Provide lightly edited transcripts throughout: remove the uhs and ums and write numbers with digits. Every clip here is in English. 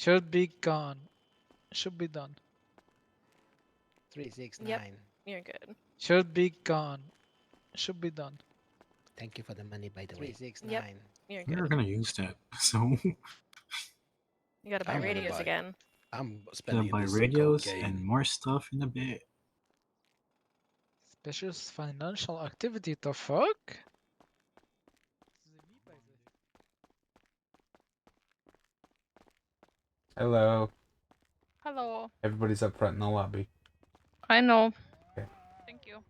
Should be gone. Should be done. 369. You're good. Should be gone. Should be done. Thank you for the money, by the way. 369. You're We're good. gonna use that, so You gotta buy I'm gonna radios buy. again. I'm gonna spending buy this radios cocaine. and more stuff in a bit. Special financial activity. The fuck? Hello. Hello. Everybody's up front in the lobby. I know. Okay. Thank you.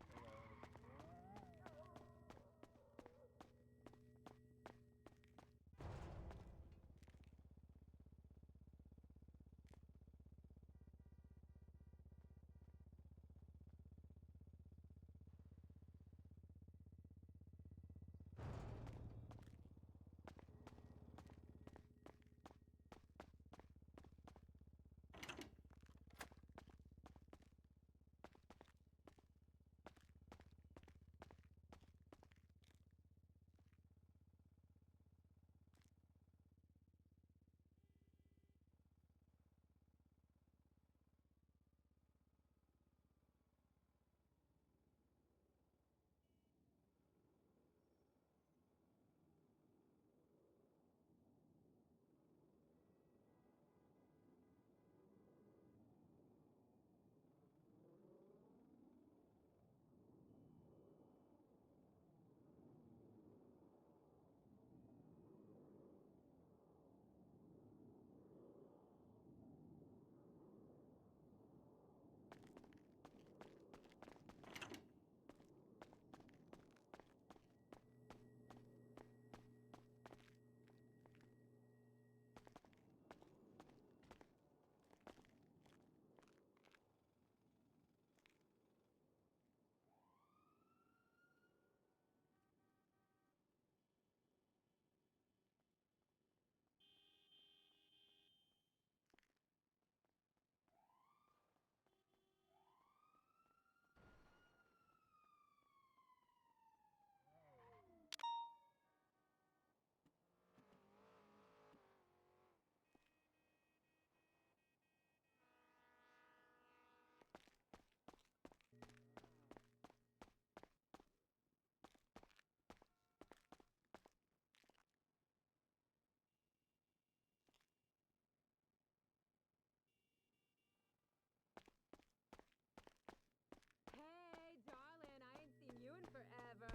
Hey, darling, I ain't seen you in forever.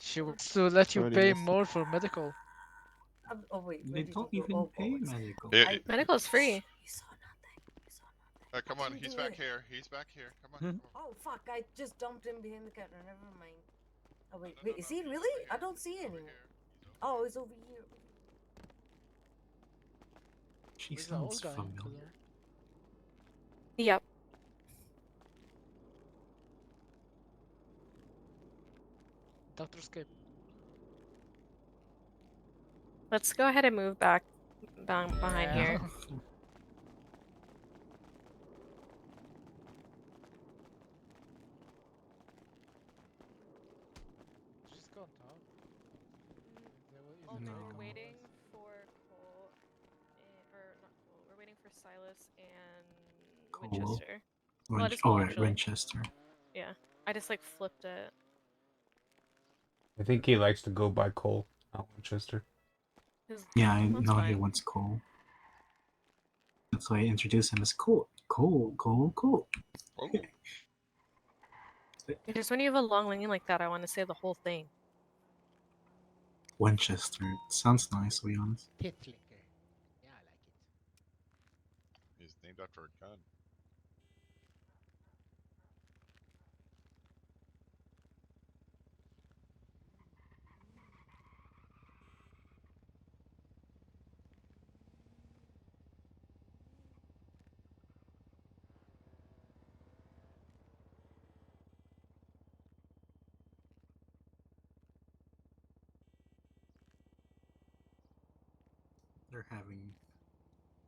She wants to let you Already pay missed it. more for medical. Oh wait, They where did don't you go? even Oh, pay it's- medical. Yeah, Medical's free. You saw nothing. You saw nothing. come I on, didn't he's do back it. here. He's back here. Come on. Hmm. Come on. Oh fuck! I just dumped him behind the counter. Never mind. Oh wait, No, wait, is no, he he's really? over I here. don't see He's him over anymore. here. He's over Oh, here. he's over here. She Where's the old sounds guy? familiar. Yep. Dr. Escape. Let's go ahead and move back behind Yeah. here. Just go on top. Also, No. we're waiting for Colt, or not Colt. We're waiting for Silas and Cool. Winchester. Well, it is Oh, Colt, right, actually. Winchester. Yeah, I just like flipped it. I think he likes to go by Cole, not Winchester. Yeah, I That's know he fine. wants Cole. That's why I introduced him as Colt. Cole. Oh, Just when you have a long name like that, I want to say the whole thing. Winchester. It sounds nice, to be honest. Tit licker. Yeah, I like it. he's named after a gun.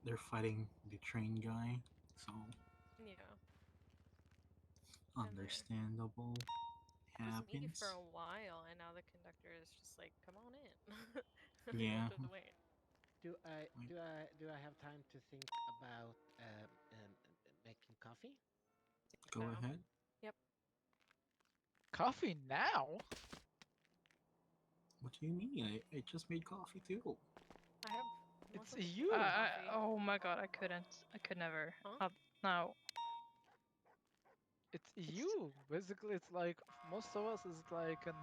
They're fighting the train guy, so Yeah. understandable. was me for happens. a while, and now the conductor is just like, "Come on in." Yeah. Don't have to wait. Do I have time to think about making coffee? Go Now. ahead. Yep. Coffee now? What do you mean? I just made coffee too. I have. It's most of the you. coffee. Oh my god, I couldn't. I could never. Huh? Not now. It's you. Basically, it's like most of us is like an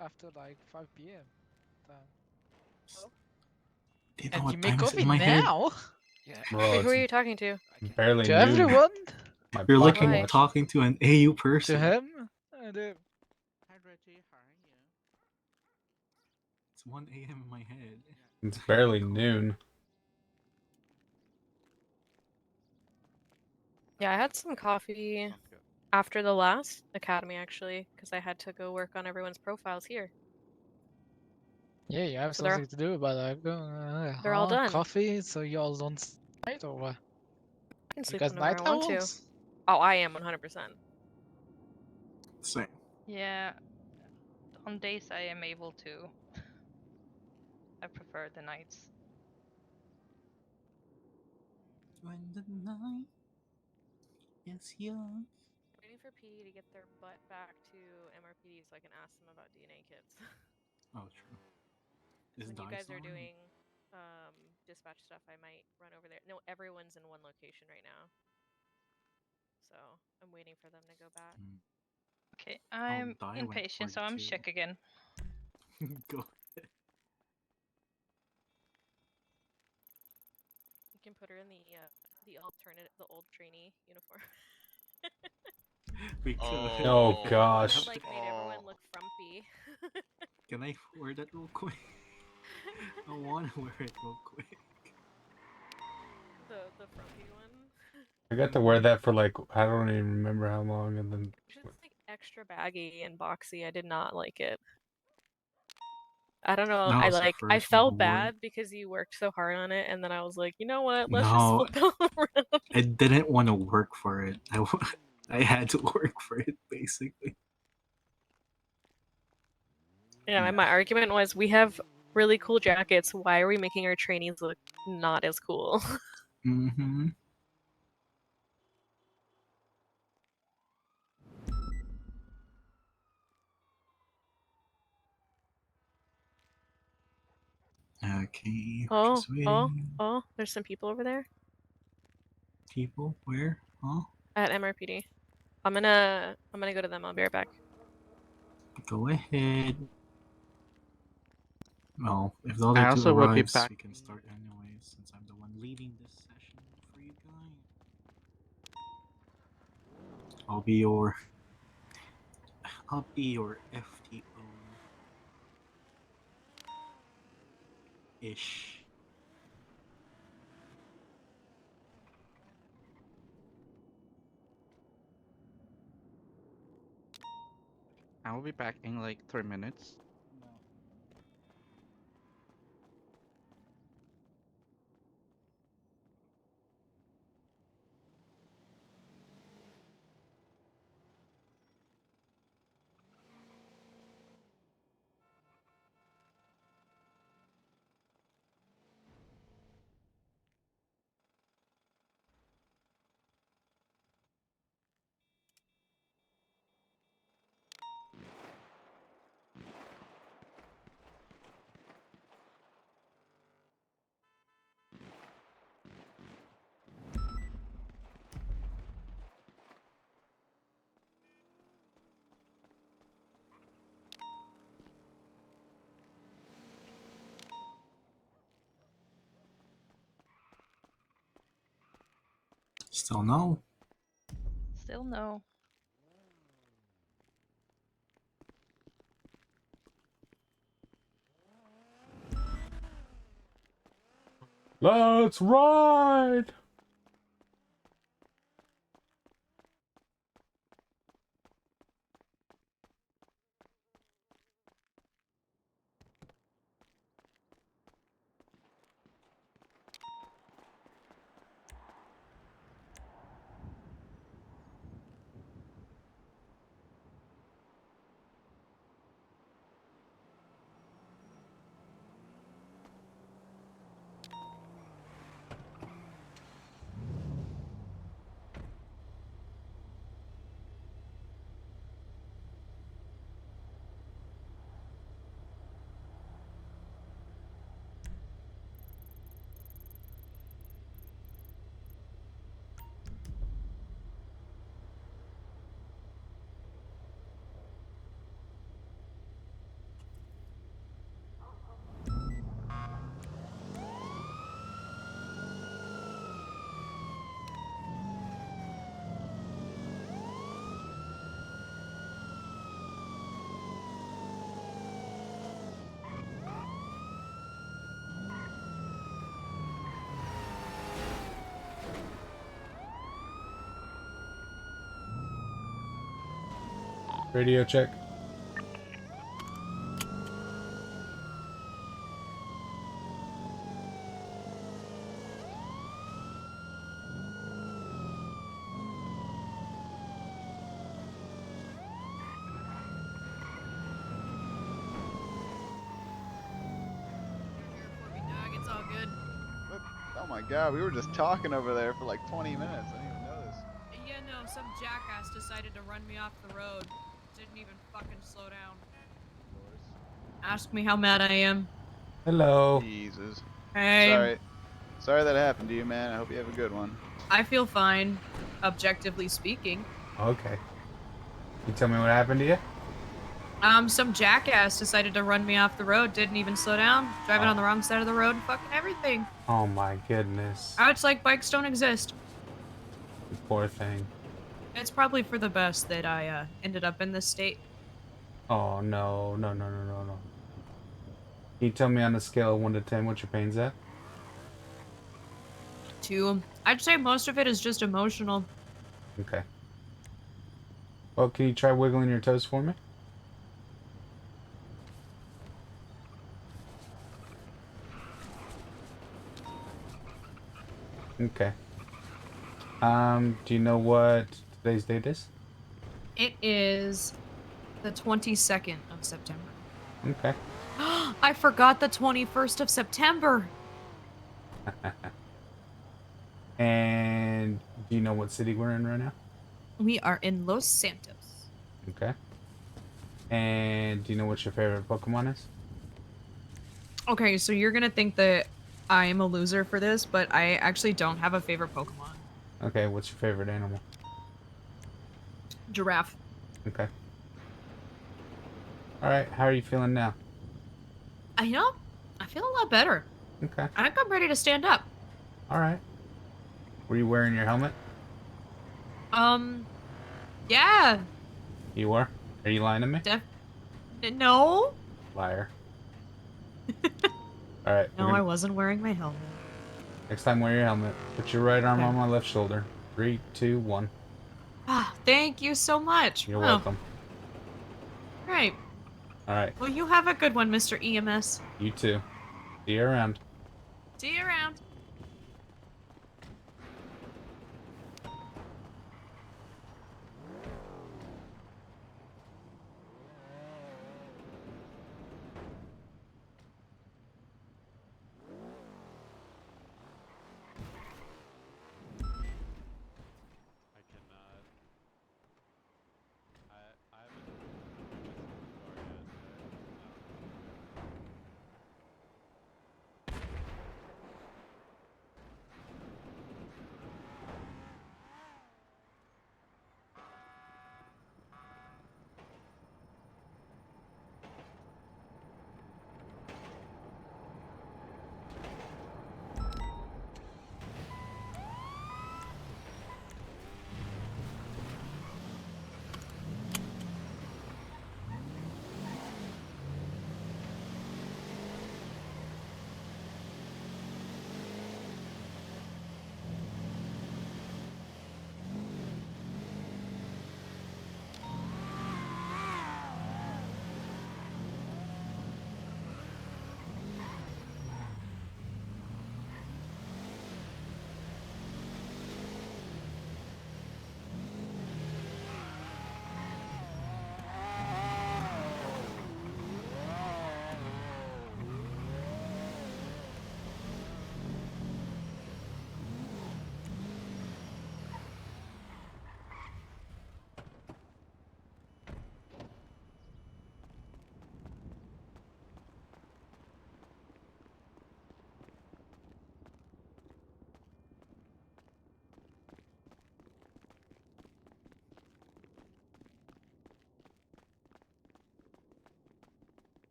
after like 5 p.m. time. Do you know And you what make time is coffee in my head? now? Yeah. Bro, Wait, who are you it's talking to? barely To noon. everyone? My You're pocket looking Why? watch. talking to an AU To person. him? And Hi Reggie, how are you? It's 1 a.m. in my head. It's barely noon. Yeah, I had some coffee Sounds good. after the last academy actually, because I had to go work on everyone's profiles here. yeah, you have So they're something to do about that. they're all done. Coffee, so you all don't night or what? I can You sleep guys whenever night I want to. owls? Oh, I am 100%. Same. Yeah. On days I am able to. I prefer the nights. When the night is young. Waiting for P to get their butt back to MRPD so I can ask them about DNA kits. Oh, true. Because Is when you Dice guys are on? doing dispatch stuff, I might run over there. No, everyone's in one location right now. So I'm waiting for them to go back. Okay, I'm Die went impatient, so I'm 42. check again. Go. You can put her in the alternate, the old trainee uniform. We could. Oh, That gosh. would've, like made everyone look frumpy. Can I wear that real quick? I want to wear it real quick. The frumpy one. I got to wear that for like, I don't even remember how long, and then It's just like extra baggy and boxy. I did not like it. I don't know. That I was the I first one who felt wore it. bad because you worked so hard on it, and then I was like, you know what? Let's No. just flip it around. I didn't want to work for it. I had to work for it, basically. Yeah, Yeah. my argument was we have really cool jackets. Why are we making our trainees look not as cool? Mm-hmm. Okay, we're Oh, just waiting. oh, there's some people over there People, where? Huh? at MRPD. I'm gonna go to them. I'll be right back. Go ahead. Well, if the other I two also will be arrives, back. we can start anyways, since I'm the one leading this session for you guys. I'll be your FTO ish. I will be back in like 3 minutes. Still no. Still no. let's ride. Radio check. It's all good. Oh my god, we were just talking over there for like 20 minutes. I didn't even notice. Yeah, no, some jackass decided to run me off the road. Didn't even fucking slow down. Ask me how mad I am. Hello. Jesus. Hey. Sorry that happened to you, man. I hope you have a good one. I feel fine, objectively speaking. Okay. You tell me what happened to you? Some jackass decided to run me off the road, didn't even slow down, driving on the wrong side of the road and fucking everything. Oh my goodness. Now it's like bikes don't exist. You poor thing. It's probably for the best that I ended up in this state. Oh no, no, no, no, no, no. Can you tell me on a scale of 1 to 10 what your pain's at? 2. I'd say most of it is just emotional. Okay. Well, can you try wiggling your toes for me? Okay. Do you know what today's date is? It is the 22nd of September. Okay. I forgot the 21st of September. And do you know what city we're in right now? We are in Los Santos. Okay. And do you know what your favorite Pokemon is? Okay, so you're gonna think that I am a loser for this, but I actually don't have a favorite Pokemon. Okay, what's your favorite animal? Giraffe. Okay. Alright, how are you feeling now? I feel a lot better. Okay. I think I'm ready to stand up. Alright. Were you wearing your helmet? Yeah. You were? Are you lying to me? No. Liar. Alright. No, I wasn't wearing my helmet. Next time wear your helmet. Put your right arm Okay. on my left shoulder. 3, 2, 1. Ah, thank you so much. You're welcome. Right. Alright. Well, you have a good one, Mr. EMS. You too. See you around. See you around. I cannot. I haven't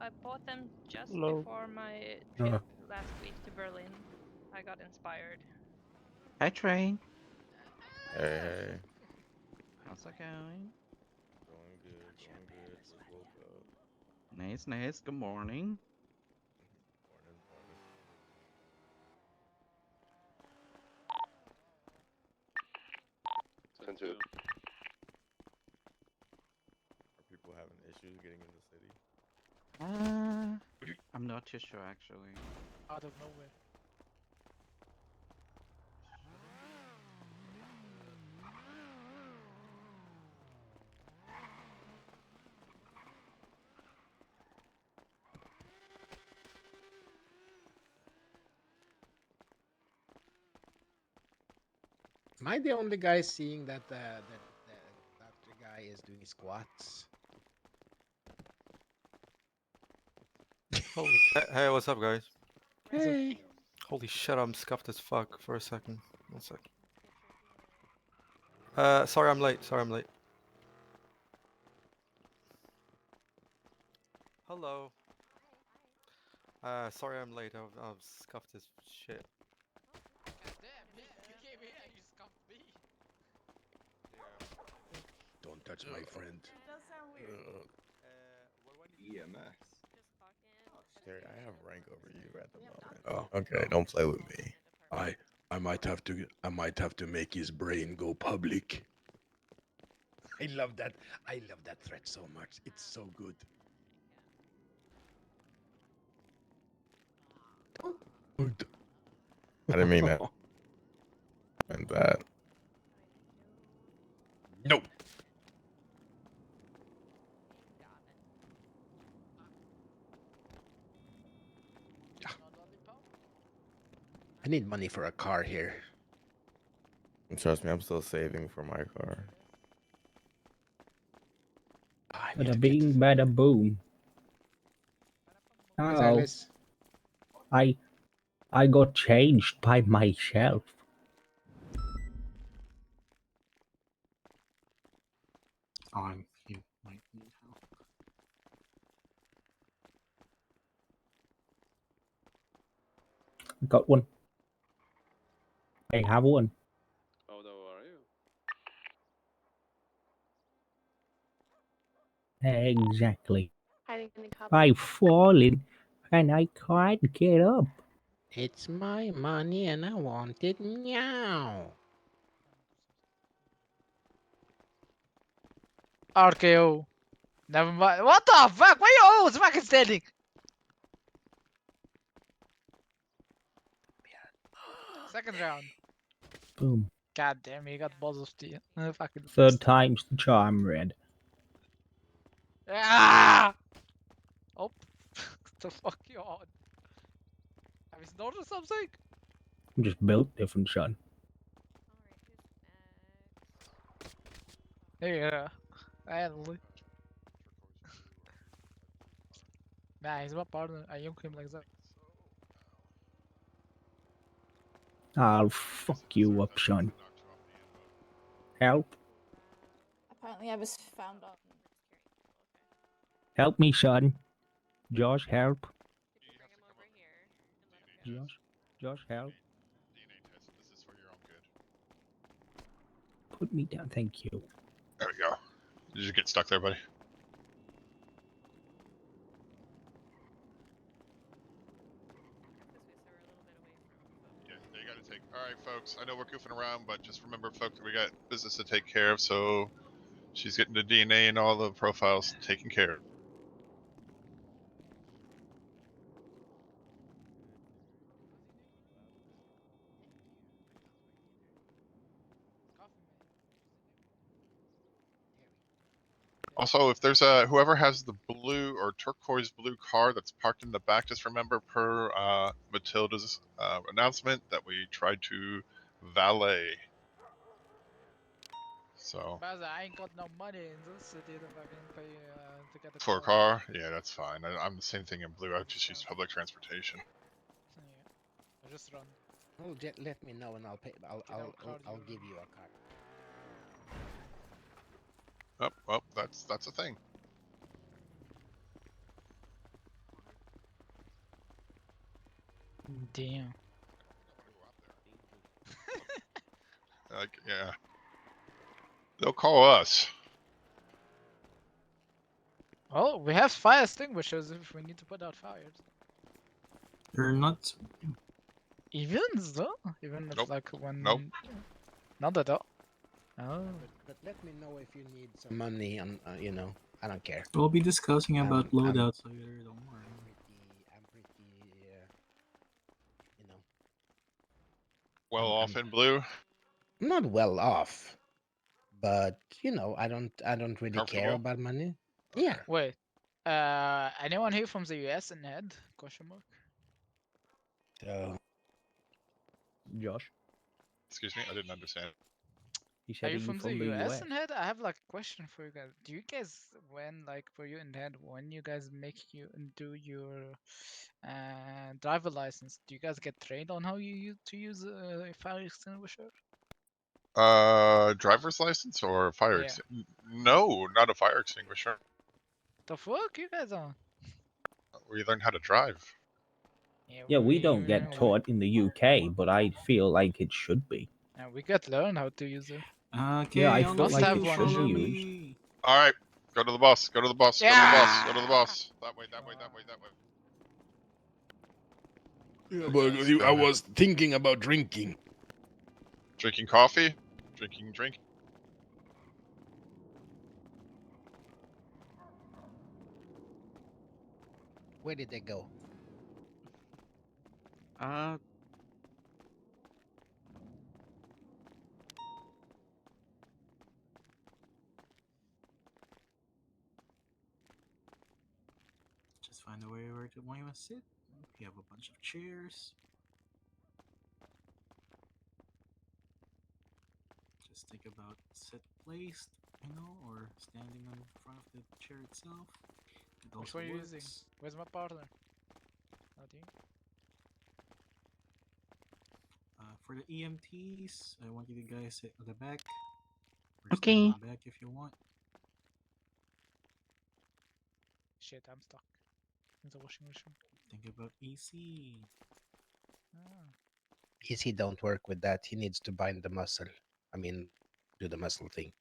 I bought them just Hello. before my Uh. trip last week to Berlin. I got inspired. Hi, Train. Hey. How's it going? Going good, going good. Just woke up. Nice, nice. Good morning. Morning, morning. 10-2. Are people having issues getting in the city? I'm not too sure actually. Out of nowhere. Am I the only guy seeing that that the guy is doing squats? Hey, what's up, guys? Hey. Holy shit, I'm scuffed as fuck for a second. 1 sec. Sorry I'm late. Sorry I'm late. Hello. Sorry I'm late. I'm scuffed as shit. Don't touch my friend. That sound weird. EMS. Terry, I have rank over you at the moment. Oh, Okay, don't play with me. I might have to make his brain go public. I love that. I love that threat so much. It's so good. I didn't mean that. I meant that. No. I need money for a car here. Trust me, I'm still saving for my car. Bada bing, bada boom. Oh, Gonzalez. I got changed by myself. You might need help. Got one. I have one. Oh, no, are you? Exactly. Hiding in the cupboard. I've fallen and I can't get up. It's my money and I want it now. RKO. Never mind. What the fuck? Why you always fucking standing? Second round. Boom. God damn, you got balls of steel. Fucking Third time's the charm, Red. Ah! Oh, the fuck you on? Have you noticed something? I'm just built different, son. Yeah, finally. Nah, he's my partner. I yoke him like that. I'll fuck you up, son. Help. Apparently I was found on. Help me, son. Josh, help. Josh, help. This is for your own good. Put me down, thank you. There we go. Did you get stuck there, buddy? Yeah, you gotta take. Alright, folks. I know we're goofing around, but just remember, folks, we got business to take care of, so she's getting the DNA and all the profiles taken care of. Also, if there's whoever has the blue or turquoise blue car that's parked in the back, just remember per Matilda's announcement that we tried to valet. So But I ain't got no money in this city to fucking pay to get a for a car, yeah, that's fine. I'm the same thing in blue. I just use public transportation. Yeah. I just run. Well, let me know and I'll pay. I'll give you a card. Oh, well, that's a thing. Damn. Like, yeah. They'll call us. Oh, we have fire extinguishers if we need to put out fires. You're not. Even though? Even if Nope. like when... Nope. Not at all. Oh. But let me know if you need some money on, you know, I don't care. We'll be discussing about I'm loadouts later. Don't worry. I'm pretty, you know, Well I'm, off in blue. I'm not well off, but you know, I don't really care Comfortable? about money. Yeah. Wait. Anyone here from the US in head? Question mark. So Josh, Excuse me, I didn't understand. he Are said, you "Are you from the from the US US?" in head? I have like a question for you guys. Do you guys when like were you in head when you guys make you do your driver license? Do you guys get trained on how you to use a fire extinguisher? Driver's license or fire? Yeah. No, not a fire extinguisher. The fuck you guys on? We learn how to drive. Yeah, we don't get taught in the UK, but I feel like it should be. Yeah, we got learn how to use it. Okay, Yeah, I on feel the Must like have it two, one. should be follow used. me. All right, go to the bus. Go to the bus. Go to the bus. Go to the bus. That way. That way. That way. That way. yeah, Okay, but guys, go I ahead. was thinking about drinking. Drinking coffee. Drink. Where did they go? Just find a way where to want to sit. You have a bunch of chairs. Just think about sit placed, you know, or standing in front of the chair itself. It Which also one are you works. using? Where's my partner? Not you. For the EMTs, I want you to guys sit at the back. Or stand Okay. in the back if you want. Shit, I'm stuck in the washing machine. Think about EC. Ah. Easy don't work with that. He needs to bind the muscle. I mean, do the muscle thing.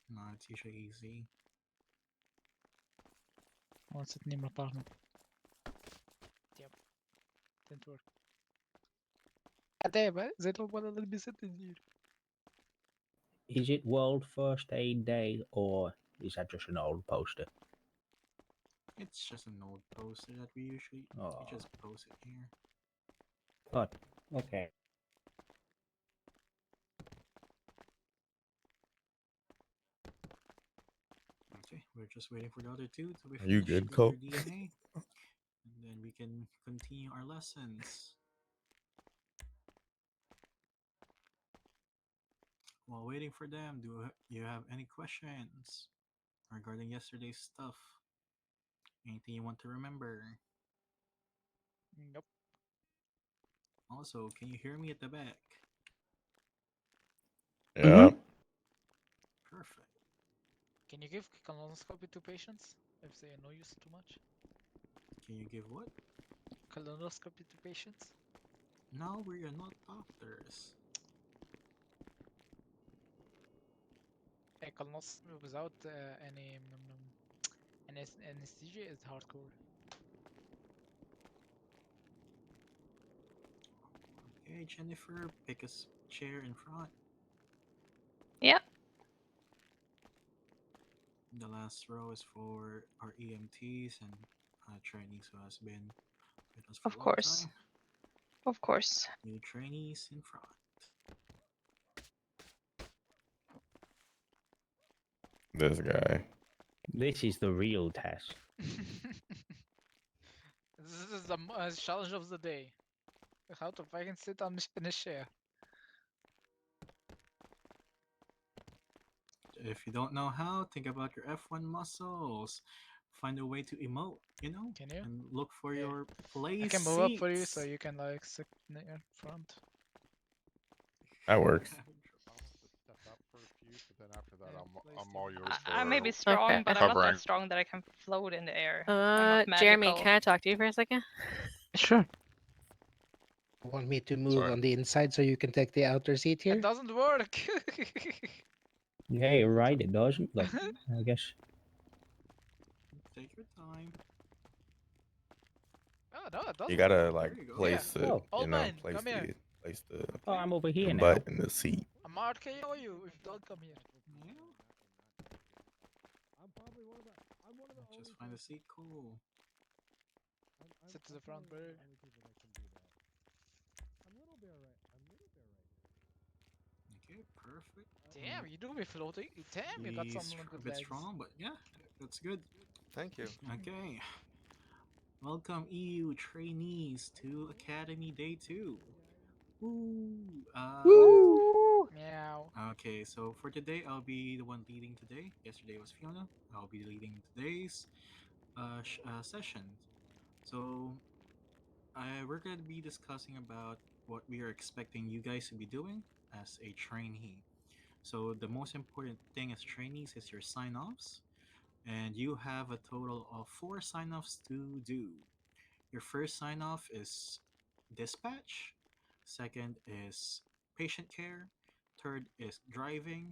No, it's usually easy. I want to sit near my partner. Yep. Didn't work. God damn it, they don't want to let me sit in here. Is it World First Aid Day, or is that just an old poster? It's just an old poster that we usually Oh. just post it here. Oh, okay. Okay, we're just waiting for the other two to be Are you finished good, with Colt? their DNA. And then we can continue our lessons. While waiting for them, do you have any questions regarding yesterday's stuff? Anything you want to remember? Nope. Also, can you hear me at the back? Yeah. Perfect. Can you give colonoscopy to patients if they annoy you too much? Can you give what? Colonoscopy to patients? No, we are not doctors. A colonoscopy without any anesthesia is hardcore. Okay, Jennifer, pick a chair in front. Yep. The last row is for our EMTs and trainees who has been with us for Of a long course. time. Of course. New trainees in front. This guy. This is the real test. This is the challenge of the day. How to fucking sit on in a chair. If you don't know how, think about your F1 muscles. Find a way to emote, you know? Can you? And look for Yeah. your place I can move up for you so seats. you can like sit near front. That works. Step up for a few, but then after that, I'm all yours for I may be strong, Okay. but I'm not covering. that strong that I can float in the air. I'm not Jeremy, magical. can I talk to you for a second? Sure. Want me to move Sorry. on the inside so you can take the outer seat here? It doesn't work. Yeah, you're right. It doesn't, but I guess. Take your time. Oh no, it doesn't. You gotta like There you go. place Yeah. it. Oh. Old You know, man, place come here. Place the Oh, I'm over here now. butt in the seat. I'm RKO you if you don't come here. Yeah. Just find a seat. Cool. Sit to the front, bro. Okay, perfect. Damn, you do be floating. Damn, you got some He's a good bit legs. strong, but yeah, that's good. Thank you. Okay. Welcome EU trainees to Academy Day 2. Woo! Woo! Meow. Okay, so for today, I'll be the one leading today. Yesterday was Fiona. I'll be leading today's session. So we're going to be discussing about what we are expecting you guys to be doing as a trainee. So the most important thing as trainees is your sign-offs, and you have a total of 4 sign-offs to do. Your first sign-off is dispatch, second is patient care, third is driving,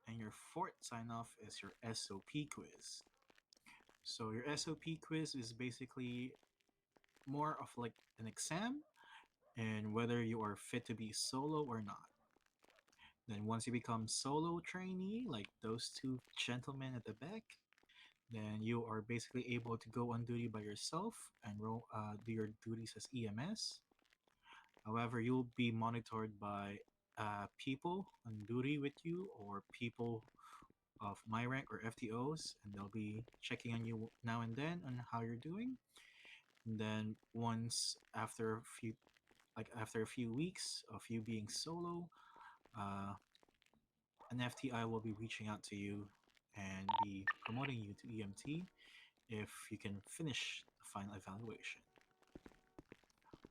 and your fourth sign-off is your SOP quiz. So your SOP quiz is basically more of like an exam and whether you are fit to be solo or not. Then once you become solo trainee, like those two gentlemen at the back, then you are basically able to go on duty by yourself and do your duties as EMS. However, you'll be monitored by people on duty with you or people of my rank or FTOs, and they'll be checking on you now and then on how you're doing. And then once after a few weeks of you being solo, uh, an FTI will be reaching out to you and be promoting you to EMT if you can finish the final evaluation.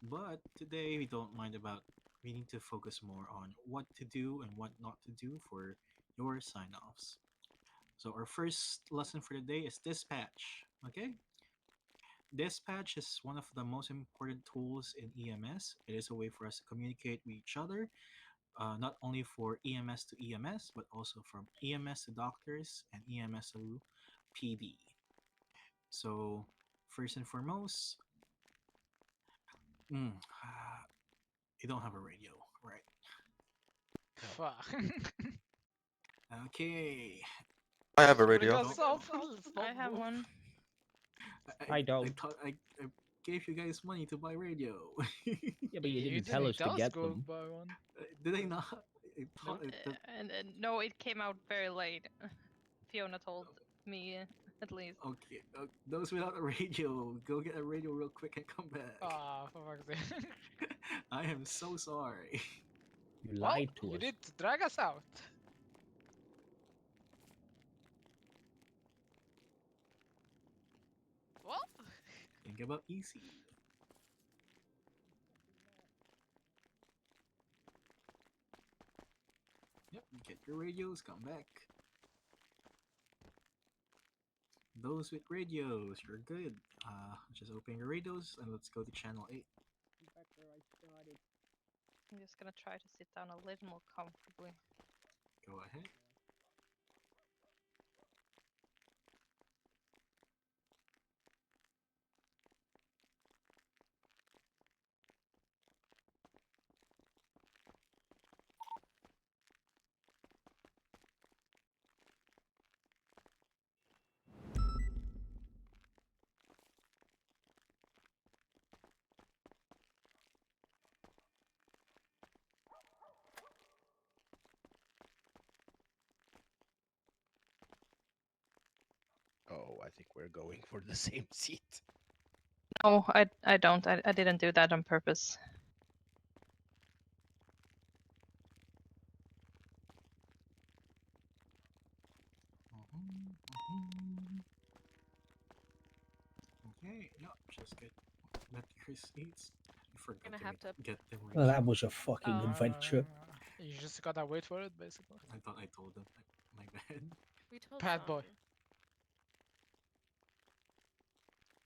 But today we need to focus more on what to do and what not to do for your sign-offs. So our first lesson for today is dispatch. Okay? Dispatch is one of the most important tools in EMS. It is a way for us to communicate with each other, not only for EMS to EMS, but also from EMS to doctors and EMS to PD. So, first and foremost, you don't have a radio, right? Fuck. Okay. I have a Bring radio. us up. Let's I not have move. one. I don't. I gave you guys money to buy radio. Yeah, but you You didn't tell didn't us to tell us get go them. buy one. Did I not? I Nope. And no, it came out very late. Fiona told me, at least. Okay, those without a radio, go get a radio real quick and come back. Ah, for fuck's sake. I am so sorry. You Well, lied to you us. did drag us out. Well, Think about easy. Yep, get your radios, come back. Those with radios, you're good. Just open your radios and let's go to channel 8. I'm just gonna try to sit down a little more comfortably. Go ahead. Oh, I think we're going for the same seat. No, I don't. I didn't do that on purpose. Okay, no, just get your seats. You forgot Gonna to have to. get them Well, ready. that was a fucking Oh. adventure. You just gotta wait for it, basically. I thought I told them. My bad. We told Bad boy. Zombie.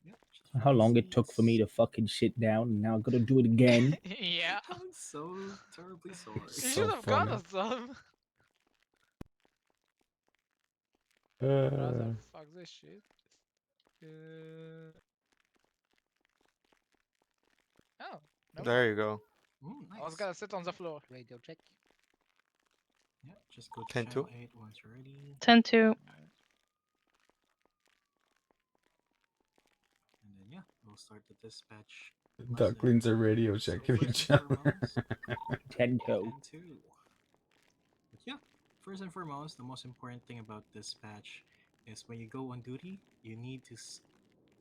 Yep, just How find long it took for me seats. to fucking sit down, and now I gotta do it again. Yeah. I'm so terribly sorry. You So should have got funny. us some. Uh, Brother, fuck this shit. Oh, no. There you go. Nice. I was gonna sit on the floor. Radio check. Yeah, just go to 10-2. channel 8 once you're ready. 10-2. And then, yeah, we'll start the dispatch. Ducklings are radio So checking first each and other. foremost, 10-2. 10-2. But yeah, first and foremost, the most important thing about dispatch is when you go on duty, you need to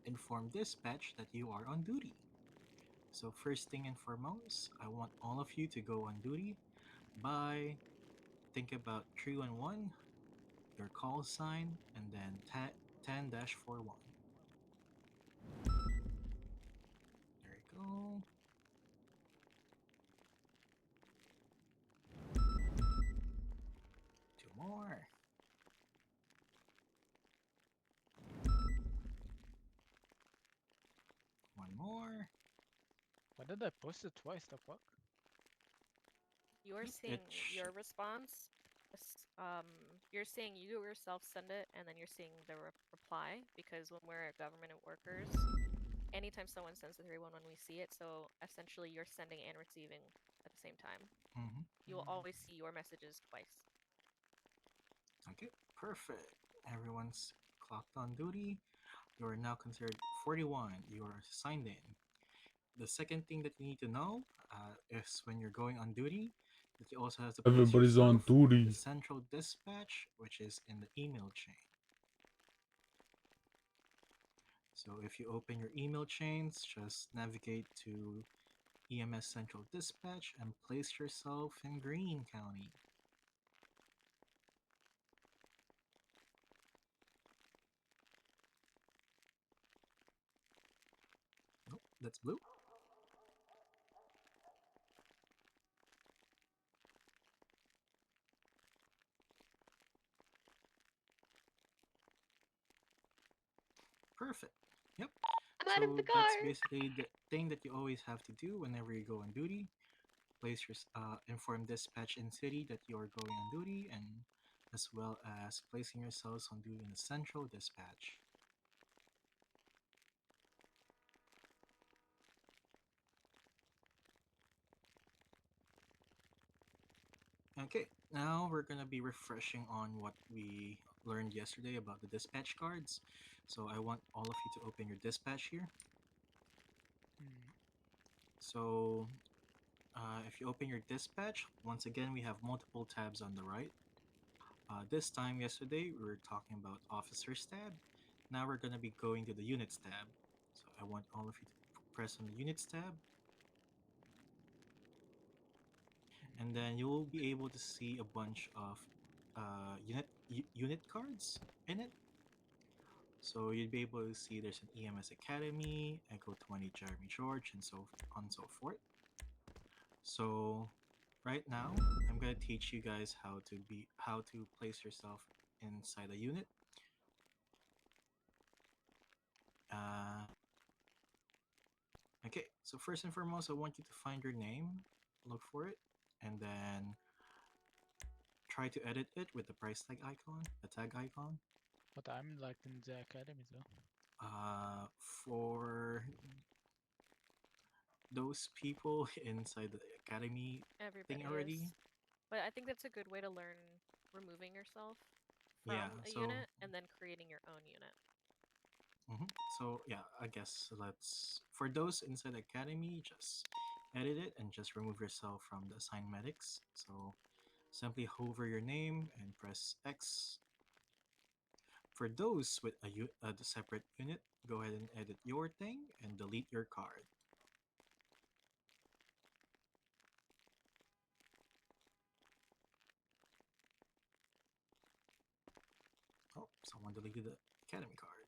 inform dispatch that you are on duty. So first thing and foremost, I want all of you to go on duty by think about 311, your call sign, and then 10-41. There you go. Two more. One more. Why did I post it twice? The fuck? You're seeing your response. You're seeing you yourself send it, and then you're seeing the reply. Because when we're government workers, anytime someone sends the 311, we see it. So essentially, you're sending and receiving at the same time. You will always see your messages twice. Okay, perfect. Everyone's clocked on duty. You are now considered 41. You are signed in. The second thing that you need to know is when you're going on duty, that you also have to place Everybody's on yourself on duty. the central dispatch, which is in the email chain. So if you open your email chains, just navigate to EMS Central Dispatch and place yourself in Greene County. Nope, that's blue. Perfect. Yep. I'm out of the car. That's basically the thing that you always have to do whenever you go on duty. Place your inform dispatch in city that you are going on duty, and as well as placing yourselves on duty in the central dispatch. Okay, now we're gonna be refreshing on what we learned yesterday about the dispatch cards. So I want all of you to open your dispatch here. So if you open your dispatch, once again we have multiple tabs on the right. This time yesterday we were talking about officers tab. Now we're gonna be going to the units tab. So I want all of you to press on the units tab. And then you will be able to see a bunch of unit cards in it. So you'd be able to see there's an EMS Academy, Echo 20 Jeremy George, and so on and so forth. So right now I'm gonna teach you guys how to place yourself inside a unit. Okay, so first and foremost, I want you to find your name, look for it, and then try to edit it with the price tag icon, the tag icon. But I'm like in the academy though. For those people inside the academy Everybody thing already. is. But I think that's a good way to learn removing yourself from a so, unit and then creating your own unit. So yeah, I guess let's for those inside the academy, just edit it and just remove yourself from the assigned medics. So simply hover your name and press X. For those with the separate unit, go ahead and edit your thing and delete your card. Oh, someone deleted the academy card.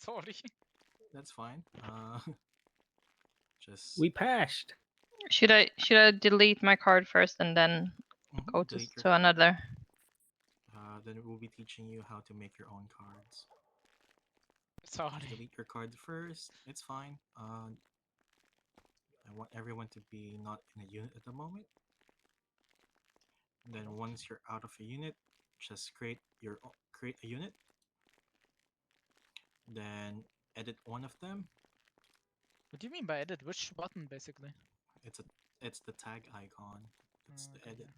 Sorry. That's fine. Just We passed. Should I delete my card first and then go to delete your another? Then we'll be teaching you how to make your own cards. Sorry. Just delete your card first. It's fine. I want everyone to be not in a unit at the moment. And then once you're out of a unit, just create a unit. Then edit one of them. What do you mean by edit? Which button basically? It's a it's the tag icon. That's the edit.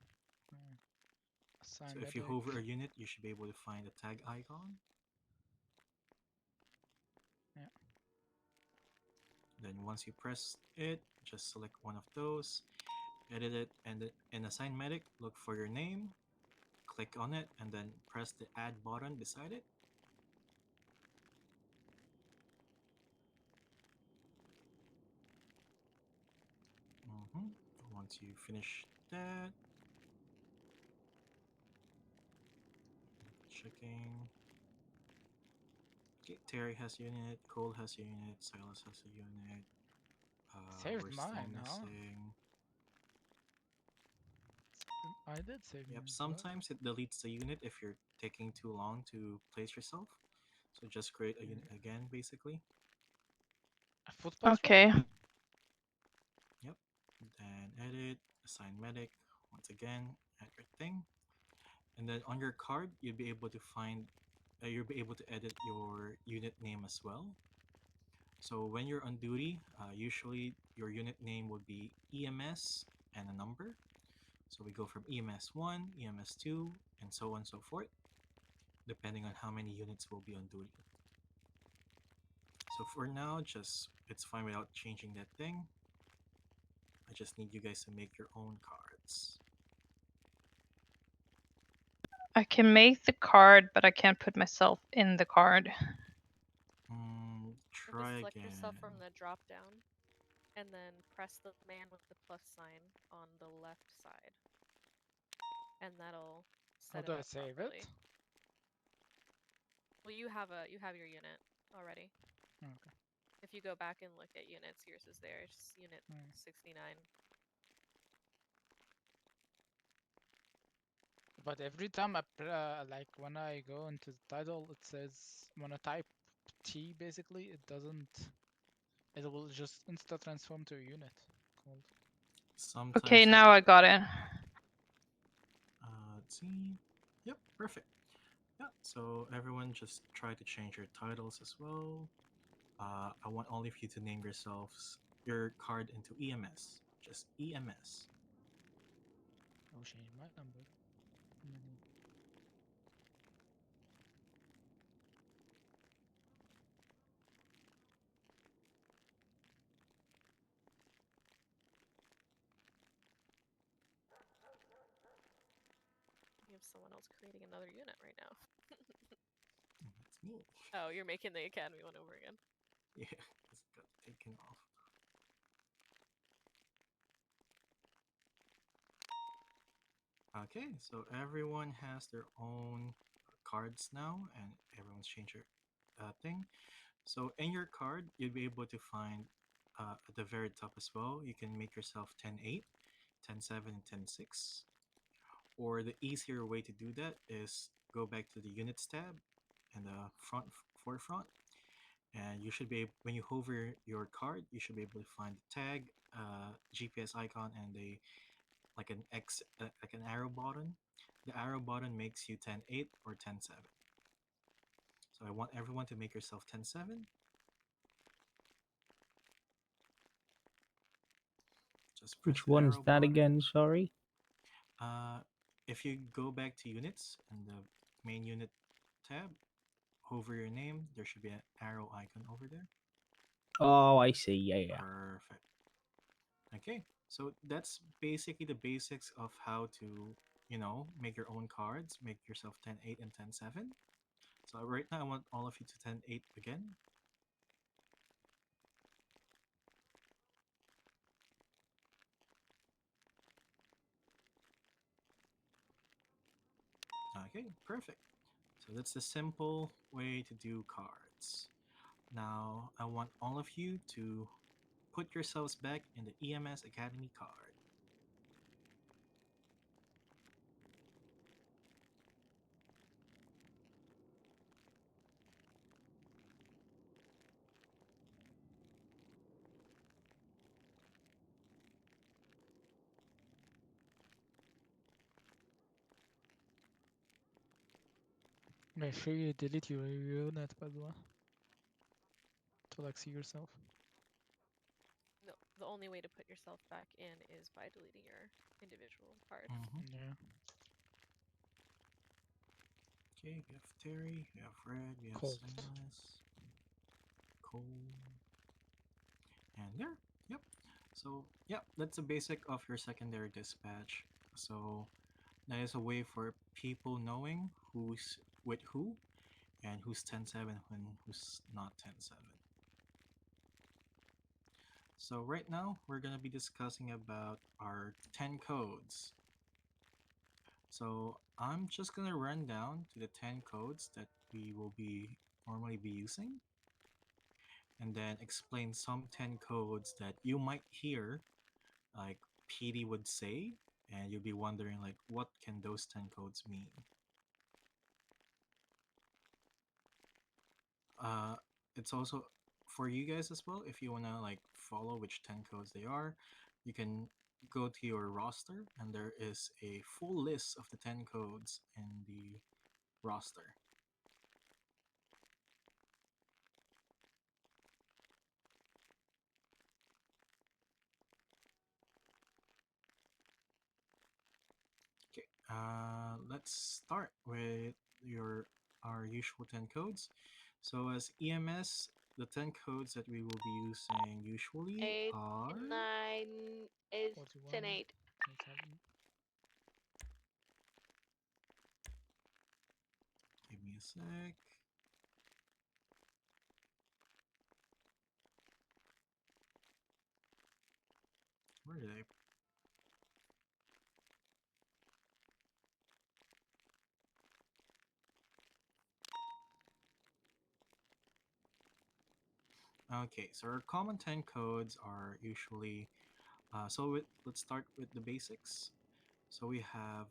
Assign So if you medic. hover a unit, you should be able to find the tag icon. Yeah. Then once you press it, just select one of those, edit it, and in assign medic, look for your name, click on it, and then press the add button beside it. Once you finish that, checking. Okay, Terry has a unit, Cole has a unit, Silas has a unit. Saved We're still mine, huh? missing. I did save Yep, mine. sometimes it deletes the unit if you're taking too long to place yourself. So just create a unit again, basically. A football Okay. Yep. Then edit, assign medic. Once again, add your thing. And then on your card, you'll be able to find, you'll be able to edit your unit name as well. So when you're on duty, usually your unit name would be EMS and a number. So we go from EMS 1, EMS 2, and so on and so forth, depending on how many units will be on duty. So for now, it's fine without changing that thing. I just need you guys to make your own cards. I can make the card, but I can't put myself in the card. Try Select again. yourself from the drop down, and then press the man with the plus sign on the left side, and that'll How set do it I up save properly. it? Well, you have your unit already. Okay. If you go back and look at units, yours is there. It's unit 69. But every time like when I go into the title, it says when I type T, basically, it doesn't. It will just insta transform to a unit. Called. Sometimes Okay, now I got it. Let's see. Yep, perfect. Yeah, so everyone just try to change your titles as well. I want all of you to name yourselves your card into EMS. Just EMS. I'll change my number. You have someone else creating another unit right now. That's me. Oh, you're making the academy one over again. Yeah, it's got taken off. Okay, so everyone has their own cards now, and everyone's changed their thing. So in your card, you'll be able to find at the very top as well, you can make yourself 10-8, 10-7, and 10-6. Or the easier way to do that is go back to the units tab in the forefront, and you should be able, when you hover your card, you should be able to find the tag, GPS icon, and like an X, like an arrow button. The arrow button makes you 10-8 or 10-7. So I want everyone to make yourself 10-7. Just press Which the one's arrow that button. again? Sorry. If you go back to units and the main unit tab, hover your name, there should be an arrow icon over there. Oh, I see. Yeah, yeah. Perfect. Okay, so that's basically the basics of how to, make your own cards, make yourself 10-8 and 10-7. So right now I want all of you to 10-8 again. Okay, perfect. So that's the simple way to do cards. Now I want all of you to put yourselves back in the EMS Academy card. Make sure you delete your unit, by the way, to like see yourself. No, the only way to put yourself back in is by deleting your individual card. Yeah. Okay, we have Terry, we have Red, we have Colt. Silas, Cole, and there. Yep. So, yep, that's the basic of your secondary dispatch. So, that is a way for people knowing who's with who and who's 10-7 and who's not 10-7. So right now, we're going to be discussing about our 10 codes. So I'm just going to run down to the 10 codes that we will normally be using, and then explain some 10 codes that you might hear like PD would say, and you'll be wondering like what can those 10 codes mean. It's also for you guys as well. If you want to like follow which 10 codes they are, you can go to your roster and there is a full list of the 10 codes in the roster. Okay, let's start with our usual 10 codes. So as EMS, the 10 codes that we will be using usually 8, are 9 is 41, 10, 8. 27. Give me a sec. Where did I? Okay, so our common 10 codes are usually, let's start with the basics. So we have,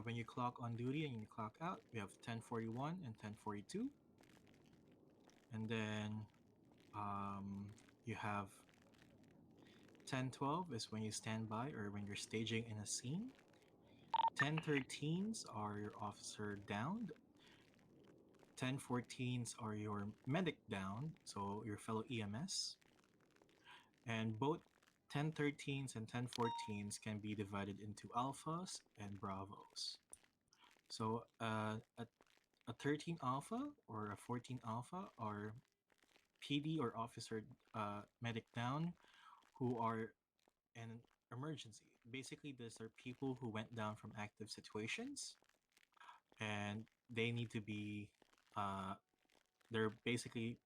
when you clock on duty and you clock out, we have 1041 and 1042. And then you have 1012 is when you stand by or when you're staging in a scene. 1013s are your officer downed. 1014s are your medic down, so your fellow EMS. And both 1013s and 1014s can be divided into alphas and bravos. So a 13 alpha or a 14 alpha are PD or officer medic down who are in an emergency. Basically, these are people who went down from active situations and they need to be, they're basically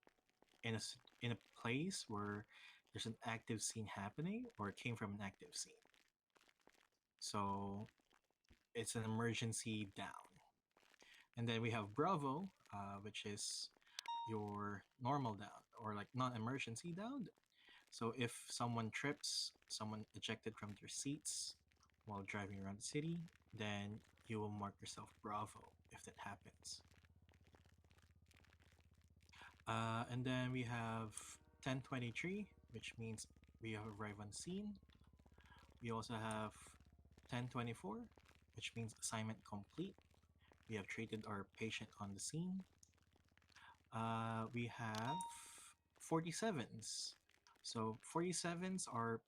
in a place where there's an active scene happening or it came from an active scene. So it's an emergency down. And then we have Bravo, which is your normal down or like non-emergency down. So if someone trips, someone ejected from their seats while driving around the city, then you will mark yourself Bravo if that happens. And then we have 1023, which means we have arrived on scene. We also have 1024, which means assignment complete. We have treated our patient on the scene. We have 47s. So 47s are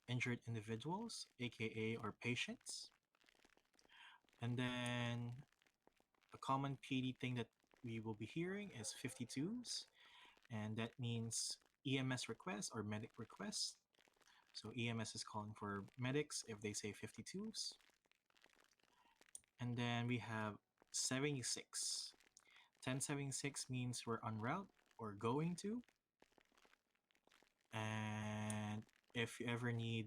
injured individuals, aka our patients. And then a common PD thing that we will be hearing is 52s, and that means EMS request or medic request. So EMS is calling for medics if they say 52s. And then we have 76. 1076 means we're en route or going to. And if you ever need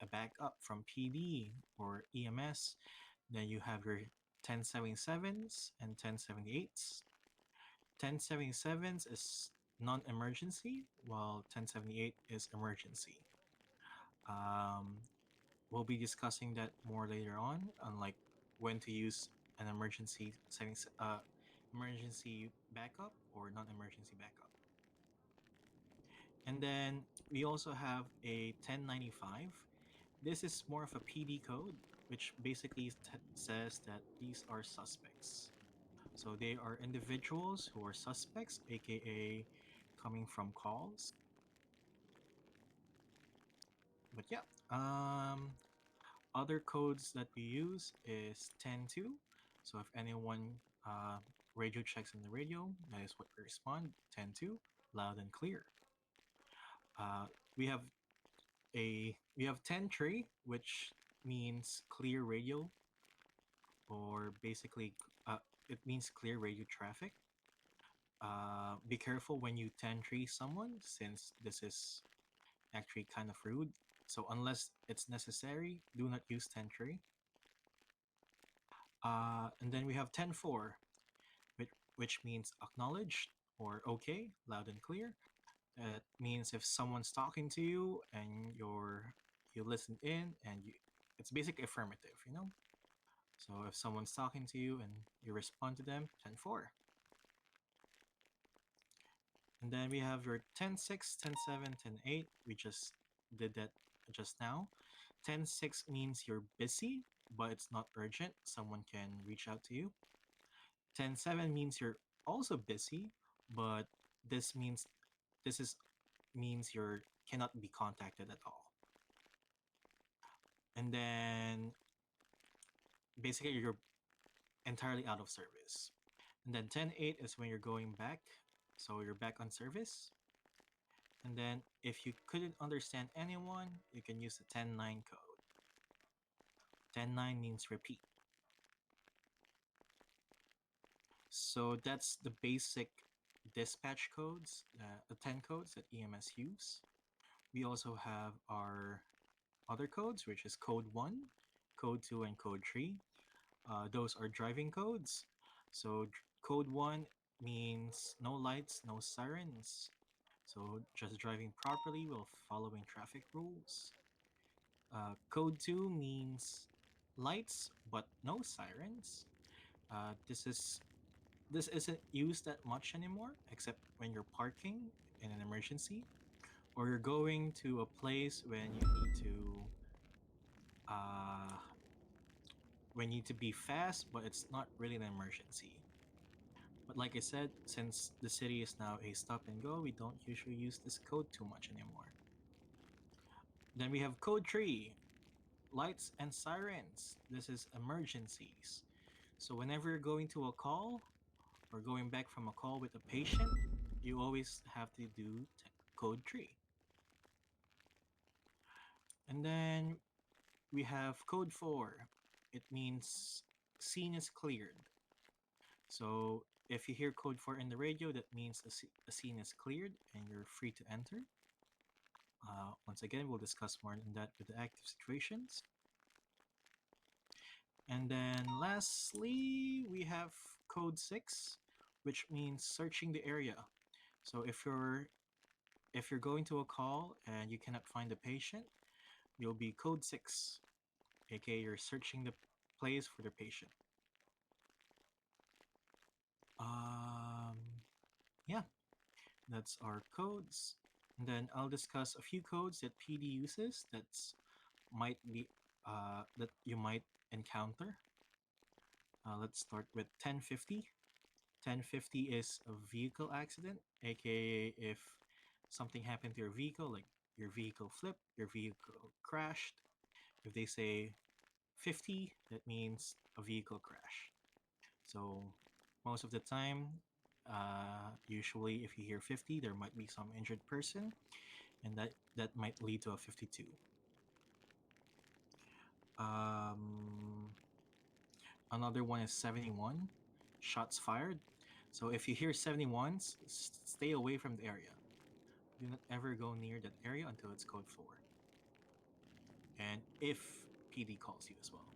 a backup from PD or EMS, then you have your 1077s and 1078s. 1077s is non-emergency, while 1078 is emergency. We'll be discussing that more later on like when to use an emergency backup or non-emergency backup. And then we also have a 1095. This is more of a PD code, which basically says that these are suspects. So they are individuals who are suspects, aka coming from calls. But yeah, other codes that we use is 10-2. So if anyone radio checks in the radio, that is what we respond. 10-2, loud and clear. Uh, we have we have 10-3, which means clear radio, or basically it means clear radio traffic. Be careful when you 10-3 someone, since this is actually kind of rude. So unless it's necessary, do not use 10-3. And then we have 10-4, which means acknowledged or okay, loud and clear. It means if someone's talking to you and you listen in and it's basically affirmative, you know? So if someone's talking to you and you respond to them, 10-4. And then we have your 10-6, 10-7, 10-8. We just did that just now. 10-6 means you're busy, but it's not urgent. Someone can reach out to you. 10-7 means you're also busy, but this means you're cannot be contacted at all. And then basically you're entirely out of service. And then 10-8 is when you're going back, so you're back on service. And then if you couldn't understand anyone, you can use the 10-9 code. 10-9 means repeat. So that's the basic dispatch codes, the 10 codes that EMS use. We also have our other codes, which is code 1, code 2, and code 3. Those are driving codes. So code 1 means no lights, no sirens. So just driving properly while following traffic rules. Code 2 means lights but no sirens. This isn't used that much anymore, except when you're parking in an emergency, or you're going to a place uh, when you need to be fast, but it's not really an emergency. But like I said, since the city is now a stop and go, we don't usually use this code too much anymore. Then we have code 3, lights and sirens. This is emergencies. So whenever you're going to a call or going back from a call with a patient, you always have to do code 3. And then we have code 4. It means scene is cleared. So if you hear code 4 in the radio, that means a scene is cleared and you're free to enter. Once again, we'll discuss more on that with the active situations. And then lastly, we have code 6, which means searching the area. So if you're going to a call and you cannot find the patient, you'll be code 6, aka you're searching the place for the patient. Yeah, that's our codes. And then I'll discuss a few codes that PD uses that you might encounter. Let's start with 1050. 1050 is a vehicle accident, aka if something happened to your vehicle, like your vehicle flipped, your vehicle crashed. If they say 50, that means a vehicle crash. So most of the time, usually if you hear 50, there might be some injured person, and that might lead to a 52. Another one is 71, shots fired. So if you hear 71s, stay away from the area. Do not ever go near that area until it's code 4. And if PD calls you as well.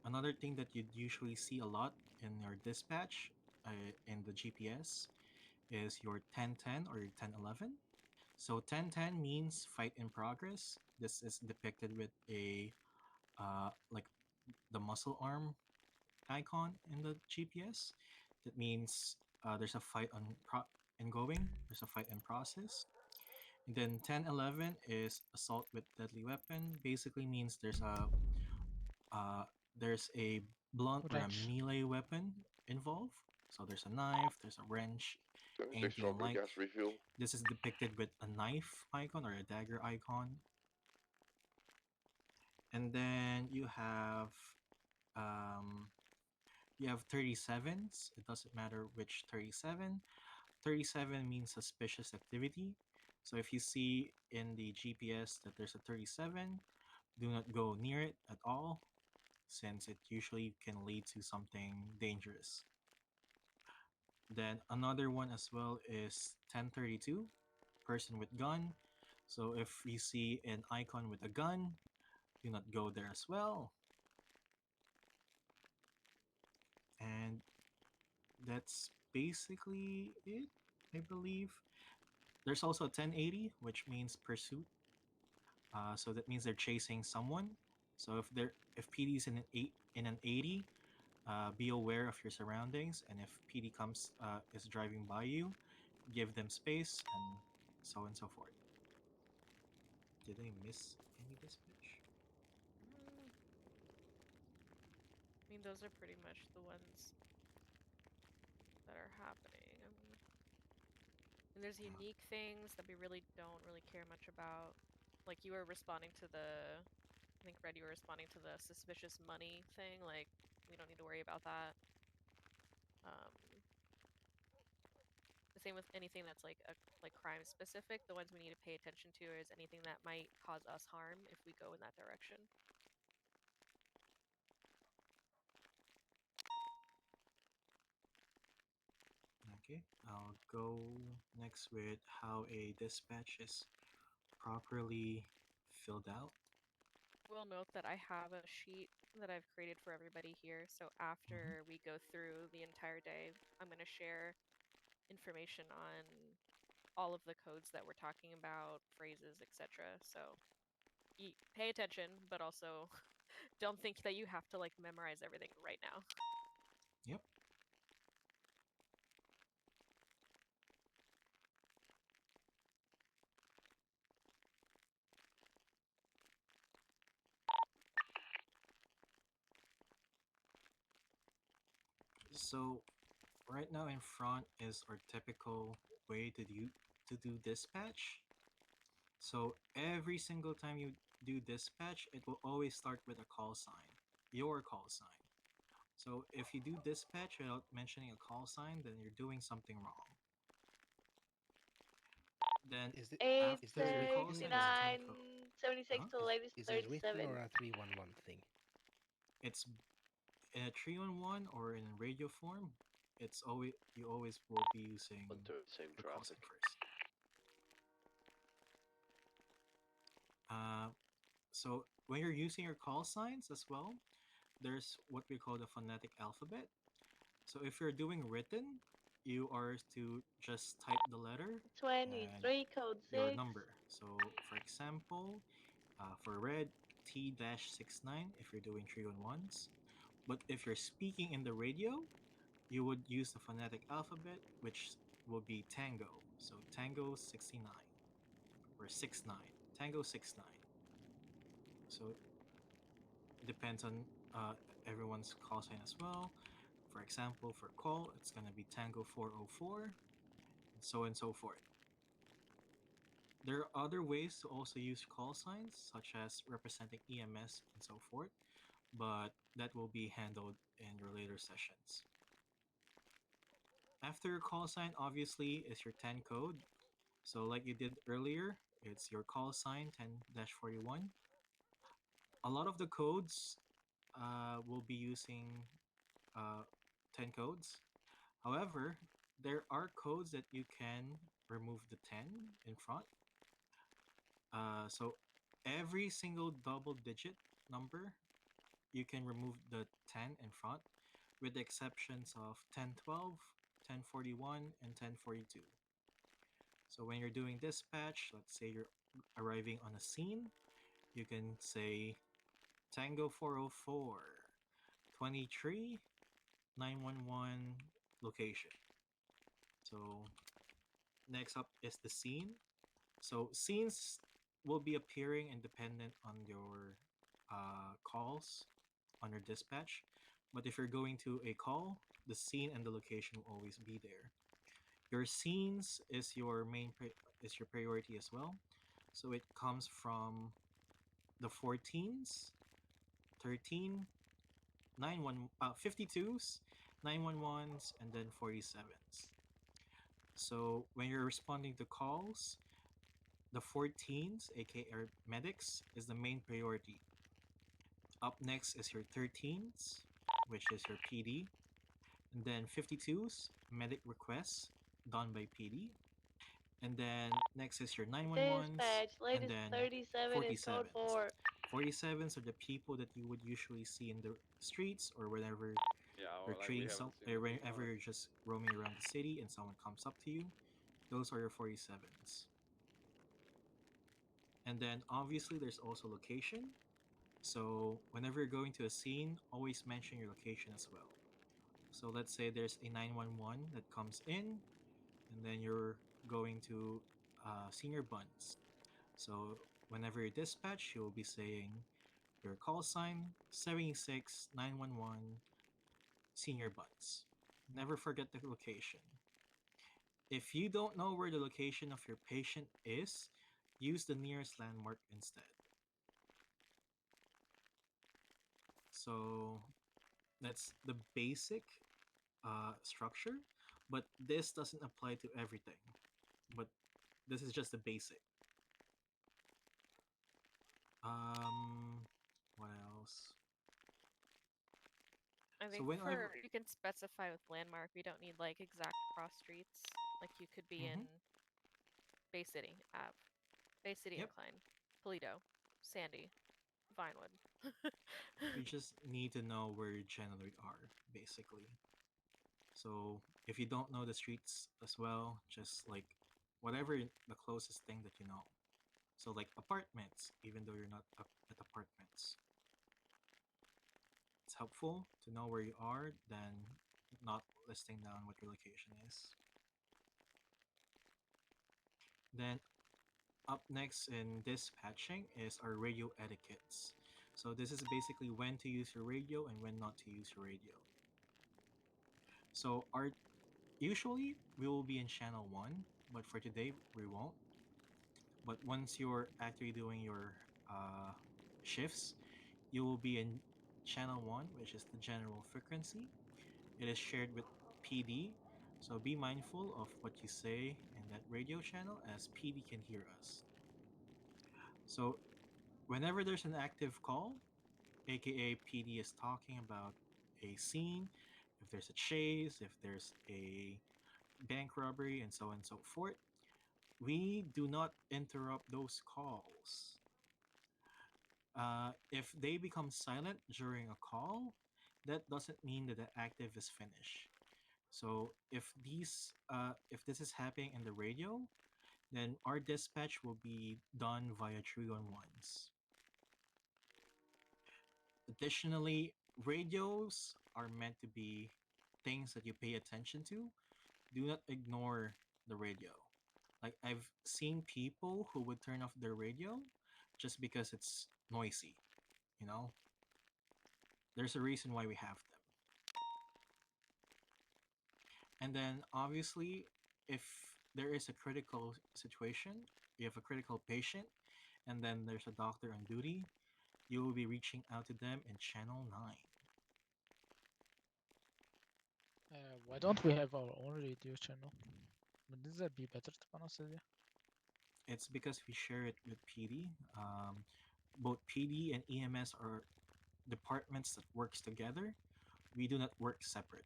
Another thing that you'd usually see a lot in your dispatch in the GPS is your 1010 or your 1011. So 1010 means fight in progress. This is depicted with a like the muscle arm icon in the GPS. That means there's a fight ongoing. There's a fight in process. And then 1011 is assault with deadly weapon. Basically means there's a blunt or a Wrench. melee weapon involved. So there's a knife, there's a wrench. anything you like. This is depicted with a knife icon or a dagger icon. And then you have 37s. It doesn't matter which 37. 37 means suspicious activity. So if you see in the GPS that there's a 37, do not go near it at all, since it usually can lead to something dangerous. Then another one as well is 1032, person with gun. So if you see an icon with a gun, do not go there as well. And that's basically it, I believe. There's also a 1080, which means pursuit. So that means they're chasing someone. So if PD is in an 80, be aware of your surroundings, and if PD comes is driving by you, give them space, and so forth. Did I miss any dispatch? I mean, those are pretty much the ones that are happening. And there's unique things that we really don't really care much about. Like you were responding to I think Red, you were responding to the suspicious money thing. Like we don't need to worry about that. The same with anything that's like crime specific. The ones we need to pay attention to is anything that might cause us harm if we go in that direction. Okay, I'll go next with how a dispatch is properly filled out. We'll note that I have a sheet that I've created for everybody here. So after we go through the entire day, I'm going to share information on all of the codes that we're talking about, phrases, etc. So pay attention, but also don't think that you have to like memorize everything right now. Yep. So right now in front is our typical way to do dispatch. So every single time you do dispatch, it will always start with a call sign, your call sign. So if you do dispatch without mentioning a call sign, then you're doing something wrong. Then after your call sign is 10 code. 76 to the latest Is it written 37. or a 311 thing? It's in a 311 or in radio form. It's always you always will be using the call sign first. So when you're using your call signs as well, there's what we call the phonetic alphabet. So if you're doing written, you are to just type the letter 23 code 6. your number. So for example, for red, T-69 if you're doing 311s. But if you're speaking in the radio, you would use the phonetic alphabet, which will be Tango. So Tango 69 or 69. Tango 69. So it depends on everyone's call sign as well. For example, for call, it's going to be Tango 404, and so forth. There are other ways to also use call signs, such as representing EMS and so forth, but that will be handled in your later sessions. After your call sign, obviously, is your 10 code. So like you did earlier, it's your call sign 10-41. A lot of the codes will be using 10 codes. However, there are codes that you can remove the 10 in front. So every single double digit number, you can remove the 10 in front, with the exceptions of 1012, 1041, and 1042. So when you're doing dispatch, let's say you're arriving on a scene, you can say Tango 404, 23, 911 location. So next up is the scene. So scenes will be appearing independent on your calls on your dispatch. But if you're going to a call, the scene and the location will always be there. Your scenes is your is your priority as well. So it comes from the 14s, 13, 52s, 911s, and then 47s. So when you're responding to calls, the 14s, aka medics, is the main priority. Up next is your 13s, which is your PD, and then 52s, medic requests done by PD, and then next is your 911s, Dispatch, and latest then 37 is code 47s. 4. 47s are the people that you would usually see in the streets or whenever Yeah, you're like we treating haven't some, seen them being whenever honest. you're just roaming around the city and someone comes up to you. Those are your 47s. And then obviously there's also location. So whenever you're going to a scene, always mention your location as well. So let's say there's a 911 that comes in, and then you're going to senior buns. So whenever you dispatch, you'll be saying your call sign 76911 senior buns. Never forget the location. If you don't know where the location of your patient is, use the nearest landmark instead. So that's the basic structure, but this doesn't apply to everything. But this is just the basic. What else? I So think whenever, for you can specify with landmark. We don't need like exact cross streets. Like you could be in Bay City, Ave, Bay City Yep. Incline, Toledo, Sandy, Vinewood. you just need to know where you generally are, basically. So if you don't know the streets as well, just like whatever the closest thing that you know. So like apartments, even though you're not up at apartments. It's helpful to know where you are than not listing down what your location is. Then up next in dispatching is our radio etiquettes. So this is basically when to use your radio and when not to use your radio. So our usually we will be in channel 1, but for today we won't. But once you're actually doing your shifts, you will be in channel 1, which is the general frequency. It is shared with PD, so be mindful of what you say in that radio channel as PD can hear us. So whenever there's an active call, aka PD is talking about a scene, if there's a chase, if there's a bank robbery, and so on and so forth, we do not interrupt those calls. If they become silent during a call, that doesn't mean that the active is finished. So if this is happening in the radio, then our dispatch will be done via 311s. Additionally, radios are meant to be things that you pay attention to. Do not ignore the radio. Like I've seen people who would turn off their radio just because it's noisy, you know? There's a reason why we have them. And then obviously, if there is a critical situation, you have a critical patient, and then there's a doctor on duty, you will be reaching out to them in channel 9. Why don't we have our own radio channel? Wouldn't that be better, to be honest with you? It's because we share it with PD. Both PD and EMS are departments that works together. We do not work separate.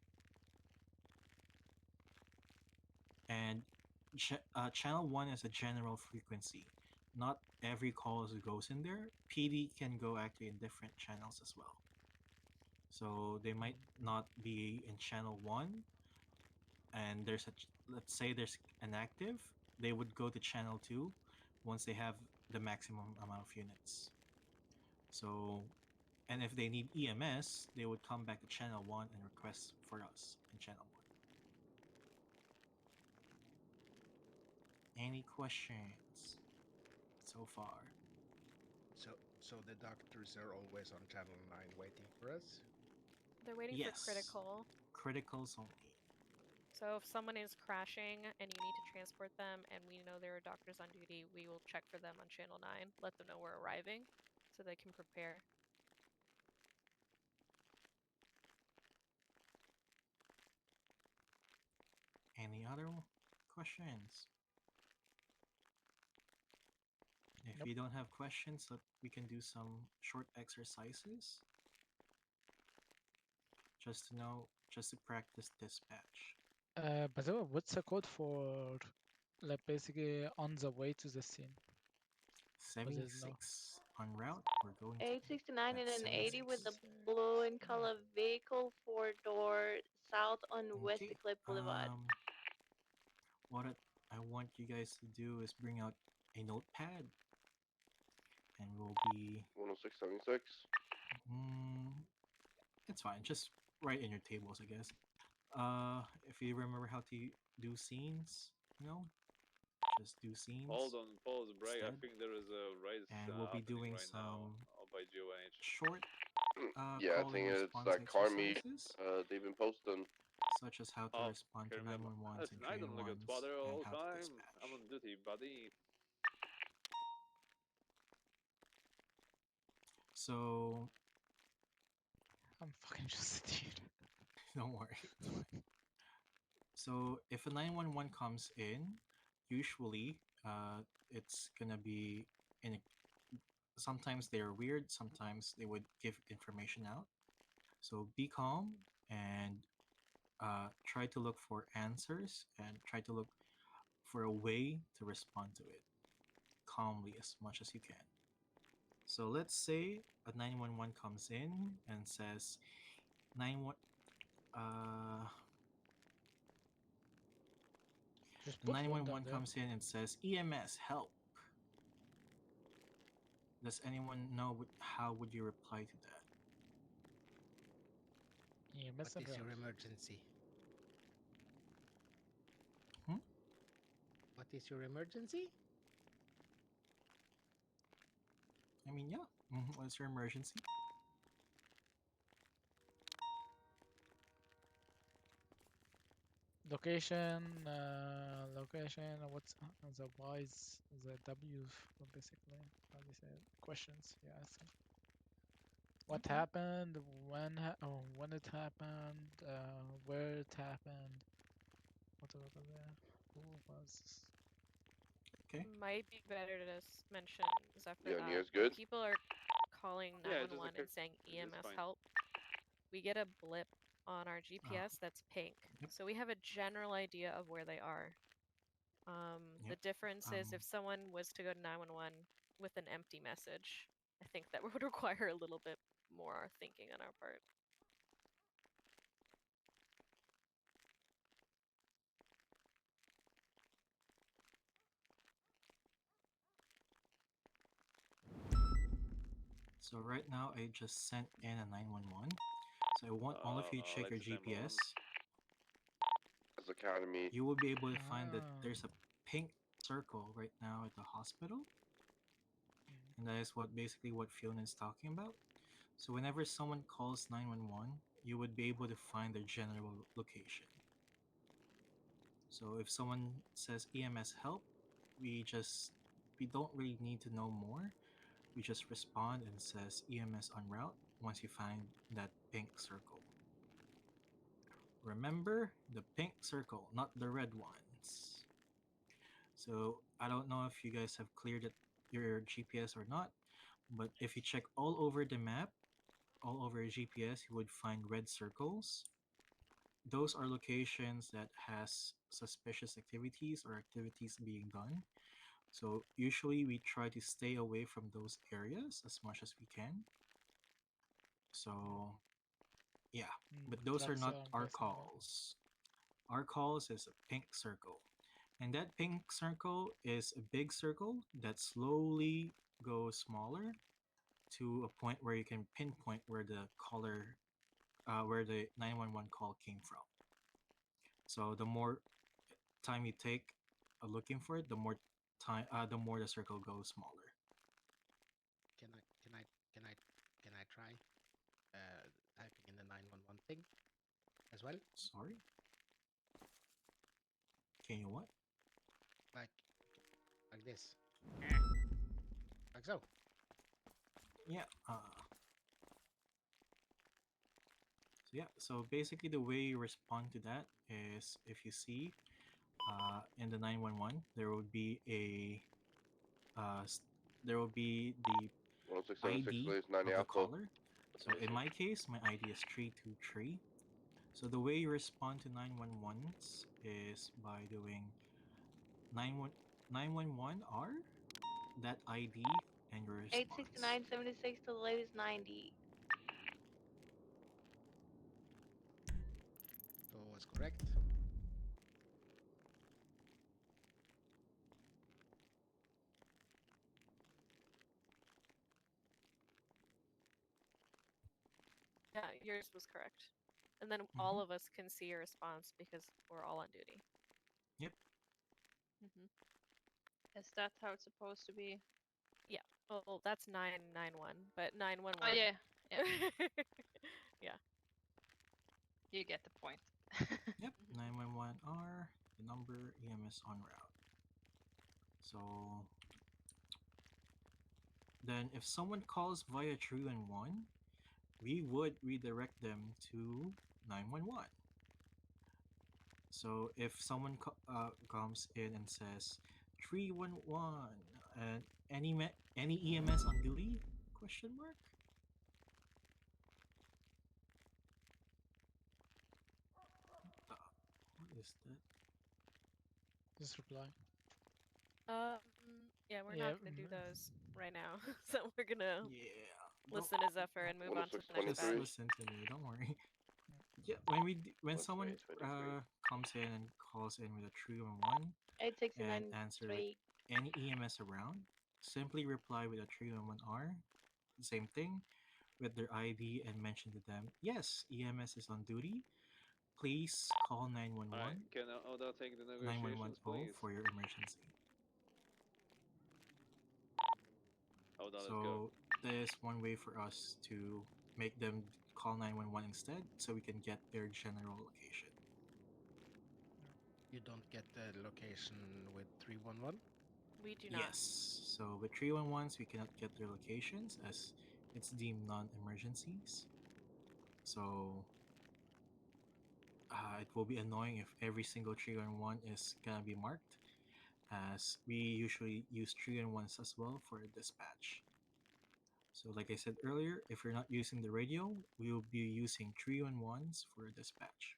And channel 1 is a general frequency. Not every call goes in there. PD can go actually in different channels as well. So they might not be in channel 1, and let's say there's an active, they would go to channel 2 once they have the maximum amount of units. So, and if they need EMS, they would come back to channel 1 and request for us in channel 1. Any questions so far? So the doctors are always on channel 9 waiting for us? They're waiting for Yes. critical. Criticals only. So if someone is crashing and you need to transport them and we know there are doctors on duty, we will check for them on Channel 9, let them know we're arriving so they can prepare. Any other questions? If Nope. you don't have questions, we can do some short exercises. Just to know, just to practice dispatch. By the way, what's the code for, like, basically on the way to the scene? 76 en route. We're going to 869 and that's an 80 with the 76. blue in color vehicle, 4-door, south on West Okay. Eclipse Boulevard. What I want you guys to do is bring out a notepad, and we'll be 10676. It's fine. Just write in your tables, I guess. If you remember how to do scenes, just do scenes. Hold on, pause, break. I instead. think there is a race And we'll be happening doing right now some by GOH. short Yeah, I call think and it's response that car meet. exercises, They've been posting. such as how to Oh, respond okay, to remember. 911s and Listen, I don't look at 311s Twitter and all the how to time. dispatch. I'm on duty, buddy. So I'm fucking just a dude. don't worry, it's fine. So if a 911 comes in, usually it's gonna be in a, sometimes they're weird, sometimes they would give information out. So be calm and try to look for answers and try to look for a way to respond to it calmly as much as you can. So let's say a 911 comes in and says 91 Just the put one down 911 there. comes in and says EMS help. Does anyone know how would you reply to that? EMS What is your around. emergency? Hmm? What is your emergency? I mean, yeah. What's your emergency? Location, location, what's the Y's, the W's, basically, how do you say it? Questions, yeah, I think. What Okay. happened, when it happened, where it happened, what over there, who was this? Okay. Might be better to mention Zephyr Yeah, and you that guys when good? people are calling Yeah, it just 911 and occurred. saying It's EMS fine. help, we get a blip on our GPS that's pink. Yep. So we have a general idea of where they are. The Yep. difference is if someone was to go to 911 with an empty message, I think that would require a little bit more thinking on our part. So right now I just sent in a 911. So I want all of you to check your Lexus M1. GPS. As Academy. You will be able to find that Ah. there's a pink circle right now at the hospital. And that is basically what Fiona is talking about. So whenever someone calls 911, you would be able to find their general location. So if someone says EMS help, we don't really need to know more. We just respond and says EMS en route once you find that pink circle. Remember the pink circle, not the red ones. So I don't know if you guys have cleared your GPS or not, but if you check all over the map, all over your GPS, you would find red circles. Those are locations that has suspicious activities or activities being done. So usually we try to stay away from those areas as much as we can. So yeah, but those are That's not our basically. calls. Our calls is a pink circle. And that pink circle is a big circle that slowly goes smaller to a point where you can pinpoint where the caller, where the 911 call came from. So the more time you take looking for it, the more the circle goes smaller. Can I try typing in the 911 thing as well? Sorry. Can you what? Like this. Like so. Yeah. So yeah. So basically, the way you respond to that is if you see, in the 911, there would be there will be the 1676 ID leaves 90 of the Alpha. caller. So in my case, my ID is 323. So the way you respond to 911s is by doing 911R, that ID, and your response. 86976 to the latest 90. So what's correct? Yeah, yours was correct. And then all of us can see your response because we're all on duty. Yep. Is that how it's supposed to be? Yeah. Well, that's 991, but 911. Oh yeah. Yeah. Yeah. You get the point. Yep. 911R, the number, EMS on route. So then if someone calls via 311, we would redirect them to 911. So if someone comes in and says 311 and any EMS on duty? Question mark. What is that? Just reply. Yeah, we're Yeah. not gonna do those right now. So we're gonna Yeah. listen to Zephyr and move on to the next Just batch. listen to me. Don't worry. Yeah, when someone comes in and calls in with a 311 and answer with 86993. any EMS around, simply reply with a 311R. Same thing with their ID and mention to them, yes, EMS is on duty. Please call 911 Alright, can Oda take the 910 negotiations, please? for your emergency. Oda, let's go. So there's one way for us to make them call 911 instead, so we can get their general location. You don't get the location with 311? We do not. Yes. So with 311s, we cannot get their locations as it's deemed non-emergencies. So it will be annoying if every single 311 is gonna be marked, as we usually use 311s as well for dispatch. So like I said earlier, if you're not using the radio, we will be using 311s for dispatch.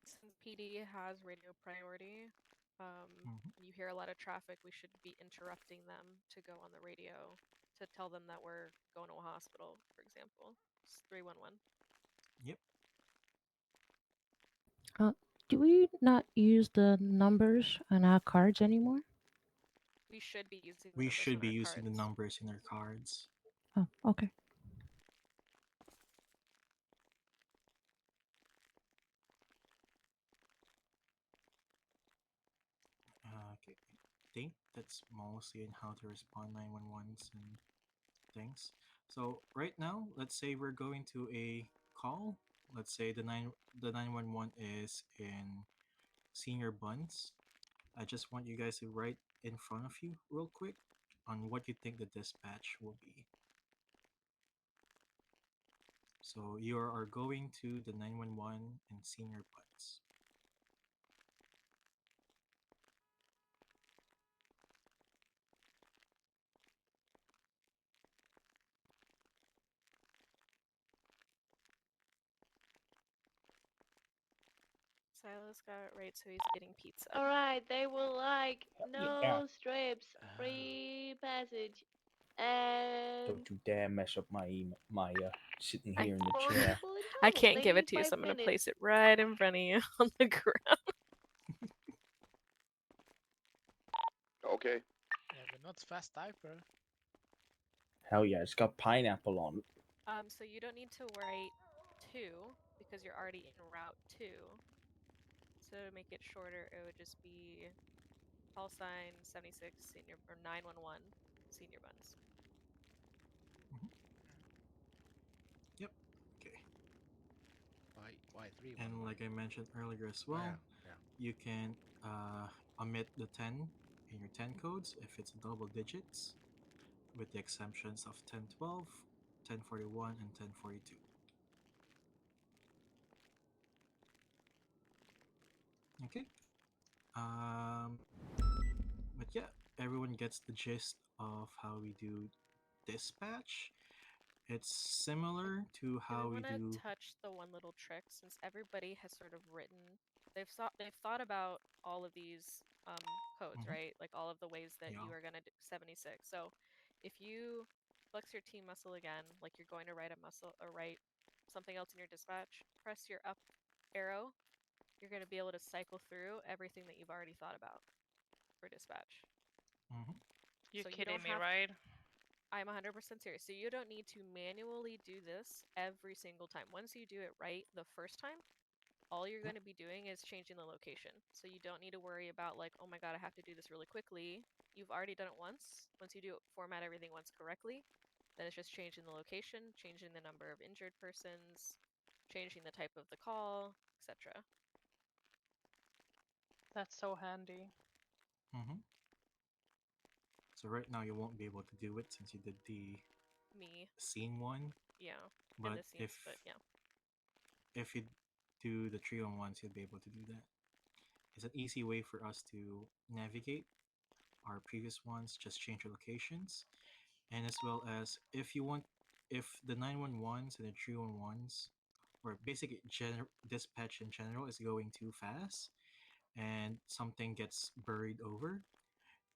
Since PD has radio priority, when you hear a lot of traffic, we should be interrupting them to go on the radio to tell them that we're going to a hospital, for example. It's 311. Yep. Do we not use the numbers on our cards anymore? We should be using the We numbers should on be our using the cards. numbers in our cards. Oh, okay. Okay. I think that's mostly in how to respond 911s and things. So right now, let's say we're going to a call. Let's say the 911 is in Senior Buns. I just want you guys to write in front of you real quick on what you think the dispatch will be. So you are going to the 911 in Senior Buns. Silas got it right, so he's getting pizza. Alright, they will like no yeah. strips, free passage, and Don't you dare mess up my sitting here in the four chair. people in I total. can't They give need it to you, 5 so I'm gonna minutes. place it right in front of you on the ground. Okay. Yeah, but not fast typer. Hell yeah, it's got pineapple on it. So you don't need to write 2 because you're already in route 2. So to make it shorter, it would just be call sign 76 senior or 911 Senior Buns. Yep. Okay. Why 311? And like I mentioned earlier as Oh, well, yeah. you can omit the 10 in your 10 codes if it's double digits, with the exemptions of 1012, 1041, and 1042. Okay. Um, but yeah, everyone gets the gist of how we do dispatch. It's similar to Do we how we want to do. touch the one little trick since everybody has sort of written they've thought about all of these codes, Mhm. right? Like all of the ways that Yeah. you are going to do 76. So if you flex your T muscle again, like you're going to write a muscle or write something else in your dispatch, press your up arrow, you're going to be able to cycle through everything that you've already thought about for dispatch. Mhm. You're So you kidding don't me, have right? I'm 100% serious. So you don't need to manually do this every single time. Once you do it right the first time, all you're Yep. going to be doing is changing the location. So you don't need to worry about like, oh my god, I have to do this really quickly. You've already done it once. Once you do it, format everything once correctly, then it's just changing the location, changing the number of injured persons, changing the type of the call, etc. That's so handy. Mhm. So right now you won't be able to do it since you did the Me, scene one. yeah, and But the scenes, but yeah. if you do the 3-on-1s, you'll be able to do that. It's an easy way for us to navigate our previous ones, just change your locations. And as well as if the 911s and the 311s, or basic dispatch in general, is going too fast and something gets buried over,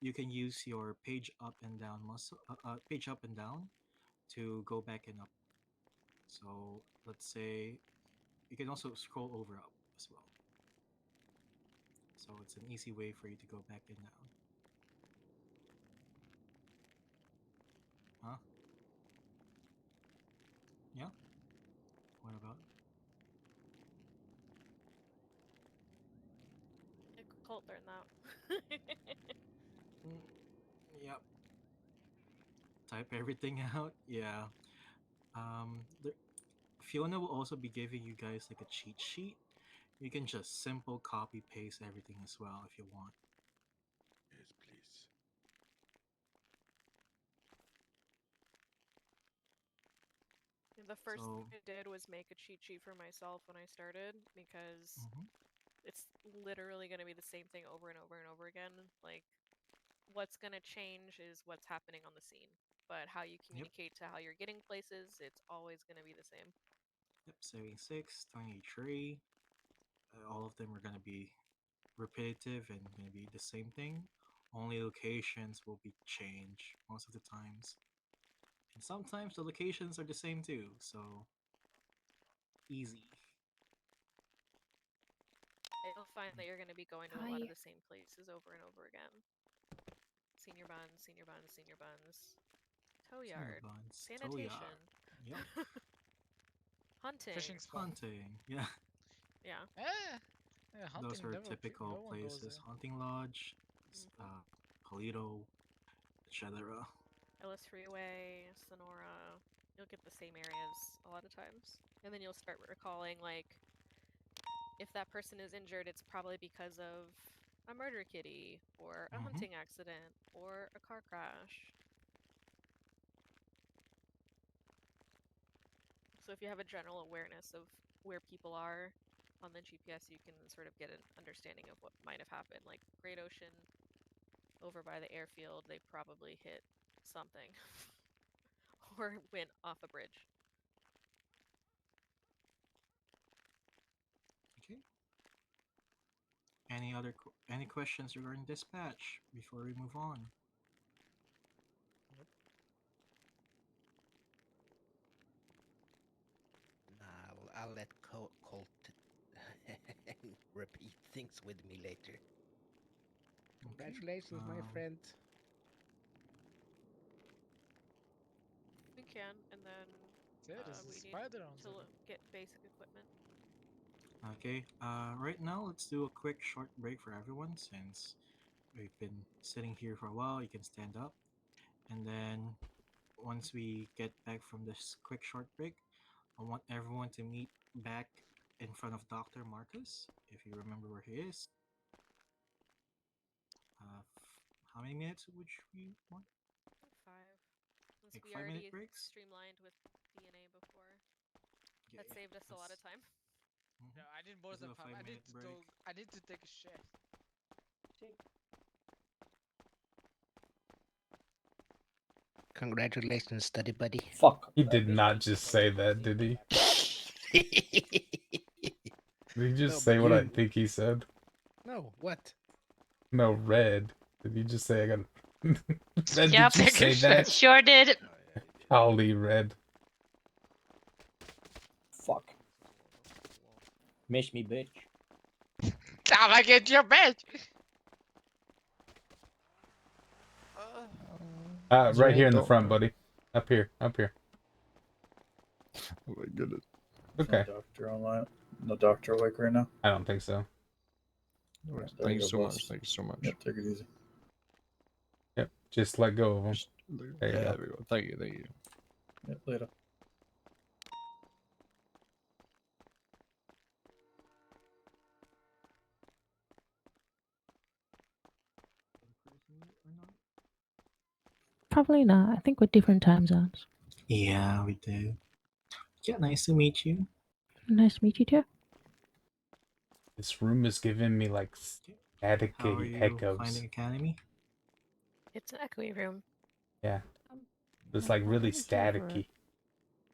you can use your page up and down page up and down to go back and up. So let's say you can also scroll over up as well. So it's an easy way for you to go back and down. Huh? Yeah? What about? Colt learned that. Mm, yep. Type everything out. Yeah. Fiona will also be giving you guys like a cheat sheet. You can just simple copy paste everything as well if you want. Yes, please. The first So, thing I did was make a cheat sheet for myself when I started because mhm. it's literally going to be the same thing over and over and over again. Like, what's going to change is what's happening on the scene. But how you Yep. communicate to how you're getting places, it's always going to be the same. Yep. 76, 23. All of them are going to be repetitive and going to be the same thing. Only locations will be changed most of the times. And sometimes the locations are the same too, so easy. You'll find that you're going to be going to a lot of Hi. the same places over and over again. Senior buns, senior buns, senior buns. Tow Senior yard. buns, tow Sanitation. yard. Yep. Hunting. Fishing spot. Hunting. Yeah. Yeah. Yeah, Those hunting are never. typical No one goes places: there. hunting lodge, Mm-hmm. Polito, etc. Ellis Freeway, Sonora. You'll get the same areas a lot of times. And then you'll start recalling, like, if that person is injured, it's probably because of a murder kitty, or a Mm-hmm. hunting accident, or a car crash. So if you have a general awareness of where people are on the GPS, you can sort of get an understanding of what might have happened. Like Great Ocean, over by the airfield, they probably hit something or went off a bridge. Okay. Any questions regarding dispatch before we move on? Nope. I'll let Colt repeat things with me later. Okay. Congratulations, my friend. We can, and then Yeah, there's a we need spider on to there. get basic equipment. Okay. Right now, let's do a quick short break for everyone since we've been sitting here for a while. You can stand up, and then once we get back from this quick short break, I want everyone to meet back in front of Dr. Marcus, if you remember where he is. How many minutes would we want? 5. Since Like we 5-minute already breaks? streamlined with DNA before. Yeah, That saved us a lot of time. No, I need more Let's do than a 5. 5-minute break. I need to take a shit. Congratulations, study buddy. Fuck. He did not just say that, did he? Did he just No, say but what I you. think he said? No, what? No, Red. Did you just say I got? Red, Yep, did you say that? sure did. Holly, Red. Fuck. Miss me, bitch. Time I get your bitch. Right here in the front, buddy. Up here, up here. Oh my goodness. Okay. No doctor online. No doctor awake right now. I don't think so. Alright, there Thank we you go, so boss. much. Thank you so much. Yep, take it easy. Yep. Just let go of him. There you Yeah, go. there we go. Thank you. Thank you. Yep, later. Probably not. I think with different time zones. Yeah, we do. Yeah, nice to meet you. Nice to meet you too. This room is giving me like How are staticky you hiccups. finding Academy? It's an echoey room. Yeah. It's My like really partner was here for staticky.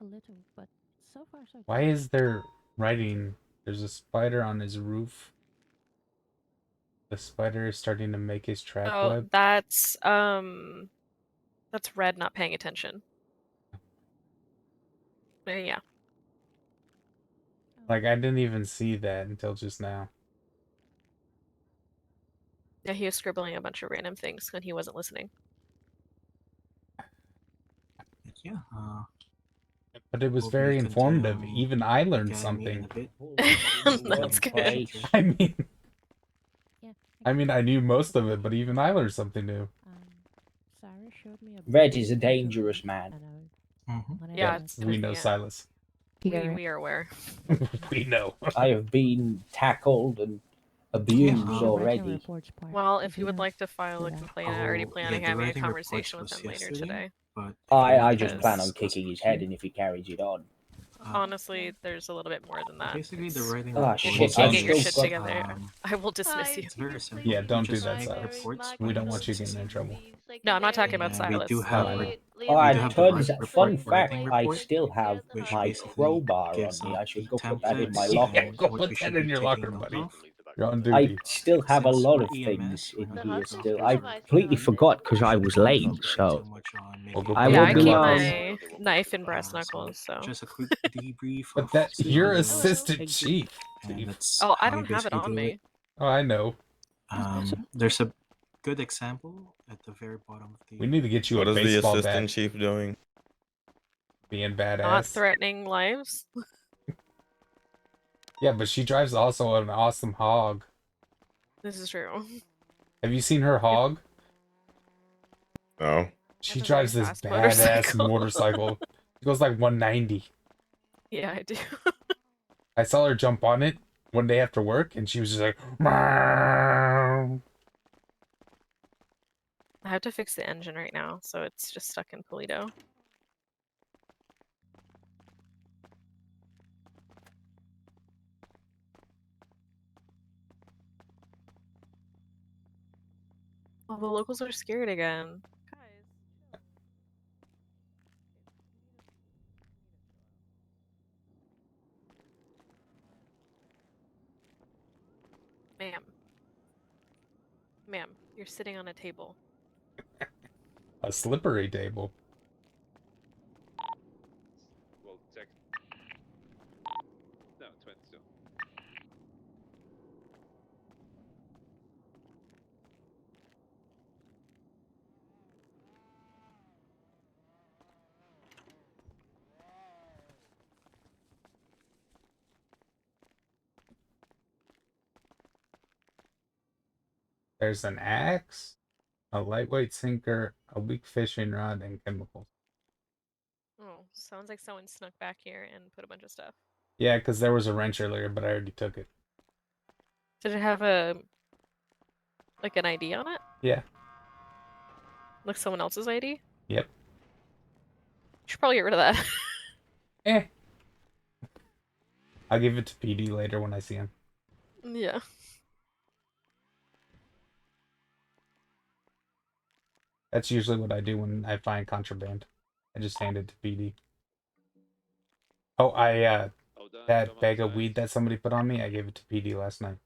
a little, but so far so Why good. is there writing? There's a spider on his roof. The spider is starting to make his trap Oh, web. that's Red not paying attention. Yeah. Like I didn't even see that until just now. Yeah, he was scribbling a bunch of random things when he wasn't listening. Yeah. But it was We'll very be informative. continuing Even I learned Academy in something. a bit. That's good. I mean, Yeah. I mean, I knew most of it, but even I learned something new. Sarah showed me a Red bit is a of dangerous it, man. and when I Yeah, read it's we know yeah. Silas. We are aware. We know. I have been tackled and Yeah, abused the writing already. reports part. Well, I if you do would know. like to file a Yeah. complaint, I already plan on the having a writing reports conversation with was him later yesterday, today. but I if you just want plan to on discuss kicking his with head you, in if he carries it on. Honestly, there's a little bit more than that. basically the It's- writing Ah, report. if you shit, can't I've get your still shit got- together, I will dismiss you. It's very simple. Yeah, don't You do just that, make Silas. reports We when don't it's want you getting in necessary. trouble. No, I'm not talking about And we Silas. do have I know. Tons. Fun writing fact, I report, still have which my basically crowbar on gives me. out I should the go put that in my templates locker. and Go what put we that should in be your taking locker, note buddy. of. You're on I duty. still have a Since lot of EMS, things we're in not here the still. doctors, I we're completely forgot because I was late, so too much on We'll making go I put Yeah, it will in I your be keep locker. my knife and brass knuckles, so. just a quick debrief But of that you're scenarios, assistant chief. and that's Oh, I how we don't have it basically on do me. it. Oh, I know. There's a good example at the very bottom of the. We need to get you What a is the baseball assistant bat. chief doing? Being Not badass. threatening lives. Yeah, but she drives also an awesome hog. This is true. Have you seen her hog? No. She That's a very drives this fast badass motorcycle. motorcycle. It goes like 190. Yeah, I do. I saw her jump on it one day after work, and she was just like, "Meow." I have to fix the engine right now, so it's just stuck in Polito. Oh, the locals are scared again. Ma'am. Ma'am, you're sitting on a table. A slippery table. Well, check. No, 20 still. There's an axe, a lightweight sinker, a weak fishing rod, and chemicals. Oh, sounds like someone snuck back here and put a bunch of stuff. Yeah, because there was a wrench earlier, but I already took it. Did it have like an ID on it? Yeah. Like someone else's ID? Yep. You should probably get rid of that. Eh. I'll give it to PD later when I see him. Yeah. That's usually what I do when I find contraband. I just hand it to PD. Oh, that bag of weed that somebody put on me, I gave it to PD last night.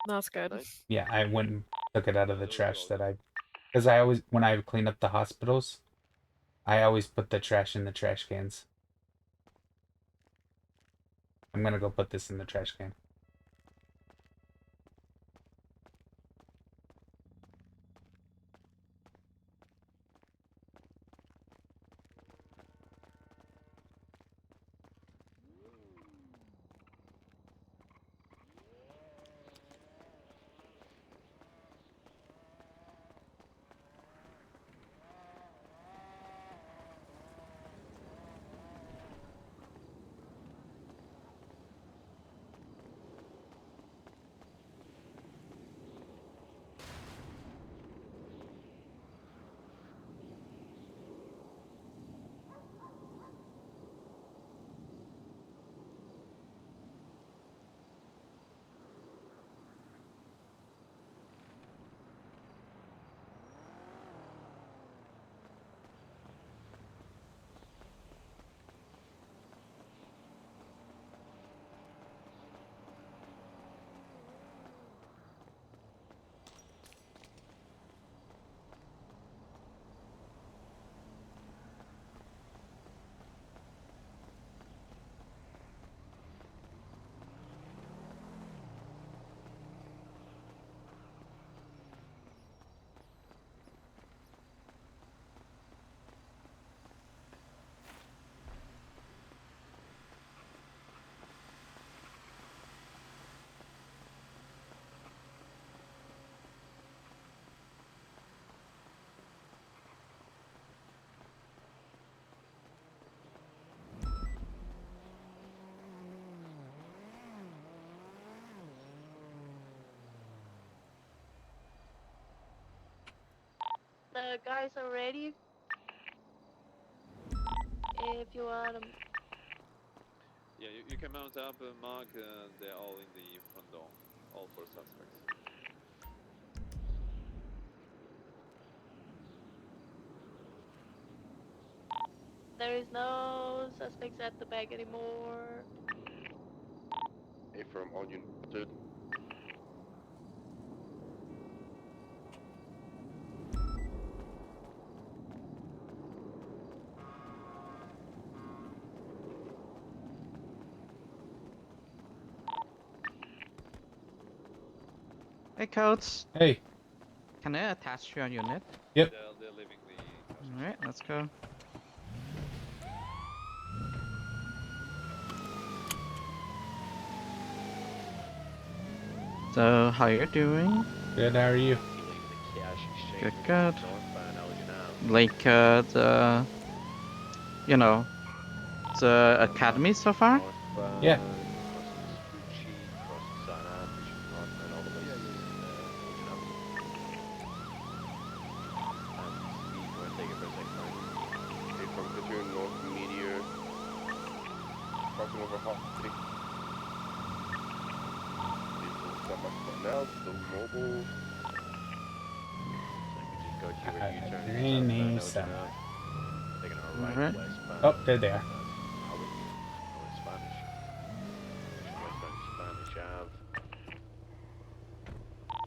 That's good. Yeah, I went and took it out of the trash because I always, when I clean up the hospitals, I always put the trash in the trash cans. I'm gonna go put this in the trash can. The guys are ready. If you want them. Yeah, you can mount up, Mark. They're all in the front door. All 4 suspects. There is no suspects at the back anymore. Affirm, all units noted. Hey, Coats. Hey. Can I attach your unit? Yep. They're leaving the. Alright, let's go. So, how you doing? Good, how are you? Good, good. Like, you know, the academy so far? Yeah. Affirm, continuing north Meteor. Crossing over Hot City. Got my spot now, still mobile. Greeny summer. Alright. Oh, there they are.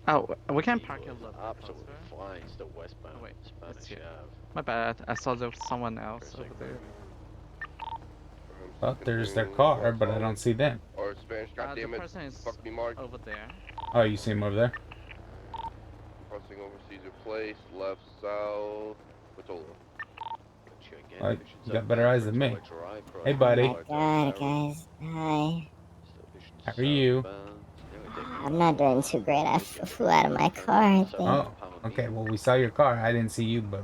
Oh, we can park a little bit Absolutely closer. flying, still westbound. Oh, wait, Spanish it's here. Ave. My bad, I saw there was someone else over there. Oh, there's their car, but I don't see them. Or Spanish, The goddammit. person is Fuck me, Mark. over there. Oh, you see him over there? Crossing over Caesar Place, left, south, Patola. Well, you got better eyes than me. Hey, buddy. Oh my god, guys. Hi. How are you? I'm not doing too great. I flew out of my car, I think. Oh, okay. Well, we saw your car. I didn't see you, but...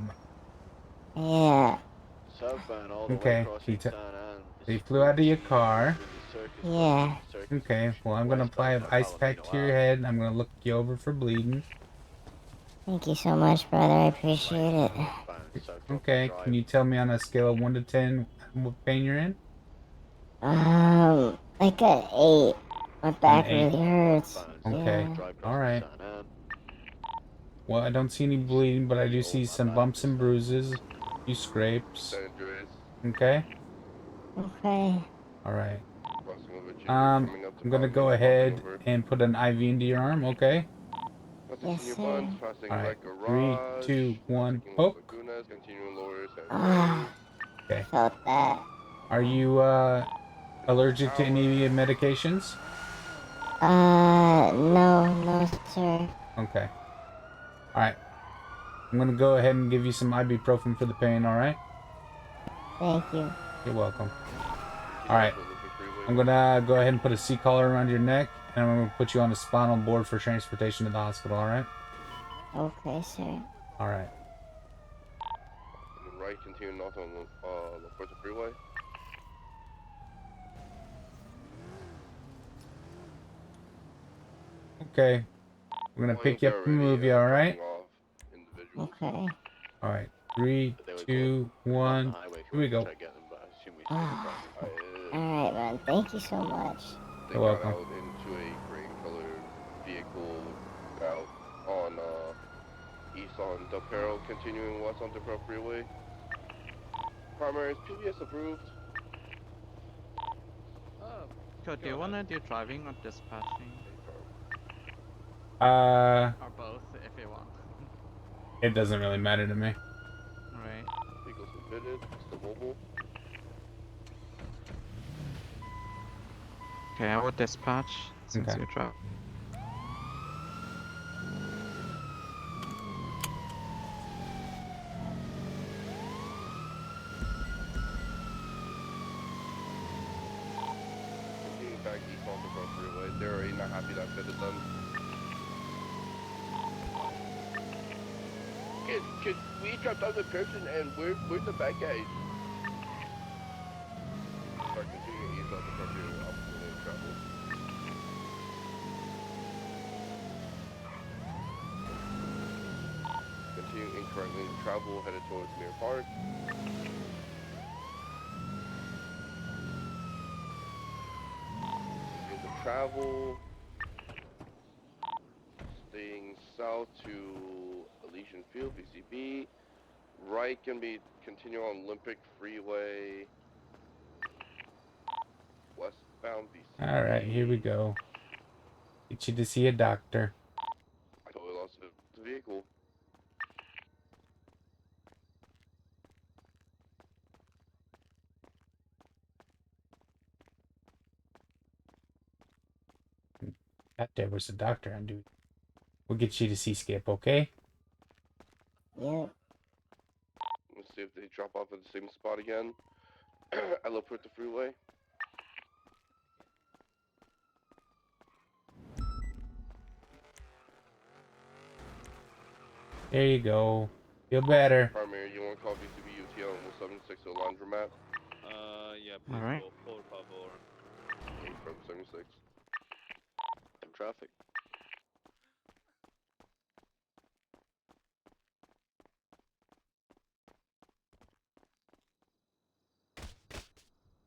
Yeah. Southbound all the way Okay. across He, San Ann. he flew out of your car. Yeah. Okay, well, I'm gonna apply an ice pack to your head, and I'm gonna look you over for bleeding. Thank you so much, brother. I appreciate it. Okay, can you tell me on a scale of 1 to 10 what pain you're in? Like an 8. My An back 8. really hurts. Okay, Yeah. alright. Well, I don't see any bleeding, but I do see some bumps and bruises, a few scrapes. Okay? Okay. Alright. Crossing over Junior, I'm coming up to gonna Palomino, go crossing ahead over. and put an IV into your arm, okay? Passing Yes, Senior sir. Buns, passing Alright. Red 3, Garage, 2, 1, taking Los poke. Lagunas, continuing lower San Ah, Andreas. Okay. felt that. Are you, allergic to any medications? No, sir. Okay. Alright. I'm gonna go ahead and give you some ibuprofen for the pain, alright? Thank you. You're welcome. Continue Alright. onto Olympic Freeway. I'm gonna go ahead and put a C-collar around your neck, and I'm gonna put you on a spinal board for transportation to the hospital, alright? Okay, sir. Alright. And then right, continuing north on La Puerta Freeway. Okay. We're gonna pick Lawyers you are up and already move you, alright? dropping off individuals. Okay. Alright. 3, 2, 1. Here we go. Alright, man. Thank you so much. They You're got welcome. out into a green colored vehicle out on east on Del Perro, continuing west on Del Perro Freeway. Primary is PBS approved. Could do you wanna do driving or dispatching? Or both, if you want. It doesn't really matter to me. Alright. Vehicles submitted, still mobile. Okay, I will dispatch since Okay. you drive. Continuing back east on Del Perro Freeway. They're already not happy that fitted them. Kid, we dropped off the person and where's the bad guys? Start continuing east on Del Perro Freeway, opposite lane travel. Continuing incorrect lane of travel, headed towards Mirror Park. Lanes of travel. Staying south to Elysian Field, BCB. Right can be continue on Olympic Freeway. Westbound BCB. Alright, here we go. Get you to see a doctor. I totally lost the vehicle. That there was a doctor on duty. We'll get you to see Skip, okay? Yep. Let's see if they drop off at the same spot again. I love Puerto Freeway. There you go. Feel better. Primary, you want to call BCB UTL on 176 to a laundromat? Yeah, please Alright. go, por favor. 76. In traffic.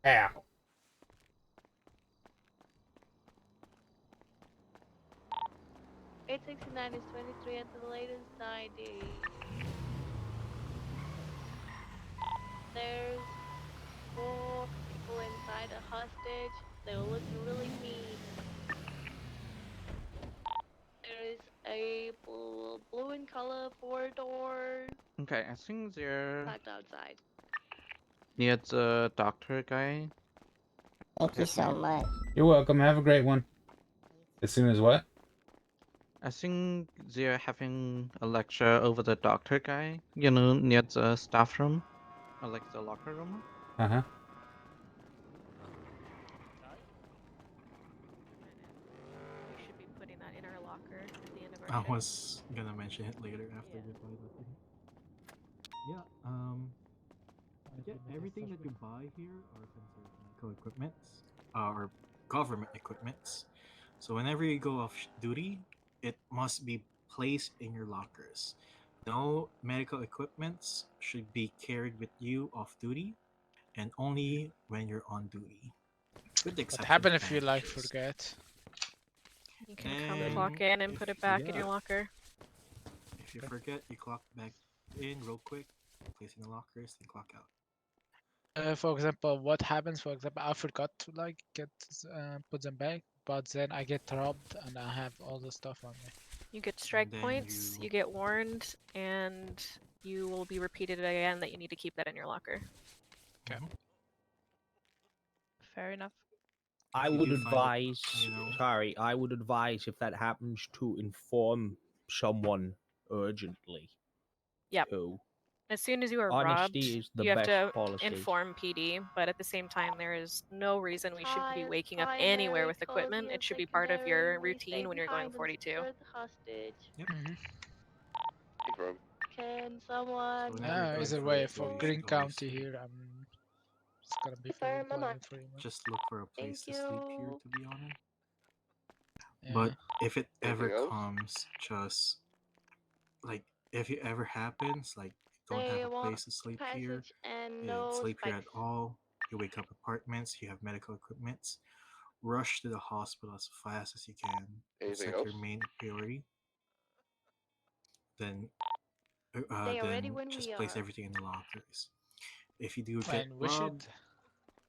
Ow. 869 is 23 at the latest ID. There's 4 people inside a hostage. They were looking really mean. There is a blue in color 4-door Okay, I think they're parked outside. near the doctor guy. Thank you so much. You're welcome. Have a great one. As soon as what? I think they're having a lecture over the doctor guy, you know, near the staff room. Or like the locker room. Uh-huh. We should be putting that in our locker at the end of our I shift. was gonna mention it later after Yeah. goodbye, but yeah. Yeah, everything that you buy here are considered medical equipment, or government equipments. So whenever you go off duty, it must be placed in your lockers. No medical equipments should be carried with you off duty, and only when you're on duty, with the What exception happens of if you like bandages. forget? You can come Then, clock in and put it back in your locker. If you forget, you clock back in real quick, place in the lockers, then clock out. For example, what happens? For example, I forgot to like get put them back, but then I get robbed and I have all the stuff on me. You get strike then points, you get warned, and you will be repeated again that you need to keep that in your locker. Okay. Fair enough. I If you would do find that, advise. you know- Sorry, I would advise if that happens to inform someone urgently. Yep. Who? As soon as you are Honesty robbed, is the you have best to policy. inform PD, but at the same time, there is no reason we should be Hi, waking up primary, anywhere with equipment. Cody, It and should be part of your secondary. We stay routine when you're going behind and 42. secure the hostage. Yep. Confirm. Can someone whenever you're going Either for way, duty, for you Green should always County here, it's gonna be for confirm, Mama? employment freedom. just look for a place Thank to sleep here, you. to be honest. Yeah. But if it ever Anything else? comes, just like if it ever happens, like you don't They have a want place to sleep passage here, and you no sleep here at spikes. all, you wake up apartments, you have medical equipments, rush to the hospital as fast as you can. Anything Set your else? main priority. Then They are ready then when just we place are. everything in the lockers. If you do get And we should. robbed,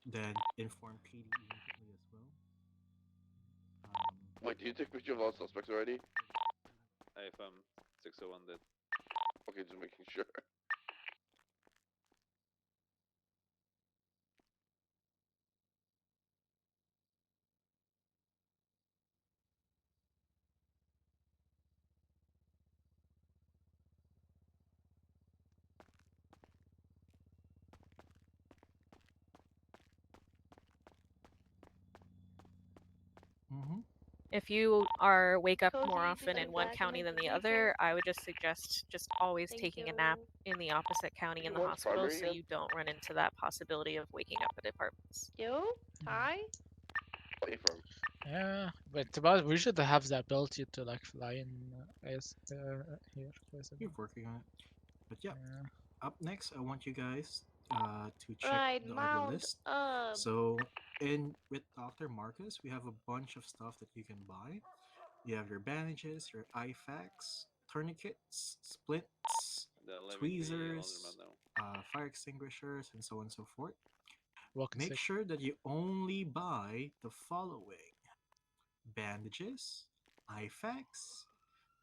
then inform PD immediately as well. Wait, do you take picture of all suspects already? AFM 601 did. Okay, just making sure. If you are wake up more Cozy, often just in one back in county my than the vehicle. other, I would just suggest just always Thank taking a you. nap in the opposite county in the Who wants hospital primary so again? you don't run into that possibility of waking up at apartments. Yo, hi. Affirm. Yeah, but we should have the ability to like fly in here. Keep working on it. But yeah, Yeah. up next, I want you guys to check Right, the mount list. up. So with Dr. Marcus, we have a bunch of stuff that you can buy. You have your bandages, your IFAKs, tourniquets, splits, They're leaving the tweezers, laundromat now. fire extinguishers, and so on and so forth. Walking Make stick. sure that you only buy the following: bandages, IFAKs,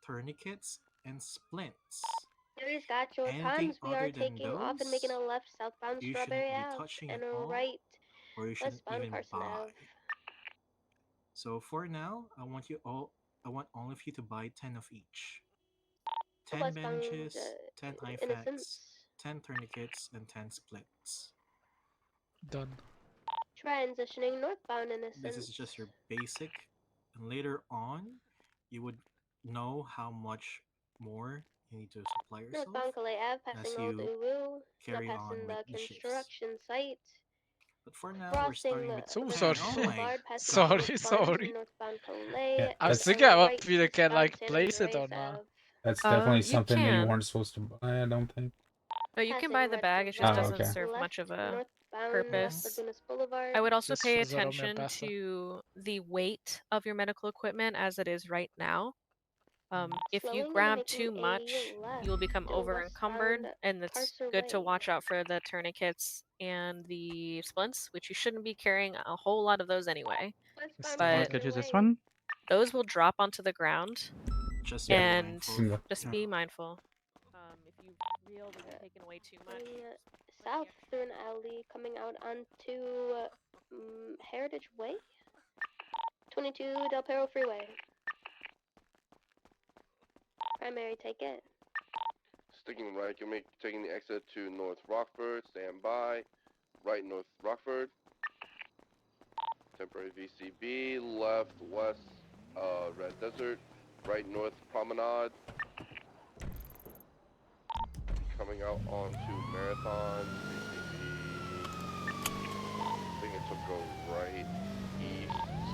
tourniquets, and splints. There's got your Anything times. We are other than taking off and making a those, left southbound you Strawberry shouldn't be Ave touching and at a all, right or you shouldn't westbound even Carson buy. Ave. So for now, I want all of you to buy 10 of each. 10 Westbound bandages, 10 IFAKs, Innocence. 10 tourniquets, and 10 splits. Done. Transitioning northbound Innocence. This is just your basic, and later on, you would know how much more you need to supply yourself Northbound Calais Ave, as passing Old you Uwu, now carry on passing with the the shifts. construction site. But for now, we're Crossing starting with So Richmond sorry. Boulevard, passing Sorry, Fort Farms sorry. and northbound Calais, Yeah, I was and thinking a about right if you can eastbound like San place it Andreas or not. Ave. That's definitely You something that you can. weren't supposed to buy, I don't think. No, you can Passing buy the Red bag. It Divide, just doesn't okay. serve left much of a northbound purpose. Las Lagunas Boulevard. I would also This pay was a Roman attention pasta. to the weight of your medical equipment as it is right now. If you Slowing and grab making too a much, left you will become to over encumbered, westbound and it's Parser good to Way. watch out for the tourniquets and the splints, which you shouldn't be carrying a whole lot of those anyway. Westbound But I'll Parser get you this Way. one. those will drop onto the ground, Just Yeah. be and mindful. just Yeah. be mindful. If you feel that you're taking away too much, Going just put the south extra through an alley, coming out onto Heritage Way, 22 Del Perro Freeway. Primary, take it. Sticking right, you're taking the exit to North Rockford. Stand by. Right, North Rockford. Temporary VCB. Left, west, Red Desert. Right, North Promenade. Coming out onto Marathon. VCB. I think it took a right, east,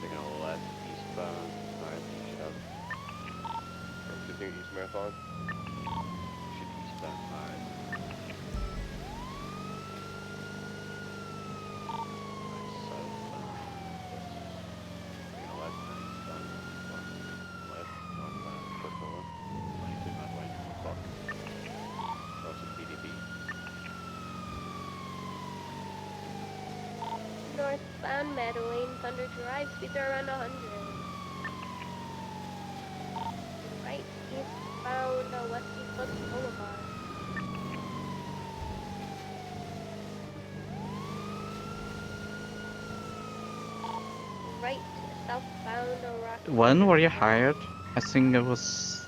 Taking a left eastbound 5, you should have. Continue East Marathon. Should eastbound 5. Southbound. Taking a left, then eastbound 1. Left, northbound, purple 22 not right, fuck. That's a PDB. Northbound Meadow Lane, Thunder Drive, speeds are around 100. Right, eastbound West Eclipse Boulevard. Right, southbound Rocky. When were you hired? I think it was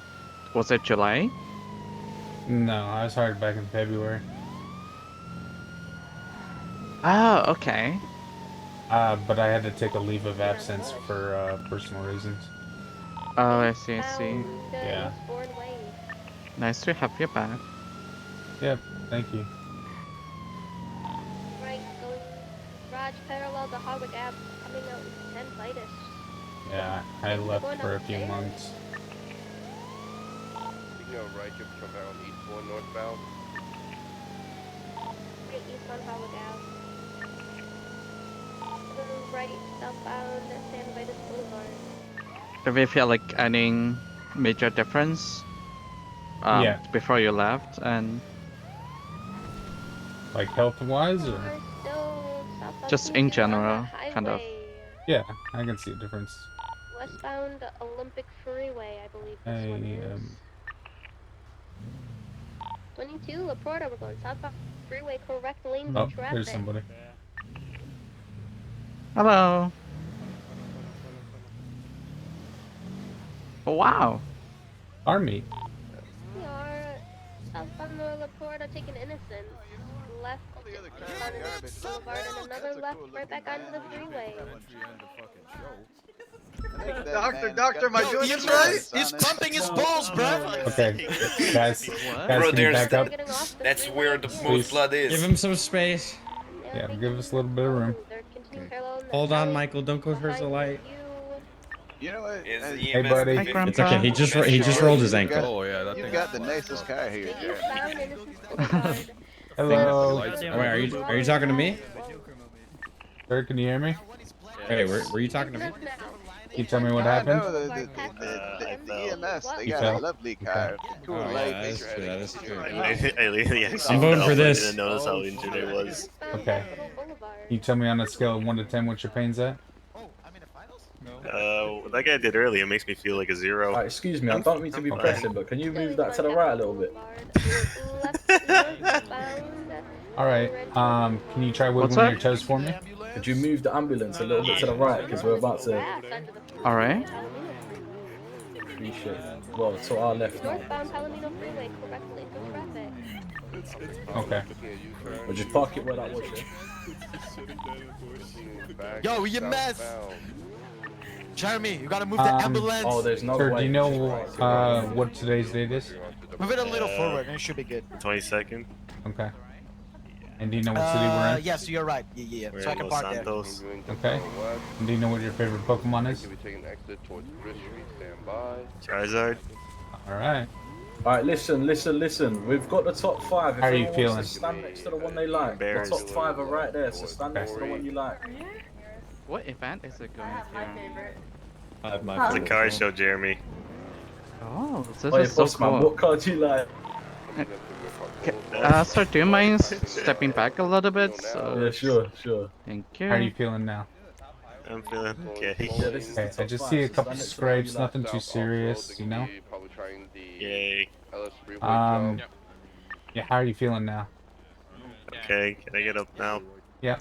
it July? No, I was hired back in February. Oh, okay. But I had to take a leave of absence for personal reasons. Oh, I see, I see. Yeah. Eastbourne Way. Nice to have you back. Yep, thank you. Right, going garage parallel to Hardwick Ave, coming out in 10 Vitus. Yeah, I left for a few months. Signal right, you come out on Eastbourne northbound. Right, east on Hardwick Ave. Right, southbound San Vitus Boulevard. Do we feel like any major difference? Yeah. Before you left, and Like health-wise, or Still southbound just in 22 on the general, kind of. highway. yeah, I can see a difference. Westbound Olympic Freeway, I believe this one is. 22 La Porta, we're going southbound freeway, correct lanes Oh, of traffic. there's somebody. Hello. Oh, wow. Army. We are southbound La Porta taking Innocence. Left on Innocence Boulevard and another left right back onto the freeway. Doctor, am I doing this right? He's pumping his balls, bro. Okay, guys, Bro, can you back up? That's where the Please. most blood is. Give him some space. Yeah, give us a little bit of room. Hold on, Michael. Don't go towards the light. You know what? Hey, buddy. It's okay. He just rolled his ankle. Oh yeah, you got the nicest car here, Jeremy. Hello. Wait, are you talking to me? Sir, can you hear me? Hey, were you talking to me? Can you tell me what happened? No, the EMS, they You got fell? a lovely car. Cool Oh, yeah, lights. that is true. I'm voting for this. Didn't notice how injured it was. Okay. Can you tell me on a scale of 1 to 10 what your pain's at? What that guy did earlier makes me feel like a 0. Excuse me, I don't mean to be pressing, but can you move that to the right a little bit? Alright, can you try wiggling your toes for me? Could you move the ambulance a little bit to the right, because we're about to... Alright. Appreciate it. Well, to our left now. Northbound Palomino Freeway, correct lanes of traffic. Okay. We'll just park it where that was, yeah? Yo, EMS! Jeremy, you gotta move the ambulance. Oh, there's no Sir, way. do you know what today's date is? Move it a little forward and it should be good. 22nd. Okay. And do you know what city we're in? Yes, you're right. Yeah. We're So I in can Los park there. Santos. Okay. And do you know what your favorite Pokemon is? We'll be taking exit towards Bridge Street, stand by. Charizard. Alright. Alright, listen. We've got the top 5. If How are you anyone feeling? wants to stand next to the one they like. The top 5 are right there, so stand next to the one you like. What event is it going to? It's a car show, Jeremy. Oh, this Oh, yeah, is so boss man, cool. what car do you like? Sir, do you mind stepping back a little bit? Yeah, sure. Thank you. How are you feeling now? I'm feeling okay. Yeah, this is the Okay, I top just 5, see a so couple stand next to the one you scrapes, like. nothing too serious, you know? Probably trying the Yay. LS freeway jump. Yeah, how are you feeling now? Okay, can I get up now? Yep.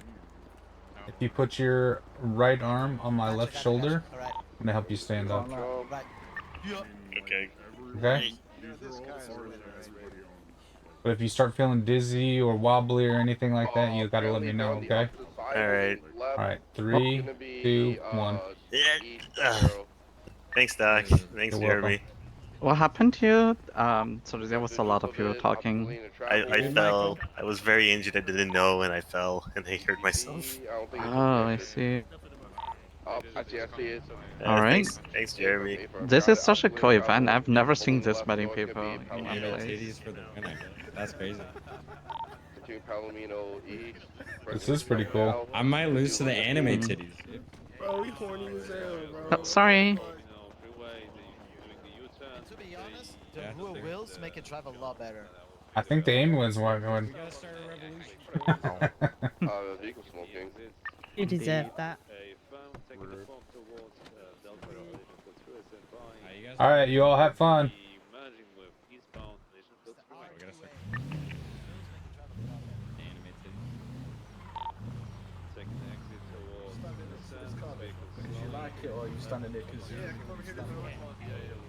If you put your right arm on my left shoulder, I'm gonna help you stand up. Okay. Okay? But if you start feeling dizzy or wobbly or anything like that, you gotta let me know, okay? Alright. Alright, 3, 2, 1. Thanks, Doc. Thanks, You're Jeremy. welcome. What happened to you? Sorry, there was a lot of people talking. I fell. I was very injured. I didn't know, and I fell, and I hurt myself. Oh, I see. I see it. All right. Thanks, Jeremy. This is such a cool event. I've never seen this many people in one Anime place. titties for the win, I guess. That's crazy. Continue Palomino East. This is pretty cool. I might lose to the anime Mhm. titties, dude. Bro, we horny as hell, Oh, bro. sorry. To be honest, the Yeah. rule wheels make it drive a lot better. I think the ambulance went. We gotta start a revolution. Vehicle smoking. You deserve that. You guys All right, you all have fun. we gotta start anime titties. Because you like it, or you standing there because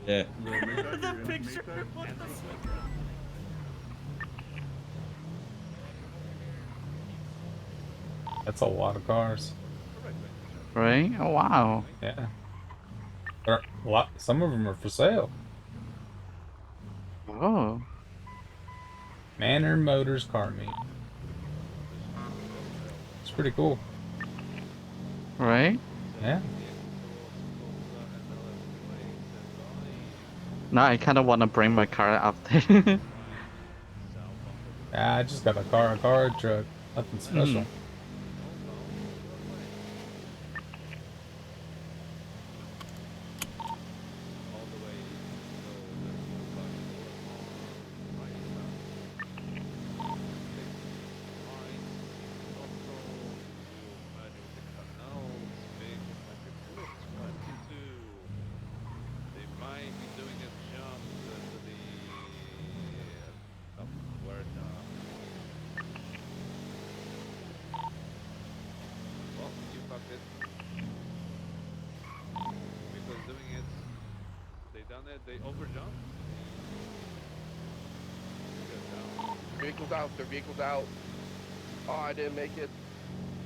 Yeah. the picture. What the That's a lot of cars. Right? Oh, wow. Yeah. There a lot. Some of them are for sale. Oh. Manor Motors Car Meet. It's pretty cool. Right? Yeah. Now I kind of want to bring my car up there. I just got a car, truck. Nothing special. They overjump. Vehicles out. Their vehicles out. Oh, I didn't make it.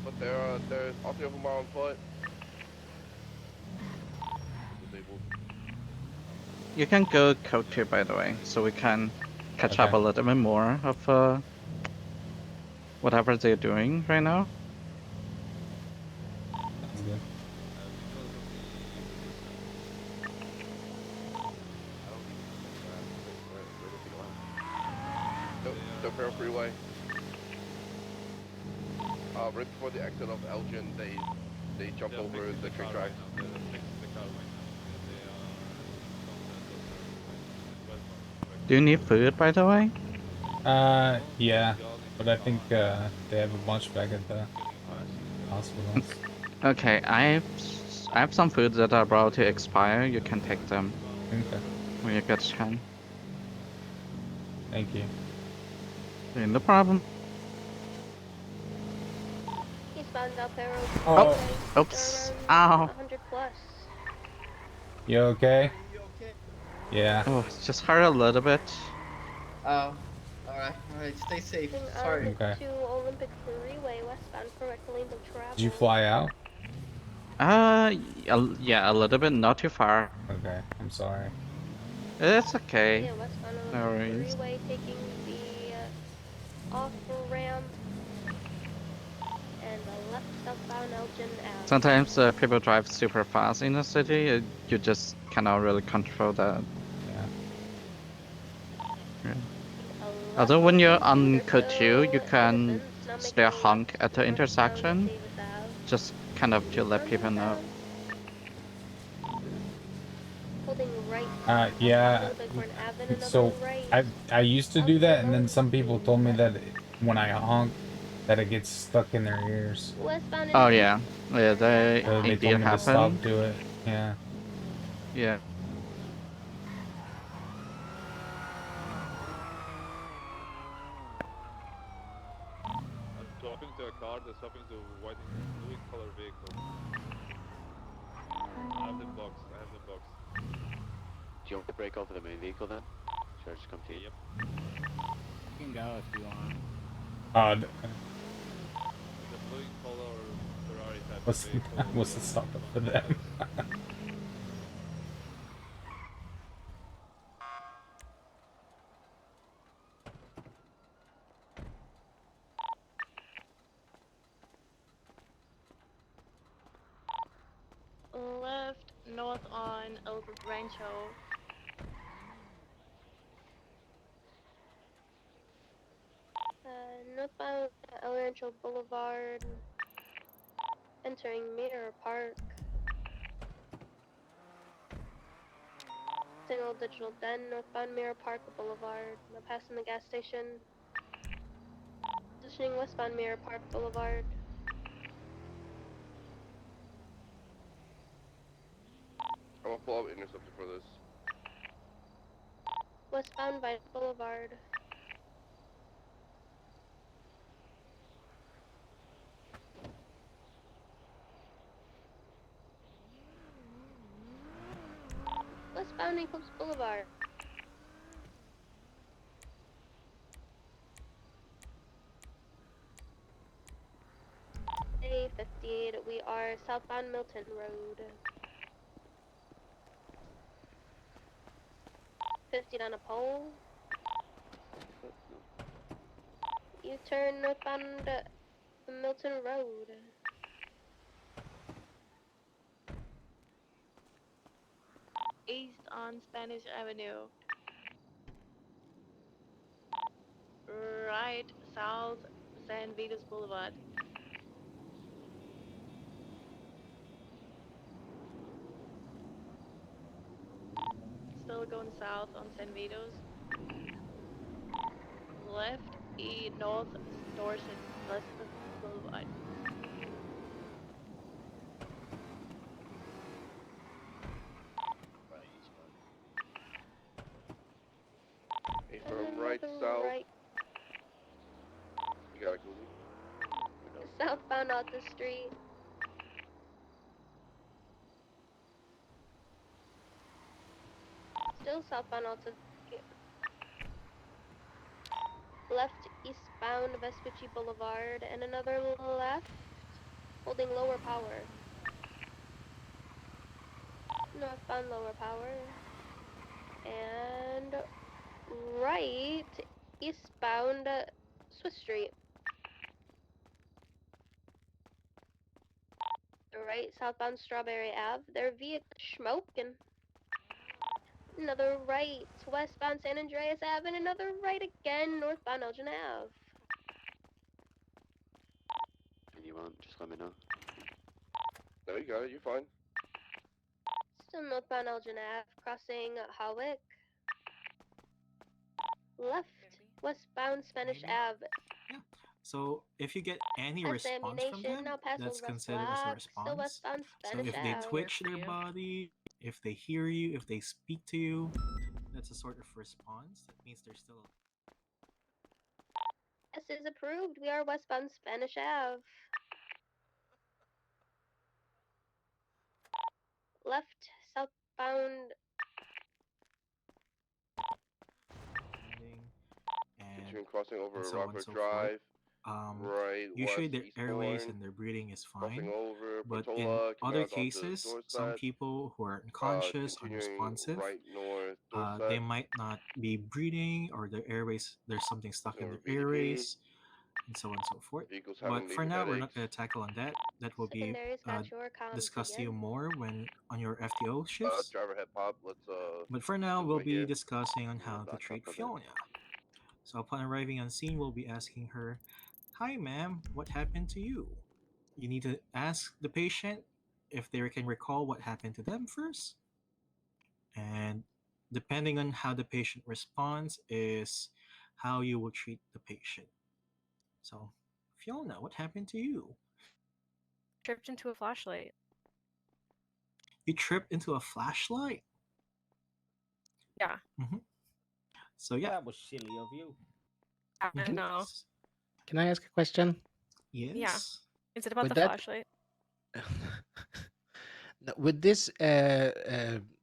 But they're all three of them are on foot. You can go Colt too, by the way, so we can catch up a little bit more of whatever they're doing right now. That's good. The Fair Freeway. Right before the exit of Elgin, they jumped over the train tracks. Do you need food, by the way? Yeah. But I think they have a bunch back at the hospital. Okay, I have some foods that are about to expire. You can take them. Okay. When you get a chance. Thank you. No problem. Eastbound Del Perro. Oh, oops. Ow. 100 plus. You okay? Yeah. Oh, it just hurt a little bit. Oh, alright, stay safe. Sorry. Okay. To Olympic Freeway, westbound for rectilineal travel. Did you fly out? Yeah, a little bit, not too far. Okay, I'm sorry. It's okay. Yeah, westbound No Olympic worries. Freeway, taking the off ramp and the left southbound Elgin Ave. Sometimes people drive super fast in the city. You just cannot really control that. Yeah. Although when you're on Code 2, you can still honk at the intersection, just kind of to let people know. Holding right. Yeah. So I used to do that, and then some people told me that when I honk, that it gets stuck in their ears. Westbound Oh yeah, yeah, they So they it told did me to stop happen. do it. Yeah. Yeah. I'm swapping to a car, they're swapping to white fluid color vehicle. I have them boxed, Do you want to break over the main vehicle then? Should I just come to you? Yep. You can go if you want. The fluid color Ferrari type What's of vehicle. what's the stop for them? north on El Rancho. Northbound El Rancho Boulevard, entering Mirror Park. Single digital den, northbound Mirror Park Boulevard. Now passing the gas station. Positioning westbound Mirror Park Boulevard. I'm gonna pull up interceptor for this. Westbound Vine Boulevard. Westbound Eclipse Boulevard. A58, we are southbound Milton Road. 50 on a pole. U-turn northbound Milton Road. East on Spanish Avenue. Right south San Vitus Boulevard. Still going south on San Vitos. Left north Dorset Elizabeth Boulevard. Hey, from right south. Right. You got a Cooley? Southbound out the street. Still southbound out the street. Left eastbound Vespucci Boulevard and another left, holding lower power. Northbound lower power. And right eastbound Swiss Street. Right southbound Strawberry Ave. Their vehicle smoking. Another right westbound San Andreas Ave and another right again northbound Elgin Ave. When you want, just let me know. No, you got it. You're fine. Still northbound Elgin Ave, crossing Hawick. Left westbound Spanish Ave. Yeah. So if you get any SAMU response from Nation, them, now past that's Old West considered as a Block. Still response. westbound So Spanish if they Ave. twitch their body, if they hear you, if they speak to you, that's a sort of response. That means they're still. S is approved. We are westbound Spanish Ave. Left southbound. Continuing crossing over And so on and Rockford so Drive. forth. Right Usually west their airways Eastbourne. and their breathing is Crossing fine, over but in Patola, coming other out onto cases, some Dorset. people who are unconscious, Continuing unresponsive, right north they Dorset. might not be breathing, or their airways, there's something stuck in Over their BDP. airways, and so on and so forth. Vehicles But having for latent now, we're not headaches. going to tackle on that. That will be Secondary's got your comms discussed to you again. more when on your FTO shifts. Driver head pop. Let's But for now, do we'll it be here. discussing on I'm gonna how to back treat up a bit. Fiona. So upon arriving on scene, we'll be asking her, "Hi, ma'am, what happened to you?" You need to ask the patient if they can recall what happened to them first. And depending on how the patient responds is how you will treat the patient. So, Fiona, what happened to you? Tripped into a flashlight. You tripped into a flashlight? Yeah. Mm-hmm. So, yeah. That was silly of you. I know. Can I ask a question? Yes. Yeah. Is it about With the that- flashlight? Would this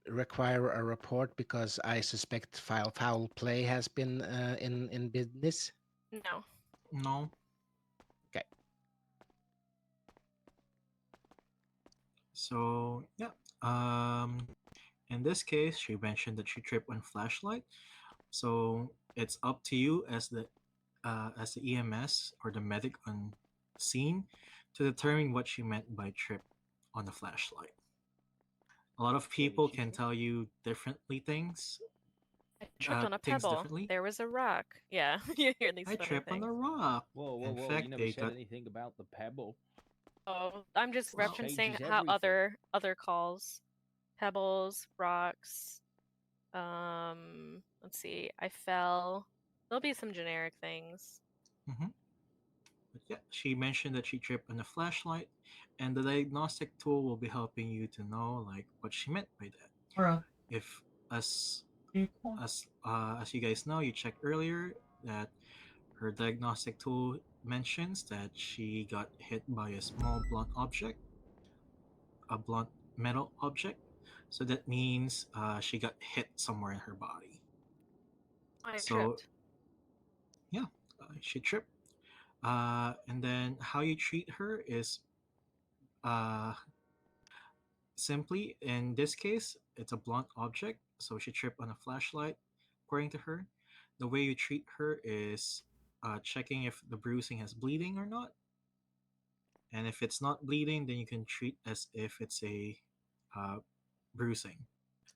require a report because I suspect foul play has been in business? No. No. Okay. So, yeah. In this case, she mentioned that she tripped on flashlight. So it's up to you as the EMS or the medic on scene to determine what she meant by trip on the flashlight. A lot of people can tell you differently things. I tripped on a Things pebble. differently. There was a rock. Yeah, you hear these I funny tripped on things. a rock. Whoa, In whoa! fact, You never they said got anything about the pebble. Oh, I'm just Well, referencing changes how everything. other calls, pebbles, rocks. Let's see. I fell. There'll be some generic things. But yeah, she mentioned that she tripped on a flashlight, and the diagnostic tool will be helping you to know like what she meant by that. Alright. If as as you guys know, you checked earlier that her diagnostic tool mentions that she got hit by a small blunt object, a blunt metal object. So that means she got hit somewhere in her body. I So tripped. yeah, she tripped. And then how you treat her is uh, simply, in this case, it's a blunt object, so she tripped on a flashlight. According to her, the way you treat her is checking if the bruising has bleeding or not. And if it's not bleeding, then you can treat as if it's a uh, bruising.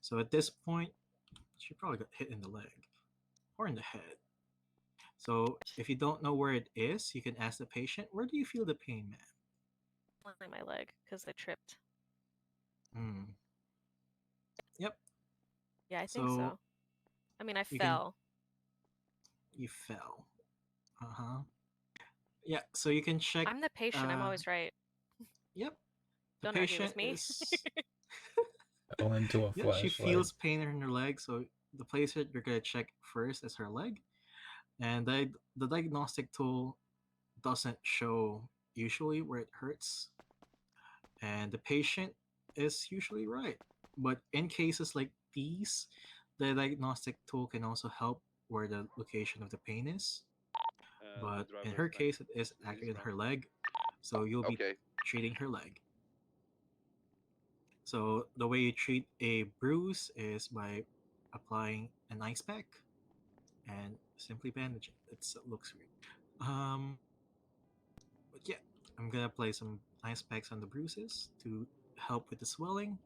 So at this point, she probably got hit in the leg or in the head. So if you don't know where it is, you can ask the patient, "Where do you feel the pain, ma'am?" Only my leg because I tripped. Yep. Yeah, I think so. I mean, I fell. You fell. Yeah, so you can check. I'm the patient. I'm always right. Yep. The Don't argue patient with me. is. Fell into a Yeah, she flashlight. feels pain in her leg, so the place that you're gonna check first is her leg, and the diagnostic tool doesn't show usually where it hurts, and the patient is usually right. But in cases like these, the diagnostic tool can also help where the location of the pain is. But in her case, it is actually in her leg, so you'll be treating her leg. So the way you treat a bruise is by applying an ice pack and simply bandage it. It looks weird. But yeah, I'm gonna apply some ice packs on the bruises to help with the swelling.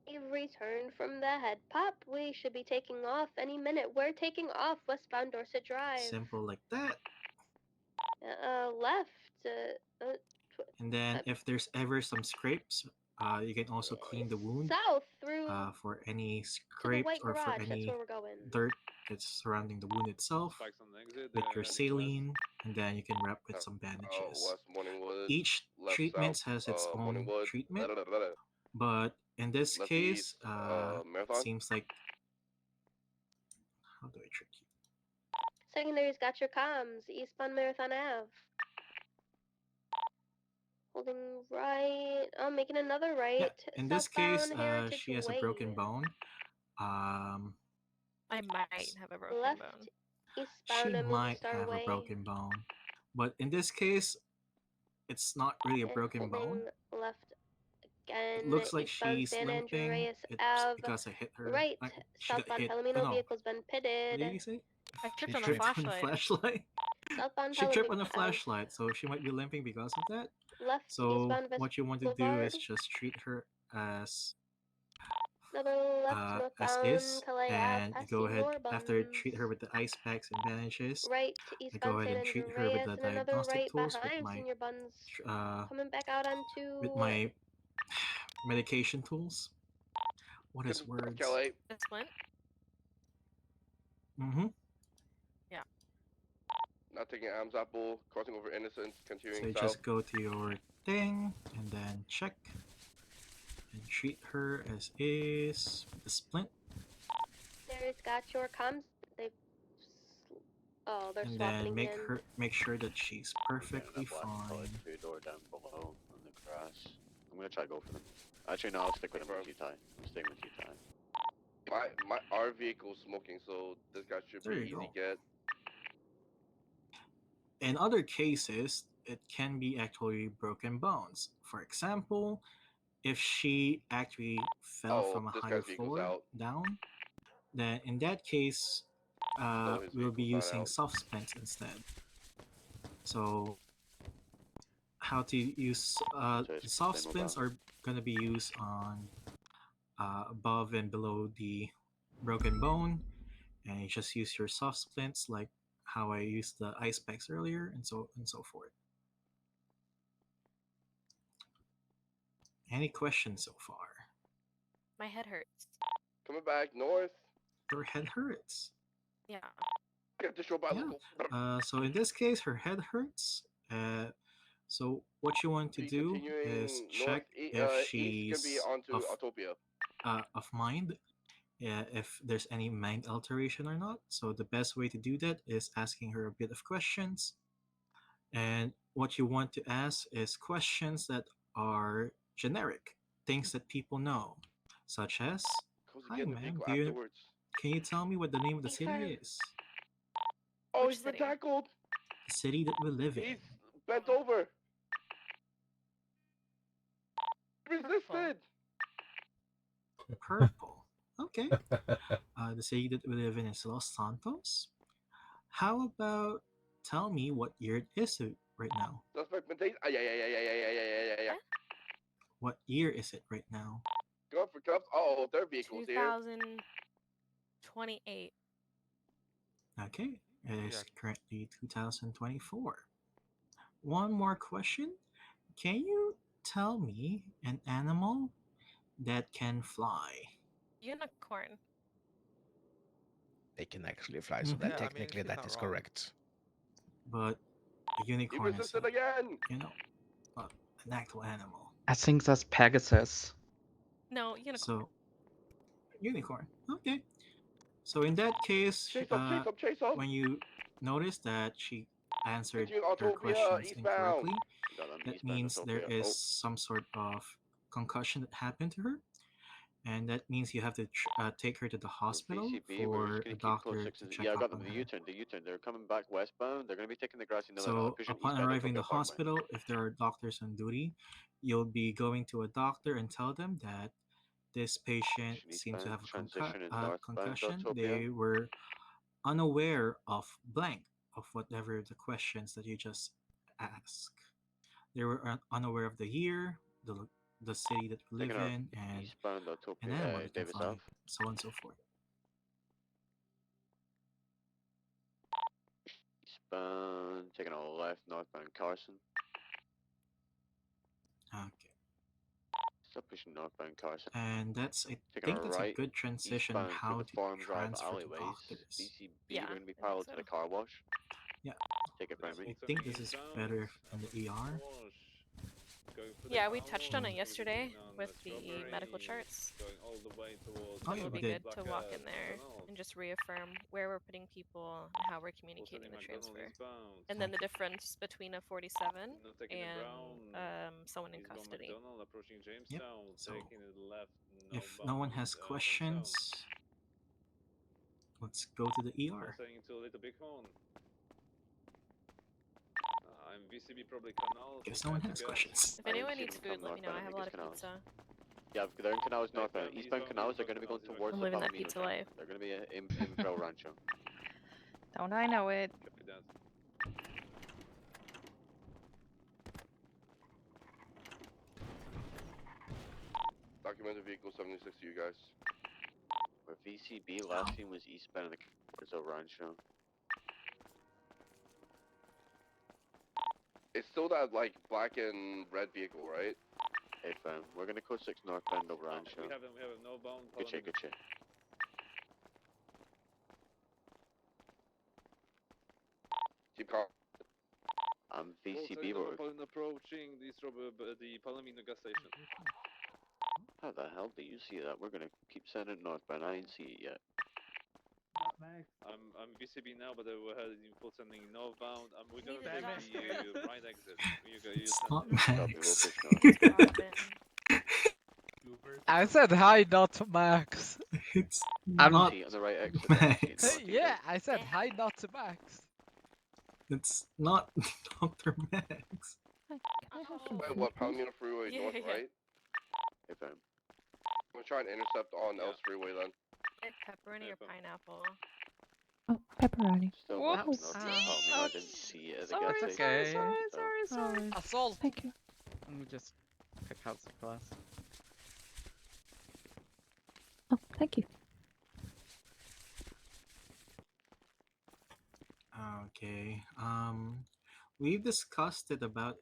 You've returned from the head pop. We should be taking off any minute. We're taking off westbound Dorset Drive. Simple like that. Left. And then if there's ever some scrapes, you can also clean the wound South through for any to the scrapes white or for garage. That's any where we're going. dirt that's surrounding the wound itself with your saline, and then you can wrap with some bandages. West Morningwood. Each Left treatment south, has its own Morningwood. treatment, but in this Left case, east, Marathon. seems like how do I trick you? Secondary's got your comms. Eastbound Marathon Ave. Holding right. Oh, making another right. Yeah, in this case, Southbound Heritage she has a Way. broken bone. I might have a broken Left bone. eastbound She on Movie might Star have Way. a broken bone, but in this case, it's not really a And broken holding bone. left again. It looks like Eastbound she's San limping. Andreas It's Ave. because I hit her. Right. She got Southbound hit. Palomino Oh, no. vehicle's been pitted. What did you say? I tripped She on a tripped on a flashlight. flashlight. Southbound She tripped Palomino on a Ave. flashlight, so she might be limping because of that. Left So eastbound West what you want to do Boulevard. is just treat her as Another left as northbound is, Calais Ave. and Past go ahead your after buns. treat her with the ice packs and bandages. Right to I eastbound go ahead San and treat her with Andreas the and another diagnostic right tools with behind my senior buns. Coming back out onto medication tools. What is words? Calais. The splint? Mm-hmm. Yeah. Not taking Adam's apple, crossing over Innocence, So continuing you south. just go to your thing and then check and treat her as is with the splint. There's got your comms. They. Oh, they're And swapping then again. make sure that she's perfectly fine. Two-door down below on the grass. I'm gonna try to go for them. Actually, no, I'll stick with them with you, Ty. I'm staying with you, Ty. Our vehicle's smoking, so this guy should There be you easy go. get. In other cases, it can be actually broken bones. For example, if she actually fell from a this higher guy's vehicle's floor out. down, then in that case, his we'll be vehicle's not using out. soft splints instead. So how to use the soft splints are gonna be used on above and below the broken bone, and you just use your soft splints like how I used the ice packs earlier, and so forth. Any questions so far? My head hurts. Coming back north. Your head hurts. Yeah. Get this robot local. So in this case, her head hurts. So what you want to do is check if east can be she's onto Autopia. Of mind. If there's any mind alteration or not. So the best way to do that is asking her a bit of questions. And what you want to ask is questions that are generic, things that people know, such as, "Hi, ma'am, can you tell me what the name of the city is?" Oh, he's been tackled. The city that we live in. He's bent over. Resisted. Purple. Okay. The city that we live in is Los Santos. How about tell me what year it is right now? Suspect maintains. Yeah. What year is it right now? Go for cuffs. Oh, their vehicle's here. 2028. Okay. It is currently 2024. One more question. Can you tell me an animal that can fly? Unicorn. They can actually fly, so that technically that is correct. But a unicorn is again. An actual animal. I think that's Pegasus. No, unicorn. So, unicorn. Okay. So in that case, chase up. when you notice that she answered Between her Autopia, questions eastbound. incorrectly, that means there is some sort of concussion that happened to her. And that means you have to take her to the hospital for a doctor to check I up got on them. her. The U-turn. They're coming back westbound. They're going to be taking the grassy knoll. So upon arriving at the hospital, if there are doctors on duty, you'll be going to a doctor and tell them that this patient seems to have a concussion. They were unaware of blank, of whatever the questions that you just asked. They were unaware of the year, the city that we live in, and an animal that can fly, so on and so forth. Eastbound, taking a left northbound Carson. Okay. Stop pushing northbound Carson. And that's, I taking think that's right, a good transition on eastbound how through the to Farm Drive transfer to alleyways. doctors. VCB, Yeah, we're going to be parallel to the car wash. Yeah. Take it primary. I think this is better in the ER. Yeah, we touched on it yesterday with the medical charts. Oh, It yeah, would we be did. good to walk in there and just reaffirm where we're putting people and how we're communicating the transfer. And then the difference between a 47 and someone in custody. Yep. So if no one has questions, let's go to the ER. I'm VCB probably canal. Guess no one has questions. If anyone needs food, let me know. I have a lot of pizza. Yeah, they're in canals northbound. Eastbound canals are going to be going towards I'm the living that Palomino pizza train. life. They're going to be in Pro Rancho. Don't I know it? Documented vehicle 76 to you guys. Where VCB last seen was eastbound of the Brazil Rancho. It's still that like black and red vehicle, right? Hey fam, we're gonna code 6 northbound of Rancho. We have no bound. Good check, good check. Keep calm. I'm VCB, but approaching the Palomino gas station. how the hell do you see that? We're gonna keep sending it northbound. I ain't see it yet. I'm VCB now, but we're heading full sending northbound. We're gonna take the right exit. It's not Max. I said hi, not Max. It's I'm not on the right exit. Max. Yeah, I said hi, not Max. It's not Dr. Max. Wait, what? Palomino Freeway north, right? Hey fam. I'm gonna try and intercept on Else Freeway then. Pepperoni or pineapple? Oh, pepperoni. Still Whoops. north of Palomino. I didn't see it at the gas Sorry, station. sorry. sorry. Assault. Thank you. Let me just pick out the glass. Oh, thank you. Okay. We've discussed about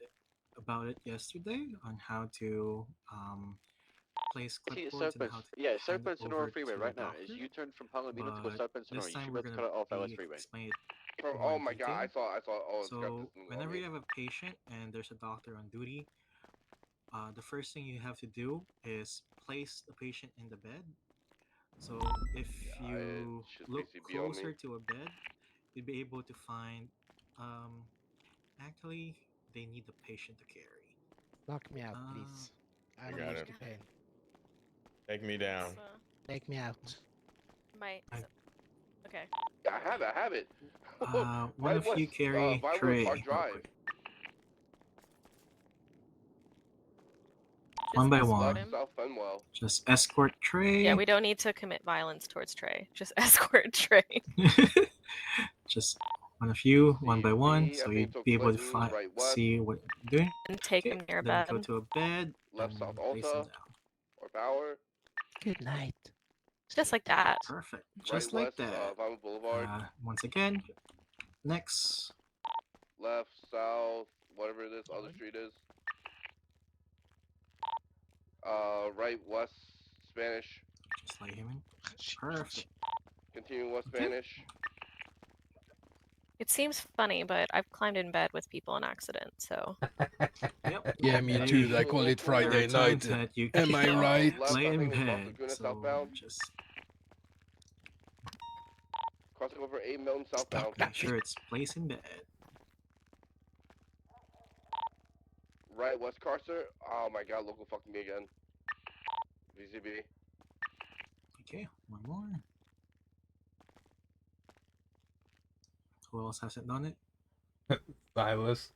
it yesterday on how to place clipboards and how to Yeah, hand South it Sonora over Freeway to a right now. Is doctor. U-turn from Palomino to go But South this Sonora. You time should we're be able to gonna cut it off LS be Freeway. explain it From, more oh in my god, detail. I saw. Oh, it's got So this on whenever me. you have a patient and there's a doctor on duty, the first thing you have to do is place the patient in the bed. So if you should look basically be on me. closer to a bed, you'll be able to find. Actually, they need the patient to carry. Knock me out, please. I I'm got used it. to pain. Take me down. Take me out. Okay. Yeah, I have it. One Right of West, you carry Vinewood Trey Park real Drive. quick. One by escort one. him. South Fenwell. Just escort Trey. Yeah, we don't need to commit violence towards Trey. Just escort Trey. Just one of you, one by one, B, so I you'd think took be able to Clinton, right west. see what you're doing. And take Okay, him near a then bed. go to a bed. Left and South place him Alta down. or Bauer. Good night. Just like that. Perfect. Right Just like west, that. Vinewood Boulevard. Once again, next. Left, south, whatever this other street is. Right west, Spanish. Just lay him in. Perfect. Continue west Spanish. It seems funny, but I've climbed in bed with people in accidents, so. Yep. Yeah, me too. They call it Friday night. Am I right? Left, Lay I in think it's Los bed. Laguna So southbound. just Crossing over 8 Mountain southbound. make sure it's placed in bed. Right west Carcer. Oh my god, local fucking me again. VCB. Okay, one more. Who else hasn't done it? Silas.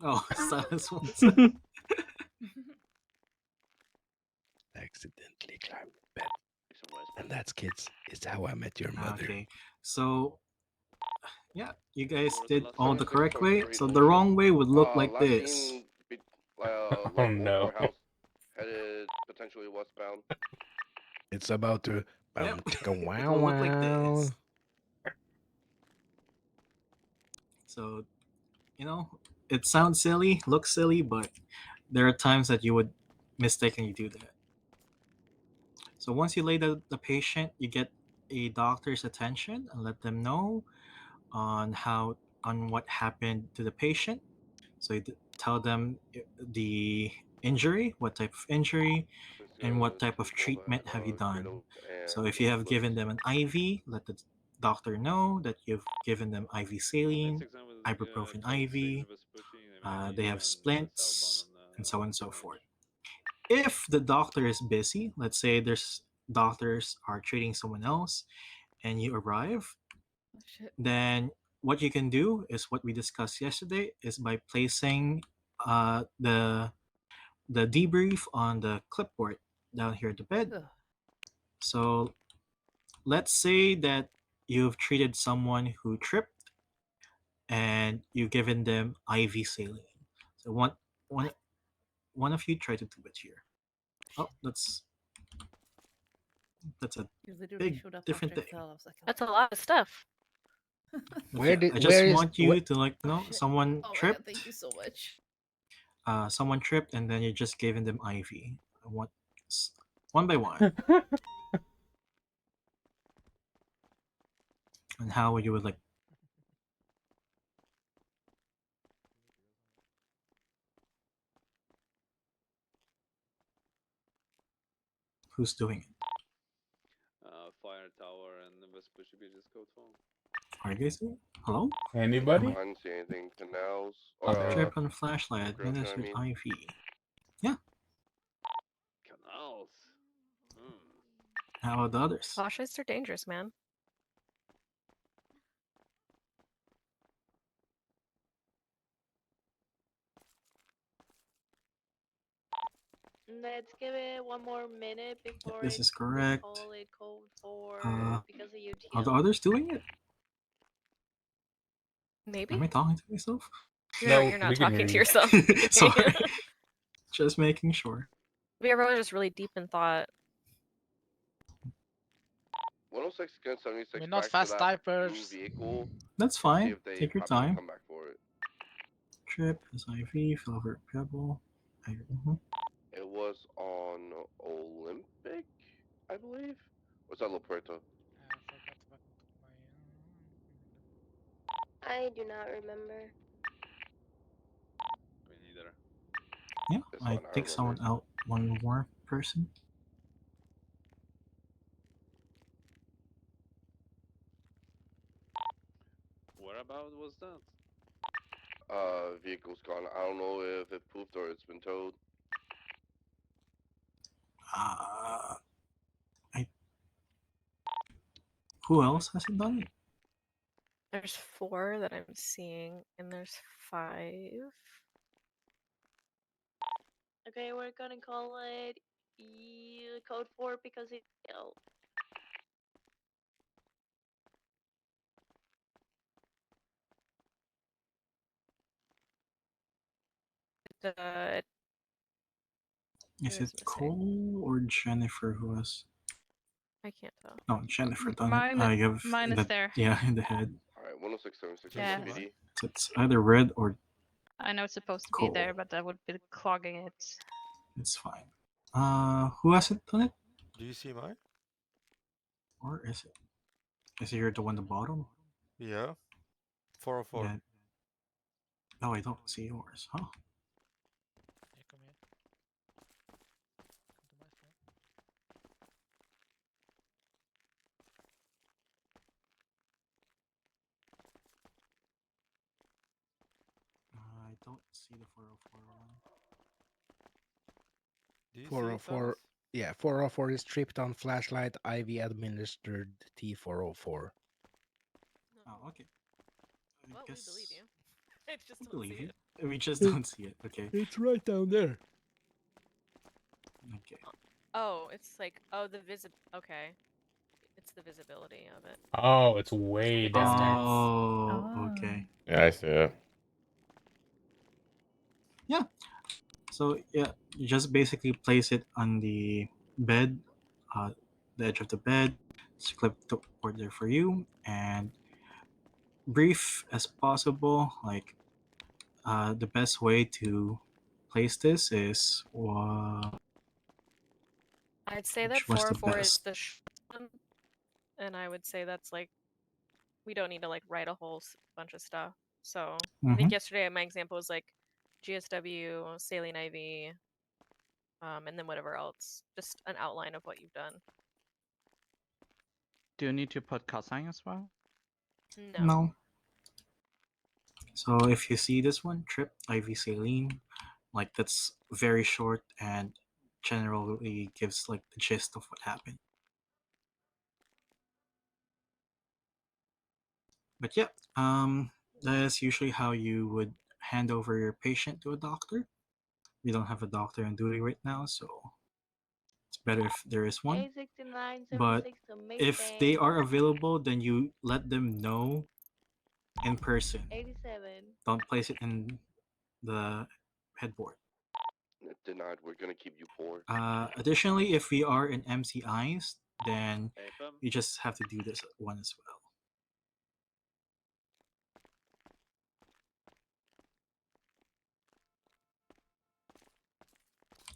Oh, Silas wants Accidentally climbed the bed. And that's, kids, is how I met your mother. Okay, so yeah, you guys did all the correct way. So the wrong way would look like last this. seen, Oh local no. courthouse. Headed potentially westbound. It's about to Yep. chicka It wow will look like wow. this. So, you know, it sounds silly, looks silly, but there are times that you would mistakenly do that. So once you lay the patient, you get a doctor's attention and let them know on what happened to the patient. So you tell them the injury, what type of injury, and what type of treatment have you done. So if you have given them an IV, let the doctor know that you've given them IV saline, ibuprofen IV, they have splints, and so on and so forth. If the doctor is busy, let's say there's doctors are treating someone else and you arrive, then what you can do is what we discussed yesterday is by placing the debrief on the clipboard down here at the bed. So let's say that you've treated someone who tripped and you've given them IV saline. So one of you try to do it here. Oh, that's a big different thing. That's a lot of stuff. Okay, I just want you to someone tripped. God, thank you so much. Someone tripped and then you're just giving them IV. I want one by one. And how you would like. Who's doing it? Fire tower and West Bushy Beaches code phone. Are you guys doing it? Hello? Anybody? I didn't see anything. Canals. Trip on a flashlight. Administered IV. Yeah. Canals. How about the others? Flashlights are dangerous, man. Let's give it one more minute before This is correct. call it code 4 because of Are the UTM. others doing it? Maybe. Am I talking to myself? You're not we can talking hear to you. yourself. Sorry. Just making sure. We everyone was just really deep in thought. 106 again, 76 We're not back to fast that blue typers. vehicle. That's And see fine. if they Take your happen to time. come back for it. Trip, SIV, Filbert Pebble. It was on Olympic, I believe. Was that La Puerta? I forgot to fucking put my. I do not remember. Me neither. Yeah, This I one, I think someone remember. out one more person. Whereabout was that? Vehicle's gone. I don't know if it pooped or it's been towed. Who else has it done? There's 4 that I'm seeing, and there's 5. Okay, we're gonna call it code 4 because it failed. The Is it Cole or Jennifer who has? I can't tell. No, Jennifer done Mine, it. You have mine is the, there. yeah, in the head. Alright, 106, 76, Yeah. PD. So it's either red or I know it's supposed to Cool. be there, but that would be clogging it. it's fine. Who has it done it? Do you see mine? Or is it? Is it here the one at the bottom? Yeah. 404. Yeah. No, I don't see yours, huh? Yeah, come here. Come to my phone. I don't see the 404 one. Do you see it, 404. Thomas? Yeah, 404 is tripped on flashlight, IV administered T404. Oh, okay. I Well, guess we believe you. I just we don't believe see you. it. We just don't see it. Okay. It's right down there. Okay. Oh, it's like okay. It's the visibility of it. Oh, it's way The down there. distance. Oh, okay. Yeah, I see it. Yeah. So yeah, you just basically place it on the bed, the edge of the bed. Just clip the cord there for you, and brief as possible. Like, the best way to place this is I'd say that which was the 404 is best. the one, and I would say that's like we don't need to like write a whole bunch of stuff. So I think yesterday my example was like GSW, saline IV, and then whatever else. Just an outline of what you've done. Do you need to put cosine as well? No. So if you see this one, trip IV saline, like that's very short and generally gives like the gist of what happened. But yeah, that's usually how you would hand over your patient to a doctor. We don't have a doctor on duty right now, so it's better if there is one. A6976 But to if they Maybank. are available, then you let them know in person. 87. Don't place it in the headboard. Denied. We're gonna keep you poor. Additionally, if we are in MCIs, then AFM? you just have to do this one as well.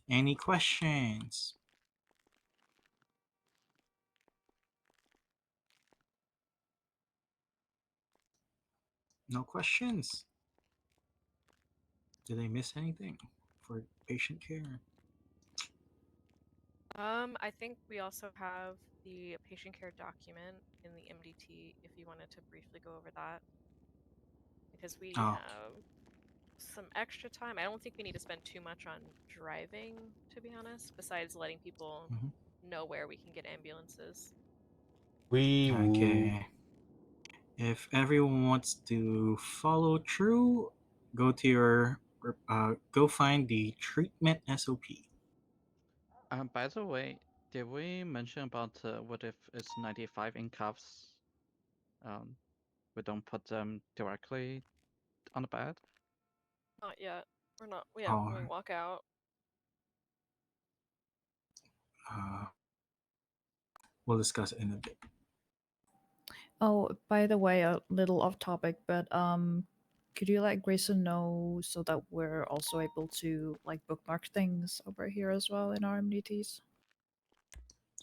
Any questions? No questions? Did I miss anything for patient care? I think we also have the patient care document in the MDT if you wanted to briefly go over that. Because we have some extra time. I don't think we need to spend too much on driving, to be honest, besides letting people know where we can get ambulances. Okay. If everyone wants to follow through, go to your go find the treatment SOP. By the way, did we mention about what if it's 95 in cuffs? We don't put them directly on the bed. Not yet. We're not. Yeah, Oh. when we walk out. We'll discuss it in a bit. Oh, by the way, a little off topic, but could you let Grayson know so that we're also able to like bookmark things over here as well in our MDTs?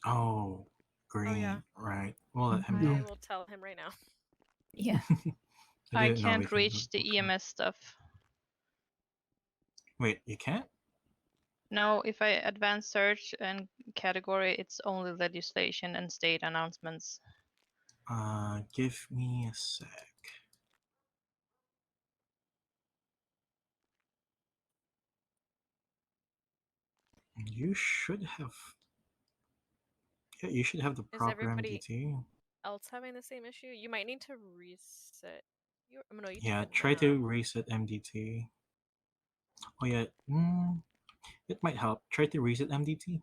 Oh, green. yeah. Right. We'll let him I know. will tell him right now. Yeah. I I didn't know we can't could reach the EMS stuff. Wait, you can't? No, if I advance search and category, it's only legislation and state announcements. Give me a sec. You should have. Yeah, you should have the Is proper everybody MDT. else having the same issue? You might need to reset. You no, you Yeah, took a try nap. to reset MDT. Oh yeah, it might help. Try to reset MDT.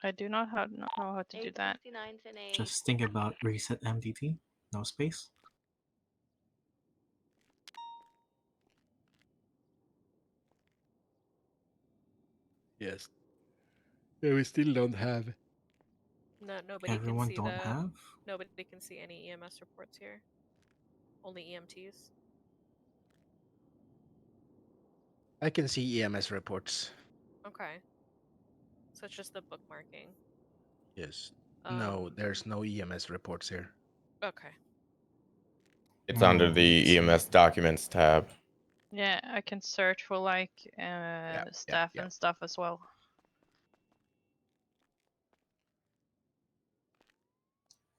I do not know how to do that. 869 and 8. Just think about reset MDT. No space. Yes. Yeah, we still don't have. No, nobody Everyone can see don't have? Nobody can see any EMS reports here. Only EMTs. I can see EMS reports. Okay. So it's just the bookmarking. Yes. No, there's no EMS reports here. Okay. It's under the EMS documents tab. Yeah, I can search for like staff and stuff as well.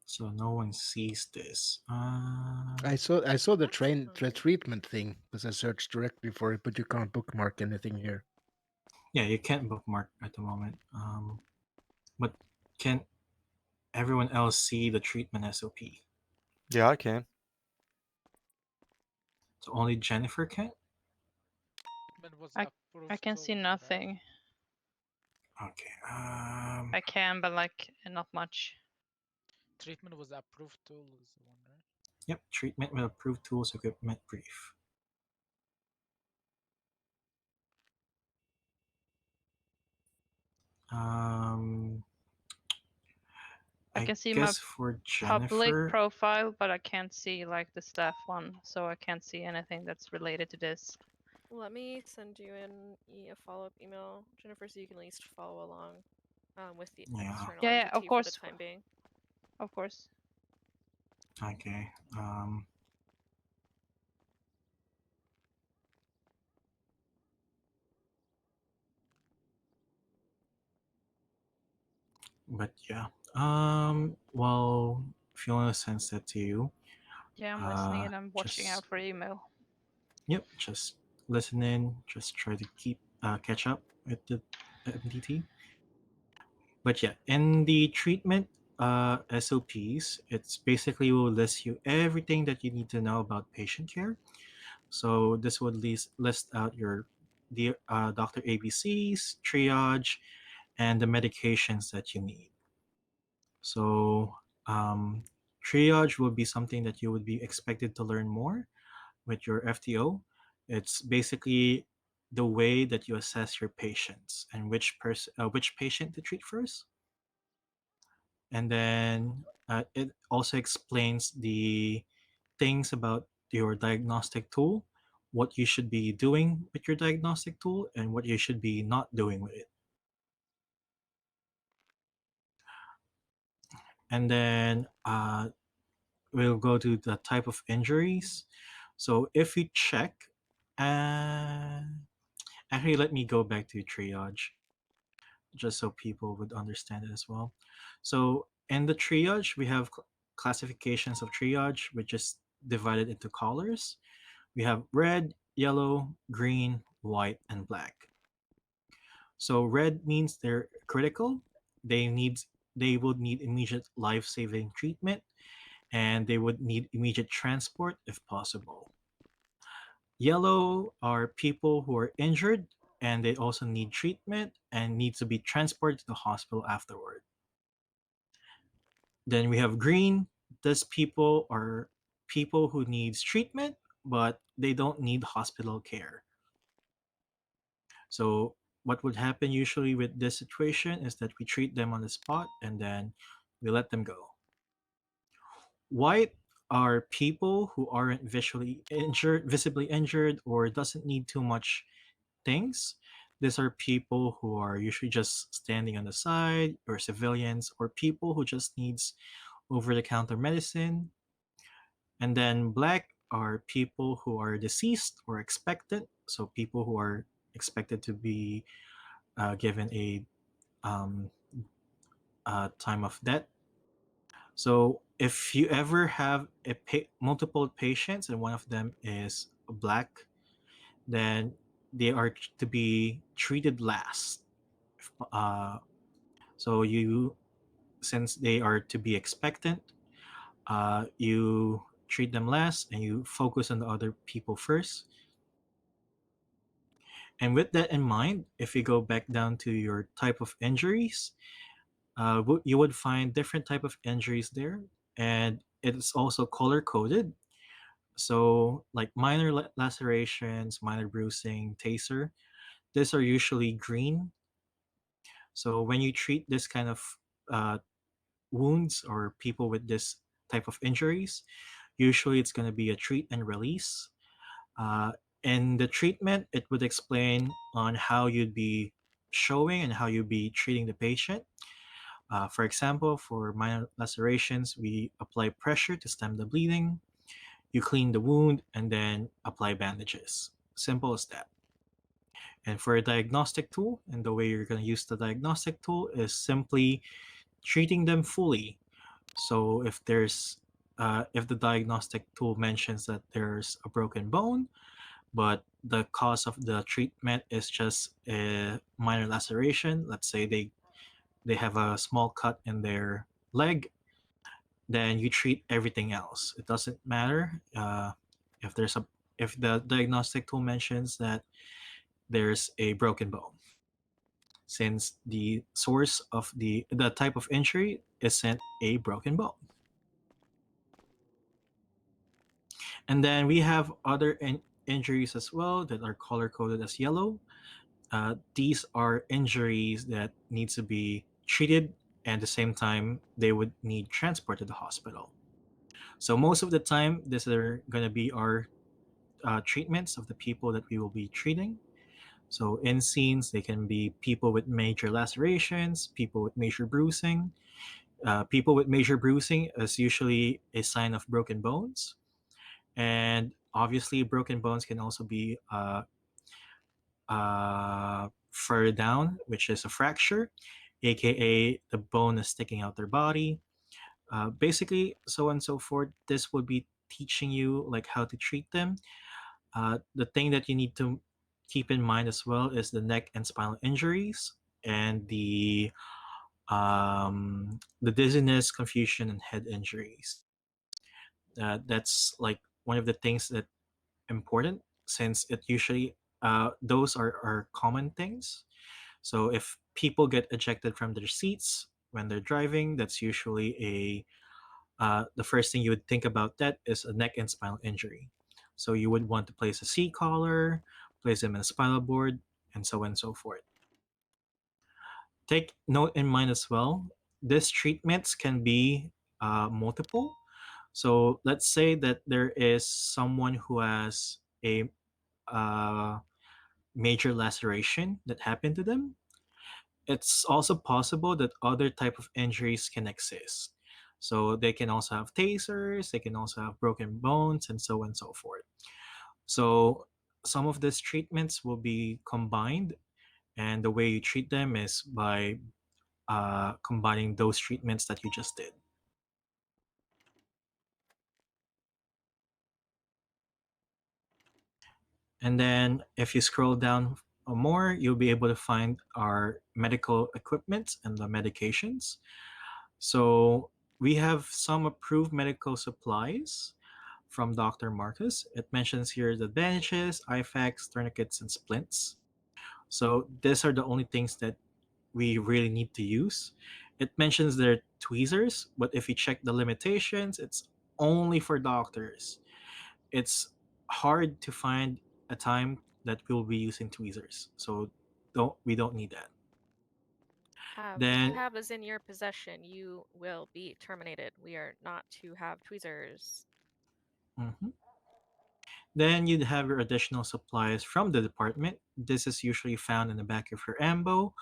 So no one sees this. I saw the treatment thing because I searched directly for it, but you can't bookmark anything here. Yeah, you can't bookmark at the moment. But can everyone else see the treatment SOP? Yeah, I can. So only Jennifer can? I can see nothing. Okay. I can, but like not much. Treatment was approved tool is the one, right? Yep, treatment with approved tools equipment brief. I can see guess my for public Jennifer, profile, but I can't see like the staff one, so I can't see anything that's related to this. Let me send you a follow-up email, Jennifer, so you can at least follow along with the external Yeah, MDT of course. for the time being. Of course. Okay. But yeah. Well, Fiona sends that to you. Yeah, I'm listening and I'm watching just, out for email. Yep, just listen in. Just try to keep catch up with the MDT. But yeah, in the treatment SOPs, it's basically will list you everything that you need to know about patient care. So this would list out your doctor ABCs, triage, and the medications that you need. So triage will be something that you would be expected to learn more with your FTO. It's basically the way that you assess your patients and which patient to treat first. And then it also explains the things about your diagnostic tool, what you should be doing with your diagnostic tool, and what you should be not doing with it. And then we'll go to the type of injuries. So if you check, actually, let me go back to triage just so people would understand it as well. So in the triage, we have classifications of triage, which is divided into colors. We have red, yellow, green, white, and black. So red means they're critical. They need they would need immediate life-saving treatment, and they would need immediate transport if possible. Yellow are people who are injured and they also need treatment and need to be transported to the hospital afterward. Then we have green. These people are people who needs treatment but they don't need hospital care. So what would happen usually with this situation is that we treat them on the spot and then we let them go. White are people who aren't visibly injured, or doesn't need too much things. These are people who are usually just standing on the side, or civilians, or people who just needs over-the-counter medicine. And then black are people who are deceased or expected, so people who are expected to be given a um, time of death. So if you ever have multiple patients and one of them is black, then they are to be treated last. Uh, so you, since they are to be expectant, you treat them last and you focus on the other people first. And with that in mind, if you go back down to your type of injuries, you would find different type of injuries there, and it's also color coded. So like minor lacerations, minor bruising, taser, these are usually green. So when you treat this kind of uh, wounds or people with this type of injuries, usually it's going to be a treat and release. Uh, in the treatment, it would explain on how you'd be showing and how you'd be treating the patient. For example, for minor lacerations, we apply pressure to stem the bleeding. You clean the wound and then apply bandages. Simple as that. And for a diagnostic tool, and the way you're going to use the diagnostic tool is simply treating them fully. So if the diagnostic tool mentions that there's a broken bone, but the cause of the treatment is just a minor laceration, let's say they have a small cut in their leg, then you treat everything else. It doesn't matter if there's a if the diagnostic tool mentions that there's a broken bone, since the source of the type of injury isn't a broken bone. And then we have other injuries as well that are color coded as yellow. These are injuries that need to be treated, and at the same time they would need transport to the hospital. So most of the time, these are going to be our treatments of the people that we will be treating. So in scenes, they can be people with major lacerations, people with major bruising. People with major bruising is usually a sign of broken bones. And obviously, broken bones can also be further down, which is a fracture, aka the bone is sticking out their body. Basically, so on and so forth. This would be teaching you like how to treat them. The thing that you need to keep in mind as well is the neck and spinal injuries and the dizziness, confusion, and head injuries. That's like one of the things that important, since it usually those are common things. So if people get ejected from their seats when they're driving, that's usually the first thing you would think about that is a neck and spinal injury. So you would want to place a seat collar, place them in a spinal board, and so on and so forth. Take note in mind as well, these treatments can be multiple. So let's say that there is someone who has a uh, major laceration that happened to them. It's also possible that other type of injuries can exist. So they can also have tasers, they can also have broken bones, and so on and so forth. So some of these treatments will be combined, and the way you treat them is by combining those treatments that you just did. And then if you scroll down more, you'll be able to find our medical equipment and the medications. So we have some approved medical supplies from Dr. Marcus. It mentions here the bandages, IFACs, tourniquets, and splints. So these are the only things that we really need to use. It mentions there are tweezers, but if you check the limitations, it's only for doctors. It's hard to find a time that we'll be using tweezers. So we don't need that. If Then you have this in your possession, you will be terminated. We are not to have tweezers. mhm. Then you'd have your additional supplies from the department. This is usually found in the back of your ambo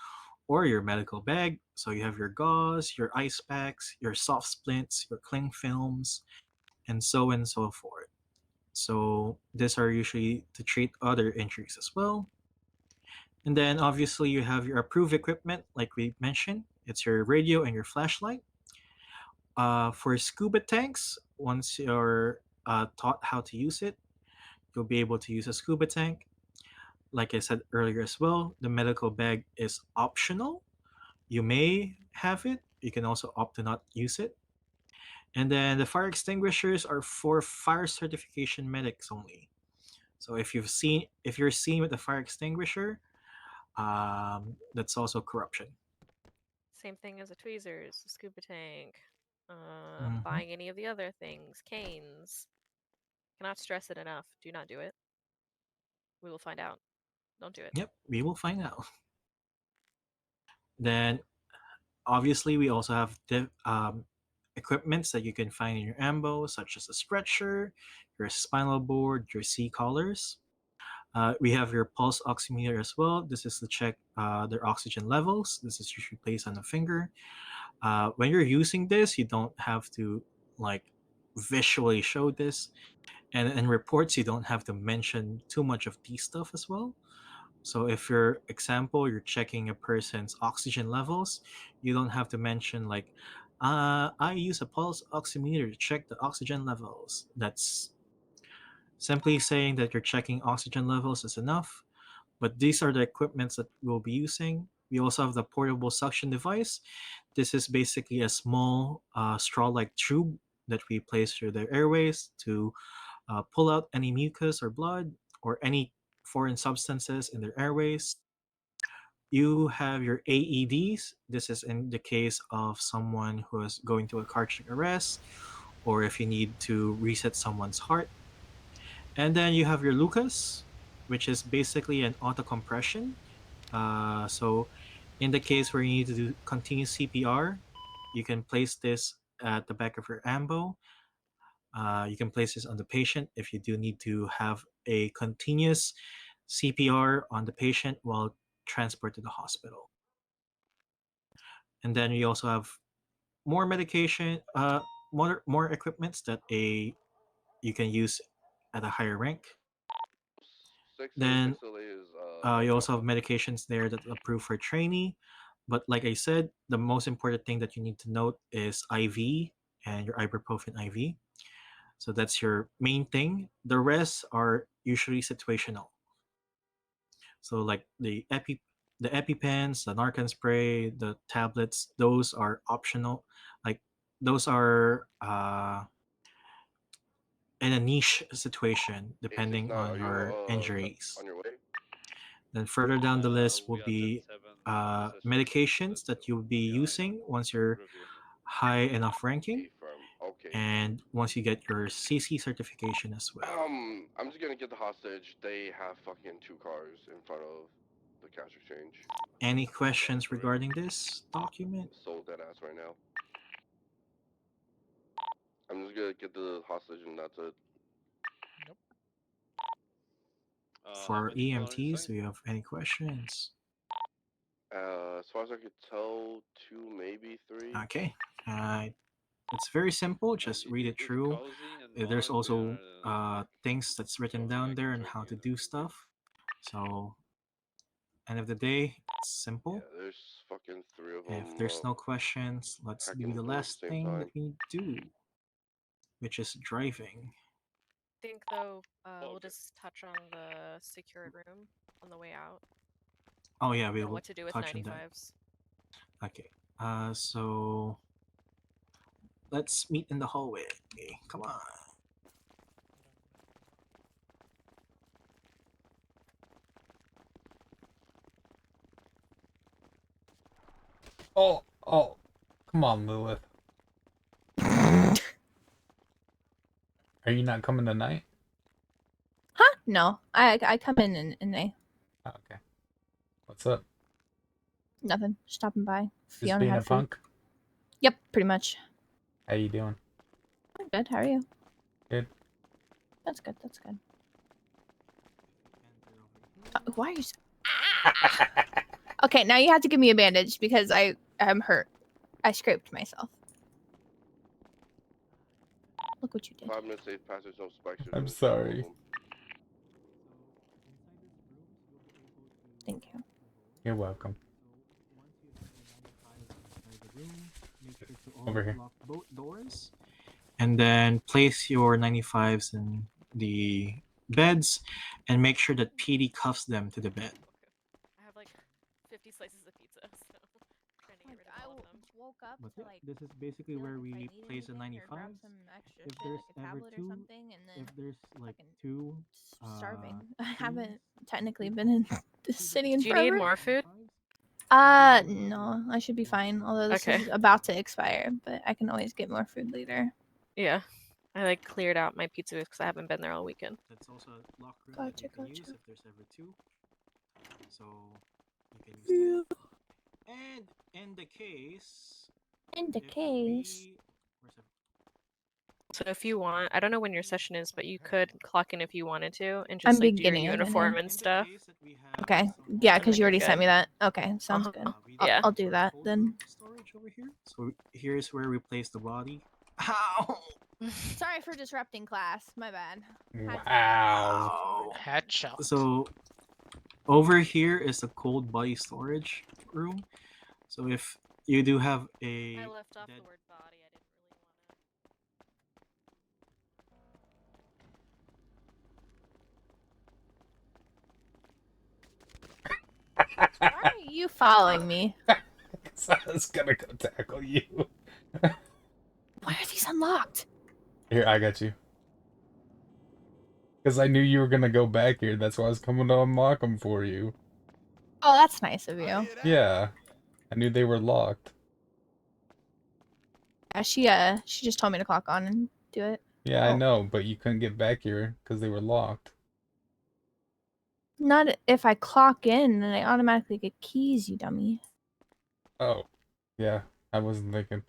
or your medical bag. So you have your gauze, your ice packs, your soft splints, your cling films, and so forth. So these are usually to treat other injuries as well. And then obviously you have your approved equipment, like we mentioned. It's your radio and your flashlight. For scuba tanks, once you're taught how to use it, you'll be able to use a scuba tank. Like I said earlier as well, the medical bag is optional. You may have it. You can also opt to not use it. And then the fire extinguishers are for fire certification medics only. So if you're seen with a fire extinguisher, that's also corruption. Same thing as a tweezers, a scuba tank, Mhm. buying any of the other things, canes. Cannot stress it enough. Do not do it. We will find out. Don't do it. Yep, we will find out. Then obviously we also have equipments that you can find in your ambo, such as a stretcher, your spinal board, your C collars. We have your pulse oximeter as well. This is to check their oxygen levels. This is usually placed on the finger. When you're using this, you don't have to like visually show this, and in reports you don't have to mention too much of these stuff as well. So if your example you're checking a person's oxygen levels, you don't have to mention like, I use a pulse oximeter to check the oxygen levels. That's simply saying that you're checking oxygen levels is enough. But these are the equipments that we'll be using. We also have the portable suction device. This is basically a small straw-like tube that we place through the airways to pull out any mucus or blood or any foreign substances in their airways. You have your AEDs. This is in the case of someone who is going through a cardiac arrest or if you need to reset someone's heart. And then you have your Lucas, which is basically an auto compression. So, in the case where you need to do continuous CPR, you can place this at the back of your ambo. You can place this on the patient if you do need to have a continuous CPR on the patient while transported to the hospital. And then we also have more medication, more equipments that you can use at a higher rank. 6A, Then 6LA is you like also have medications there that approved for trainee. But like I said, the most important thing that you need to note is IV and your ibuprofen IV. So that's your main thing. The rest are usually situational. So like the EpiPens, the Narcan spray, the tablets, those are optional. Like those are in a niche situation depending A69. on Are you your injuries. on your way? Then further down the list will We are Jet be 7 session. medications that you'll be using once you're Review. high enough ranking, Affirm. Okay. and once you get your CC certification as well. I'm just gonna get the hostage. They have fucking 2 cars in front of the cash exchange. Any questions regarding this document? Sold that ass right now. I'm just gonna get the hostage and that's it. Nope. How For many people are EMTs, inside? do you have any questions? As far as I could tell, 2, maybe 3. Okay. It's very simple. Just read it Is it through. Cozy and There's Mark? They also are like things that's written closing down like there and how drinking to and do everything. stuff. So, end of the day, it's simple. Yeah, there's fucking 3 of If them there's no questions, let's do hacking the the door at last the same thing that time. we need to do, which is driving. I think though, we'll just touch on the secured room on the way out. Oh yeah, we And will what to do with touch on that. 95s. Okay. So let's meet in the hallway. Okay, come on. Oh, come on, Lilith. Are you not coming tonight? No, I come in a Oh, okay. What's up? nothing. Stopping by. Just Fiona being had a food. punk? Yep, pretty much. How you doing? I'm good. How are you? Good. That's good. That's good. Why are you? Okay, now you have to give me a bandage because I am hurt. I scraped myself. Look what you did. 5 minutes safe passage, no spikes. I'm sorry. Thank you. You're welcome. Make sure to Over always here. lock both doors. And then place your 95s in the beds and make sure that PD cuffs them to the bed. I have like 50 slices of pizza, so I'm trying to get rid of all of them. Woke up But to yeah, like this is basically feel where like if I we need place the anything or grab 95s. some extra If shit, there's like a ever tablet or two, something, and then if there's like fucking two, starving. I teams, haven't technically been in this city in Do you need forever. more food? No, I should be fine. Although this Okay. is about to expire, but I can always get more food later. Yeah. I like cleared out my pizza because I haven't been there all weekend. That's also a lock room that Gotcha, you can use gotcha. if there's ever two. So you can use that. And in the case, In the if case. where's that? So if you want, I don't know when your session is, but you could clock in if you wanted to and I'm just like do your beginning it, I uniform think. and stuff. Okay. Yeah, And because then you you're already sent good. me that. Okay, sounds good. Yeah. I'll do that then. Storage over here. So here's where we place the body. Ow! Sorry for disrupting class. My bad. Wow. Headshot. So over here is the cold body storage room. So if you do have a I left off dead the word body. I didn't Why are you following me? So I was gonna go tackle you. Why are these unlocked? Here, I got you. Because I knew you were gonna go back here. That's why I was coming to unlock them for you. Oh, that's nice of you. Yeah. I knew they were locked. She just told me to clock on and do it. Yeah, I Oh. know, but you couldn't get back here because they were locked. Not if I clock in and I automatically get keys, you dummy. Oh. Yeah, I wasn't thinking.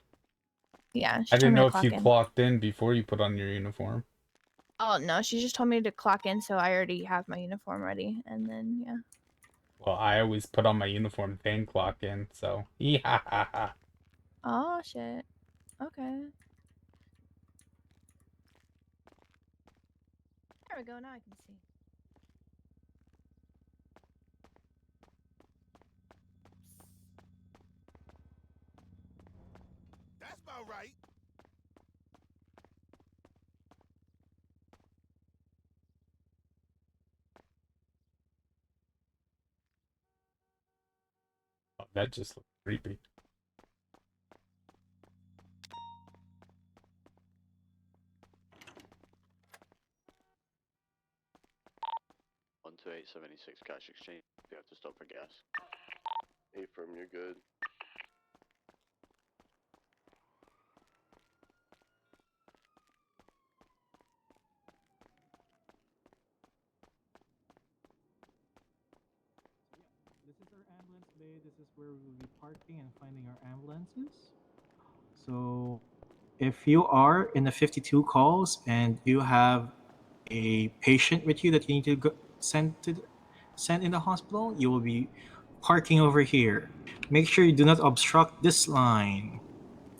Yeah, she I told didn't me know to if clock you in. clocked in before you put on your uniform. Oh no, she just told me to clock in, so I already have my uniform ready, and then yeah. Well, I always put on my uniform then clock in, so yeah. Oh shit. Okay. There we go. Now I can see. That's about right. Oh, that just looked creepy. On to 876 cash exchange. You have to stop for gas. Affirm, you're good. This is our ambulance bay. This is where we will be parking and finding our ambulances. So if you are in the 52 calls and you have a patient with you that you need to send in the hospital, you will be parking over here. Make sure you do not obstruct this line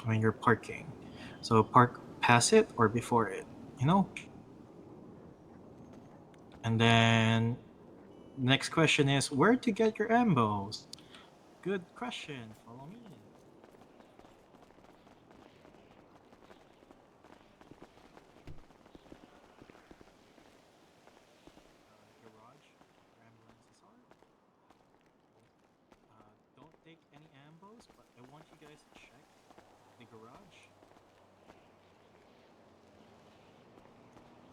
when you're parking. So park past it or before it, you know? And then next question is where to get your ambos? Good question. Follow me. Garage where ambulances are. Don't take any ambos, but I want you guys to check the garage.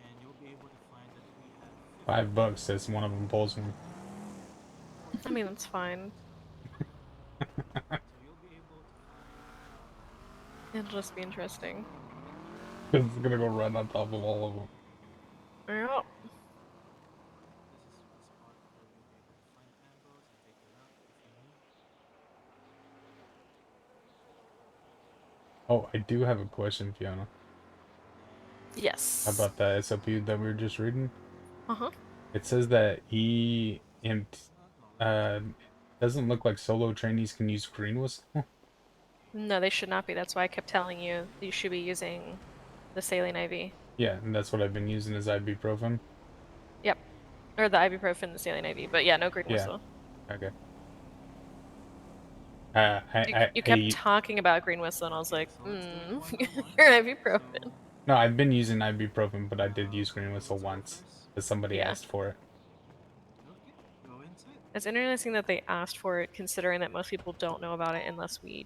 And you'll be able to find that we have $5 says one of them pulls one. I mean, that's fine. It'll just be interesting. It's gonna go right on top of all of them. Yeah. Oh, I do have a question, Fiona. Yes. About the SOP that we were just reading. Uh-huh. It says that doesn't look like solo trainees can use green whistle. No, they should not be. That's why I kept telling you you should be using the saline IV. Yeah, and that's what I've been using as ibuprofen. Yep. Or the ibuprofen, the saline IV. But yeah, no green Yeah. whistle. Okay. You kept talking about green whistle, and I was like, your ibuprofen. No, I've been using ibuprofen, but I did use green whistle once because somebody Yeah. asked for it. Go inside. It's interesting that they asked for it, considering that most people don't know about it unless we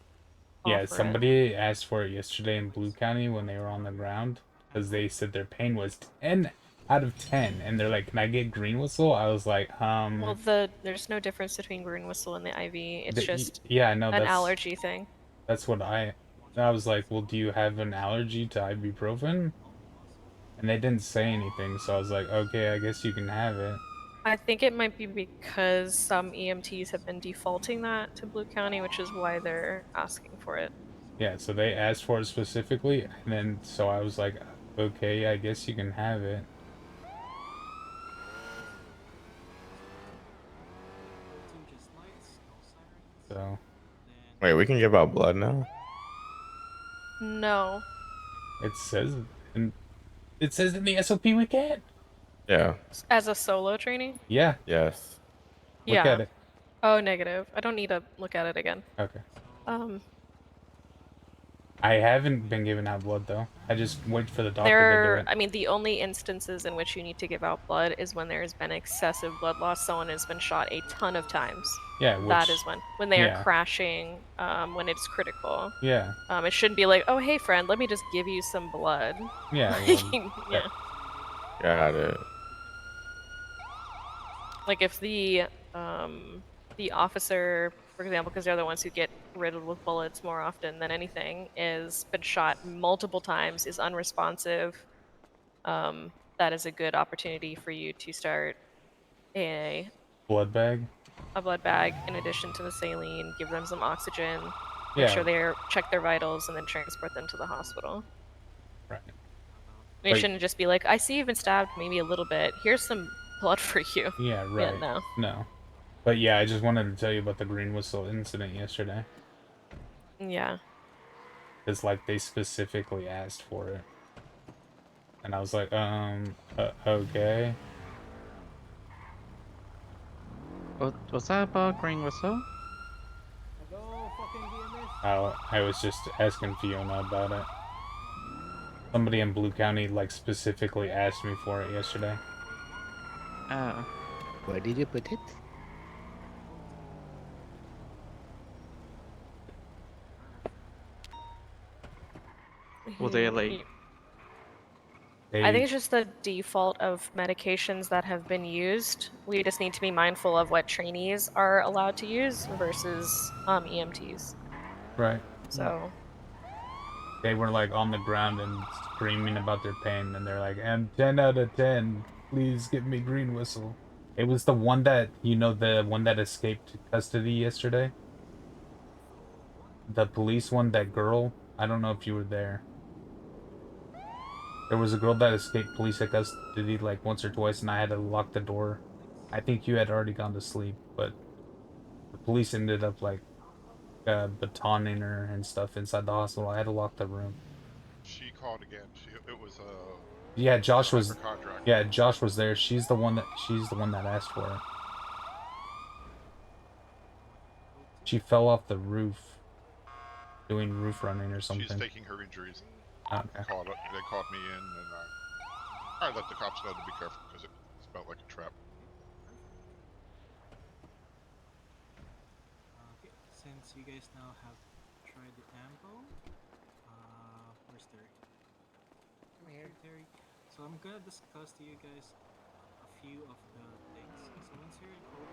Yeah, offer it. somebody asked for it yesterday in Blue County when they were on the ground because they said their pain was 10 out of 10, and they're like, "Can I get green whistle?" I was like, Well, there's no difference between green whistle and the IV. It's just yeah, I know an allergy thing. That's what I was like, "Well, do you have an allergy to ibuprofen?" And they didn't say anything, so I was like, "Okay, I guess you can have it." I think it might be because some EMTs have been defaulting that to Blue County, which is why they're asking for it. Yeah, so they asked for it specifically, and then so I was like, "Okay, I guess you can have it." So Wait, we can give out blood now? No. it says in the SOP we can't. Yeah. As a solo training? Yeah. Yes. Look Yeah. at it. Oh, negative. I don't need to look at it again. Okay. Um, I haven't been giving out blood though. I just wait for the doctor to do it. I mean, the only instances in which you need to give out blood is when there has been excessive blood loss. Someone has been shot a ton of times. Yeah, that which- is when they are yeah. crashing, when it's critical. Yeah. It shouldn't be like, oh, hey, friend, let me just give you some blood. Yeah, Like, well, yeah. Got it. Like if the officer, for example, because they're the ones who get riddled with bullets more often than anything, is been shot multiple times, is unresponsive, that is a good opportunity for you to start a blood bag. A blood bag in addition to the saline, give them some oxygen, make Yeah. sure they check their vitals, and then transport them to the hospital. Right. They But- shouldn't just be like, I see you've been stabbed maybe a little bit. Here's some blood for you. Yeah, right. Yeah, no. No. But yeah, I just wanted to tell you about the green whistle incident yesterday. Yeah. Because like they specifically asked for it. And I was like, okay. Was that about green whistle? I was just asking Fiona about it. Somebody in Blue County like specifically asked me for it yesterday. Where did you put it? Well, they like. I think it's just the default of medications that have been used. We just need to be mindful of what trainees are allowed to use versus EMTs. Right. So They were like on the ground and screaming about their pain, and they're like, "I'm 10 out of 10. Please give me green whistle." It was the one that the one that escaped custody yesterday. The police one, that girl. I don't know if you were there. There was a girl that escaped police custody like once or twice, and I had to lock the door. I think you had already gone to sleep, but the police ended up like batoning her and stuff inside the hospital. I had to lock the room. She called again. It was Yeah, Josh a was. hypochondriac. Yeah, Josh was there. She's the one that asked for it. She fell off the roof, doing roof running or something. She's faking her injuries. Okay. They called me in, and I let the cops know to be careful because it smelled like a trap. Okay, since you guys now have tried the ambo, where's Terry? Come here, Terry. So I'm gonna discuss to you guys a few of the things. So once you're in Code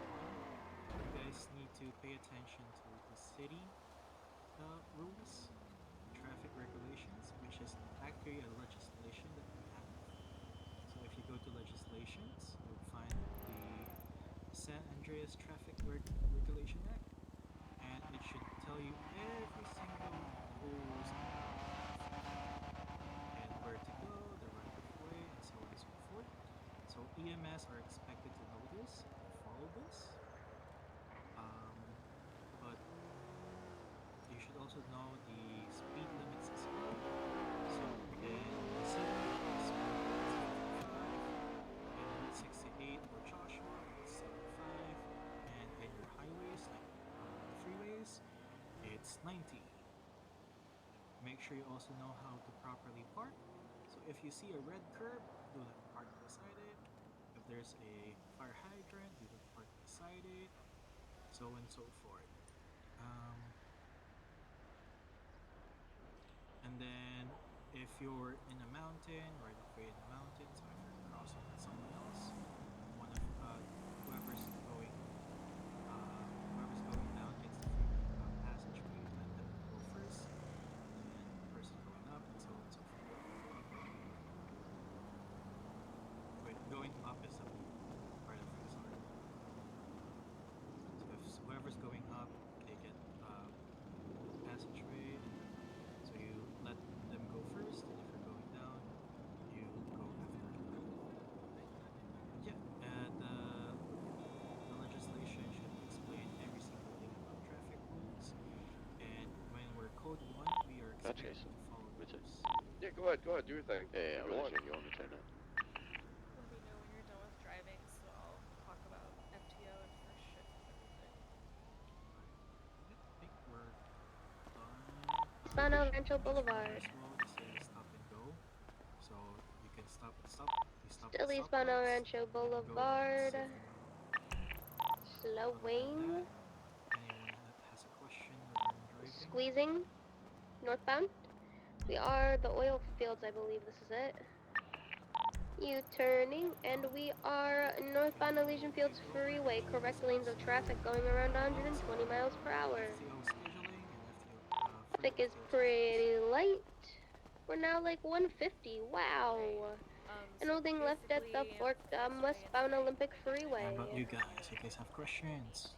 1, you guys need to pay attention to the city rules, traffic regulations, which is actually a legislation that we have. So if you go to legislations, you'll find the San Andreas Traffic Regulation Act, and it should tell you every single rules EMS are expected to know this and follow this. But you should also know the speed limits as well. So in the city, it's 55. In Route 68 or Joshua, it's 75. And in your highways, like the freeways, it's 90. Make sure you also know how to properly park. So if you see a red curb, do not park beside it. If there's a fire hydrant, do not park beside it. So and so forth. And then if you're in a mountain, right of way in a mountain, so if you're crossing with someone else, one of whoever's going down gets the free passageway, let them go first, and then the person going up, and so forth. Wait, going up is the part of the story. So if whoever's going up, they get passageway, so you let them go first, and if you're going down, you go after them. Yeah, the legislation should explain every single thing about traffic rules, and when we're code 1, we are expected to follow those. Yeah, go ahead, do your thing. Yeah, If you want. you want me to turn it? Let me know when you're done with driving, so I'll talk about FTO and first shift and everything. Alright, I think we're done. Spano Rancho Just remember Boulevard. as well, this is stop and go, so you can stop at Still East Spano stoplights, Rancho and then go Boulevard. safely. Other than Slowing. that, anyone that has a question regarding driving? Squeezing. Northbound. We are the oil fields, I believe this is it. U-turning, and we are northbound Elysian Fields Freeway, correct lanes of traffic going around 120 miles per hour. FTO scheduling and FTO Traffic is pretty light. We're now like 150, wow. And holding left at the westbound Olympic Freeway. How about you guys? You guys have questions?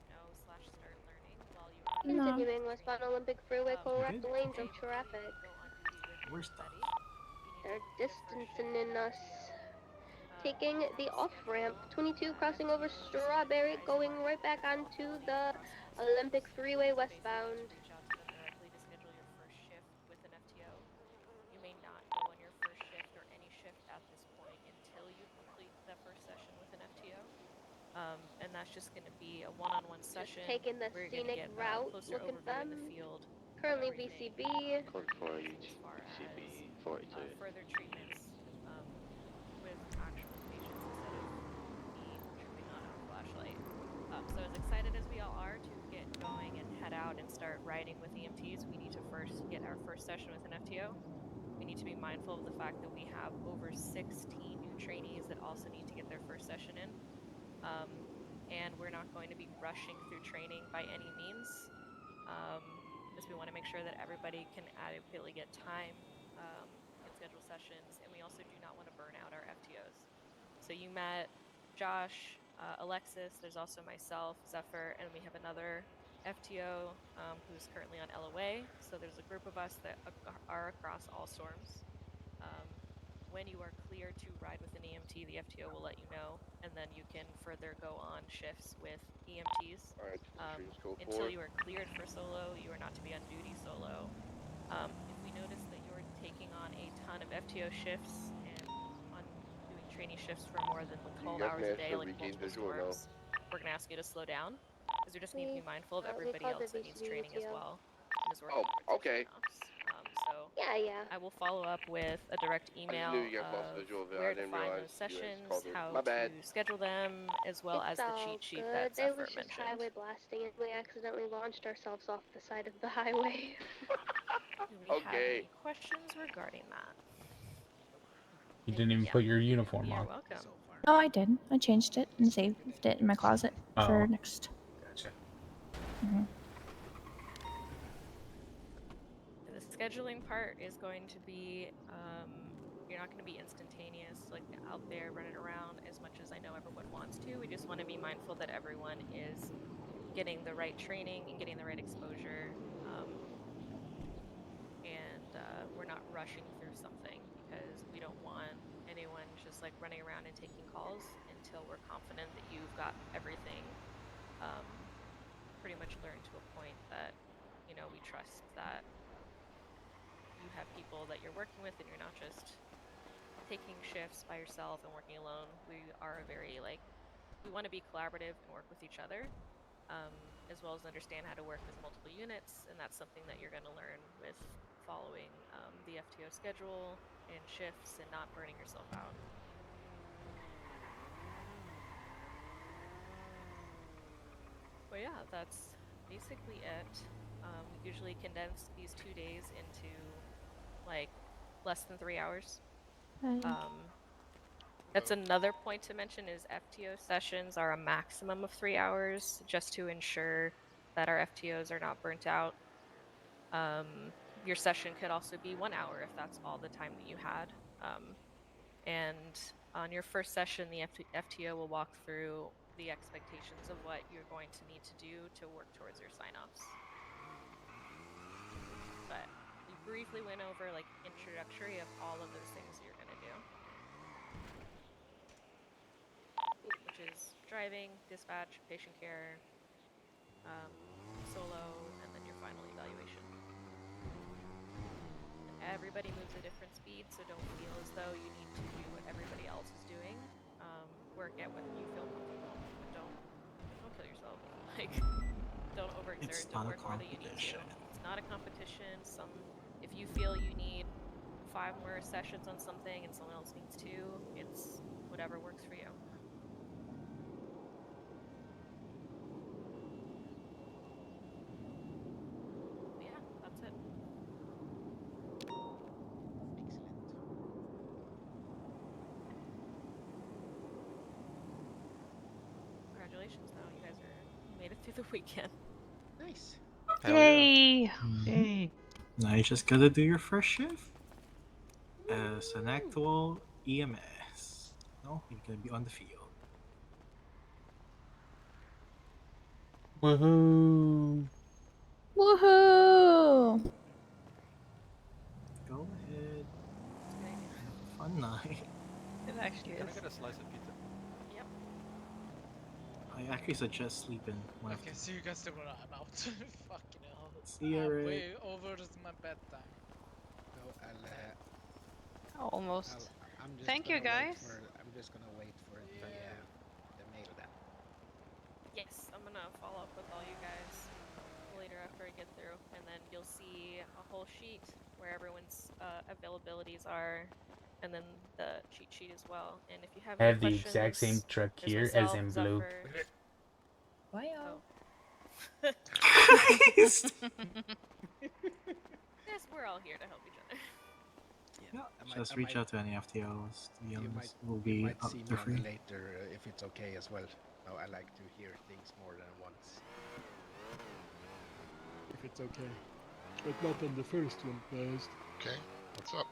Know/start learning while you are No. Continuing westbound Olympic Freeway, correct good? lanes Okay. of traffic. go on duty with Where's your stuff? buddy. They're You need to get a first shift distancing with us. FTO. Taking We have the a off-ramp, schedule. 22 crossing FTO over is gonna Strawberry, advise going when right back your onto availability the for crossing all Olympic stores. Freeway So basically, you need westbound. to reach out to them directly to schedule your first shift with an FTO. You may not go on your first shift or any shift at this point until you complete that first session with an FTO. And that's just going to be a one-on-one session Taking the where you're going to scenic get a route, closer looking overview in the fun. field of Currently everything, VCB. Code 4 as far as VCB 42. further treatments with actual patients instead of me tripping on a flashlight. So as excited as we all are to get going and head out and start riding with EMTs, we need to first get our first session with an FTO. We need to be mindful of the fact that we have over 16 new trainees that also need to get their first session in. And we're not going to be rushing through training by any means, as we want to make sure that everybody can adequately get time in scheduled sessions, and we also do not want to burn out our FTOs. So you met Josh, Alexis, there's also myself, Zephyr, and we have another FTO who's currently on LOA. So there's a group of us that are across all storms. When you are clear to ride with an EMT, the FTO will let you know, and then you can further go on shifts with EMTs. Until you are cleared for solo, you are not to be on duty solo. If we notice that you're taking on a ton of FTO shifts and on doing trainee shifts for more than 12 hours a day, like multiple storms, we're going to ask you to slow down, because we just need to be mindful of everybody else that needs training as well and is working towards their sign-offs. So Yeah. I will follow up with a direct email of where to find those sessions, how to schedule them, as well as the cheat sheet that They Zephyr was just mentioned. highway blasting and we accidentally launched ourselves off the side of the highway. Do we have any questions regarding that? You didn't even put your uniform on. You're welcome. No, I did. I changed it and saved it in my closet for next. Gotcha. Mhm. The scheduling part is going to be, you're not going to be instantaneous, like out there running around as much as I know everyone wants to. We just want to be mindful that everyone is getting the right training and getting the right exposure. And we're not rushing through something, because we don't want anyone just just like running around and taking calls until we're confident that you've got everything pretty much learned to a point that, you know, we trust that you have people that you're working with and you're not just taking shifts by yourself and working alone. We are very like, we want to be collaborative and work with each other, as well as understand how to work with multiple units, and that's something that you're going to learn with following the FTO schedule and shifts and not burning yourself out. But yeah, that's basically it. We usually condense these 2 days into like less than 3 hours. That's another point to mention is FTO sessions are a maximum of 3 hours just to ensure that our FTOs are not burnt out. Your session could also be 1 hour if that's all the time that you had. And on your first session, the FTO will walk through the expectations of what you're going to need to do to work towards your sign-offs. But we briefly went over like introductory of all of those things you're going to do, which is driving, dispatch, patient care, solo, and then your final evaluation. And everybody moves at different speeds, so don't feel as though you need to do what everybody else is doing. Work at what you feel comfortable, but don't kill yourself. Like, don't overexert. Don't work more than you need to. It's not a competition. If you feel you need 5 more sessions on something and someone else needs 2, it's whatever works for you. But yeah, that's it. Congratulations, though. You guys made it through the weekend. Nice. Yay! Yay! Now you just gotta do your first shift as an actual EMS. No, you're gonna be on the field. Woohoo! Woohoo! Go ahead. Have a fun night. It actually Can I is. get a slice of pizza? Yep. I actually suggest sleeping. Okay, see you guys tomorrow. I'm out. Fucking hell. See you, I'm Rick. way over my bedtime. So Almost. I'm just Thank you, gonna wait guys. I'm just gonna wait for the mail then. Yes, I'm gonna follow up with all you guys later after I get through, and then you'll see a whole sheet where everyone's availabilities are, and then the cheat sheet as well. And if you have I any have the exact same questions, truck there's here as myself, in blue. Zephyr. Wow. Yes, we're all here to help each other. Just reach out to any FTOs. To be honest, we'll You be might up see me for on free. the later if it's okay as well. No, I like to hear things more than once. If it's okay. But not on the first one, guys. Okay, what's up?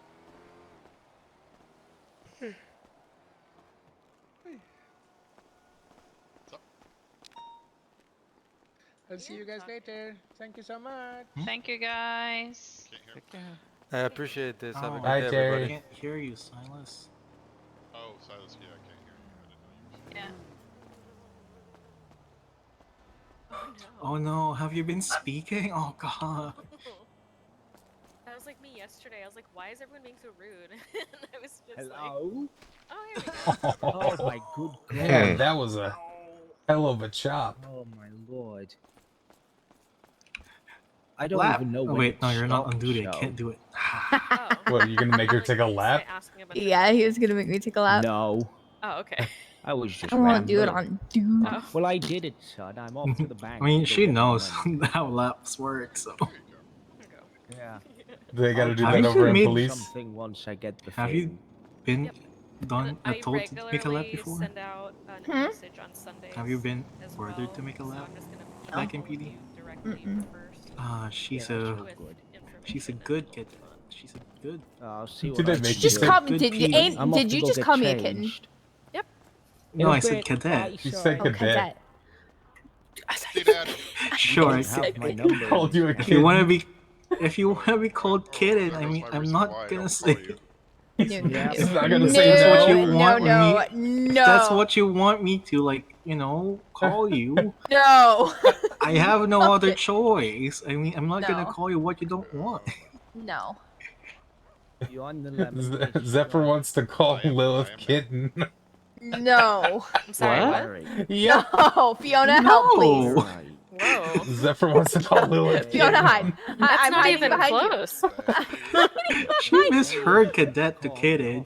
I'll see you guys later. Thank you so much. Thank you, guys. I appreciate this. Have a Oh, good day, I everybody. can't hear you, Silas. Oh, Silas, yeah, I can't hear you. I didn't know you were Yeah. Oh no, have you been speaking? Oh god. That was like me yesterday. I was like, why is everyone being so rude? And I was just Hello? like, oh, here we go. Oh my good god. Man, that was a hell of a chop. Oh my lord. I don't Lap. even know Oh, when wait, no, you're not on stopped, duty. I so- can't do it. What, you're gonna make her take a lap? Yeah, he was gonna make me take a lap. No. Oh, okay. I was just I won't do it rambling. on dude. Oh. Well, I did it, son. I'm off to the bank. I mean, to she get knows money. how laps work, so. Yeah. They gotta do Have that you over in made police. Something once I get the Have thing. you been done I told to make a lap regularly before? send out a message on Sundays. Have you been as ordered well, to make a so lap? I'm just gonna put Back in all of PD? you directly first. She's Yeah, a that's so good. she's a good kid. She's a good. I'll see Did what they I make can you Just do. call me. Good Did you, PD. ain't, I'm off did to you go just get call me a kitten? changed. Yep. No, I It'll said be cadet. You sorry. said Oh, cadet. cadet. See, Dad? Sure. You have my number. Called you a If kid. you wanna be called kitten, I There goes mean, my I'm reason not why I gonna don't say. follow you. Yeah. He's not If gonna say that's what no. you want no, me, no. if that's what you want me to, like, you know, call you, No. I have no other choice. I mean, I'm not gonna No. call you what you don't want. No. You're on the lemon case. Zephyr wants to call I Lilith am kitten. No. I'm sorry, What? what? Alright. Yep. No. Fiona, help, please. No. Alright. Whoa. Zephyr wants to call Lilith Fiona, hide. kitten. That's I'm not hiding even behind close. She misheard cadet to kidded.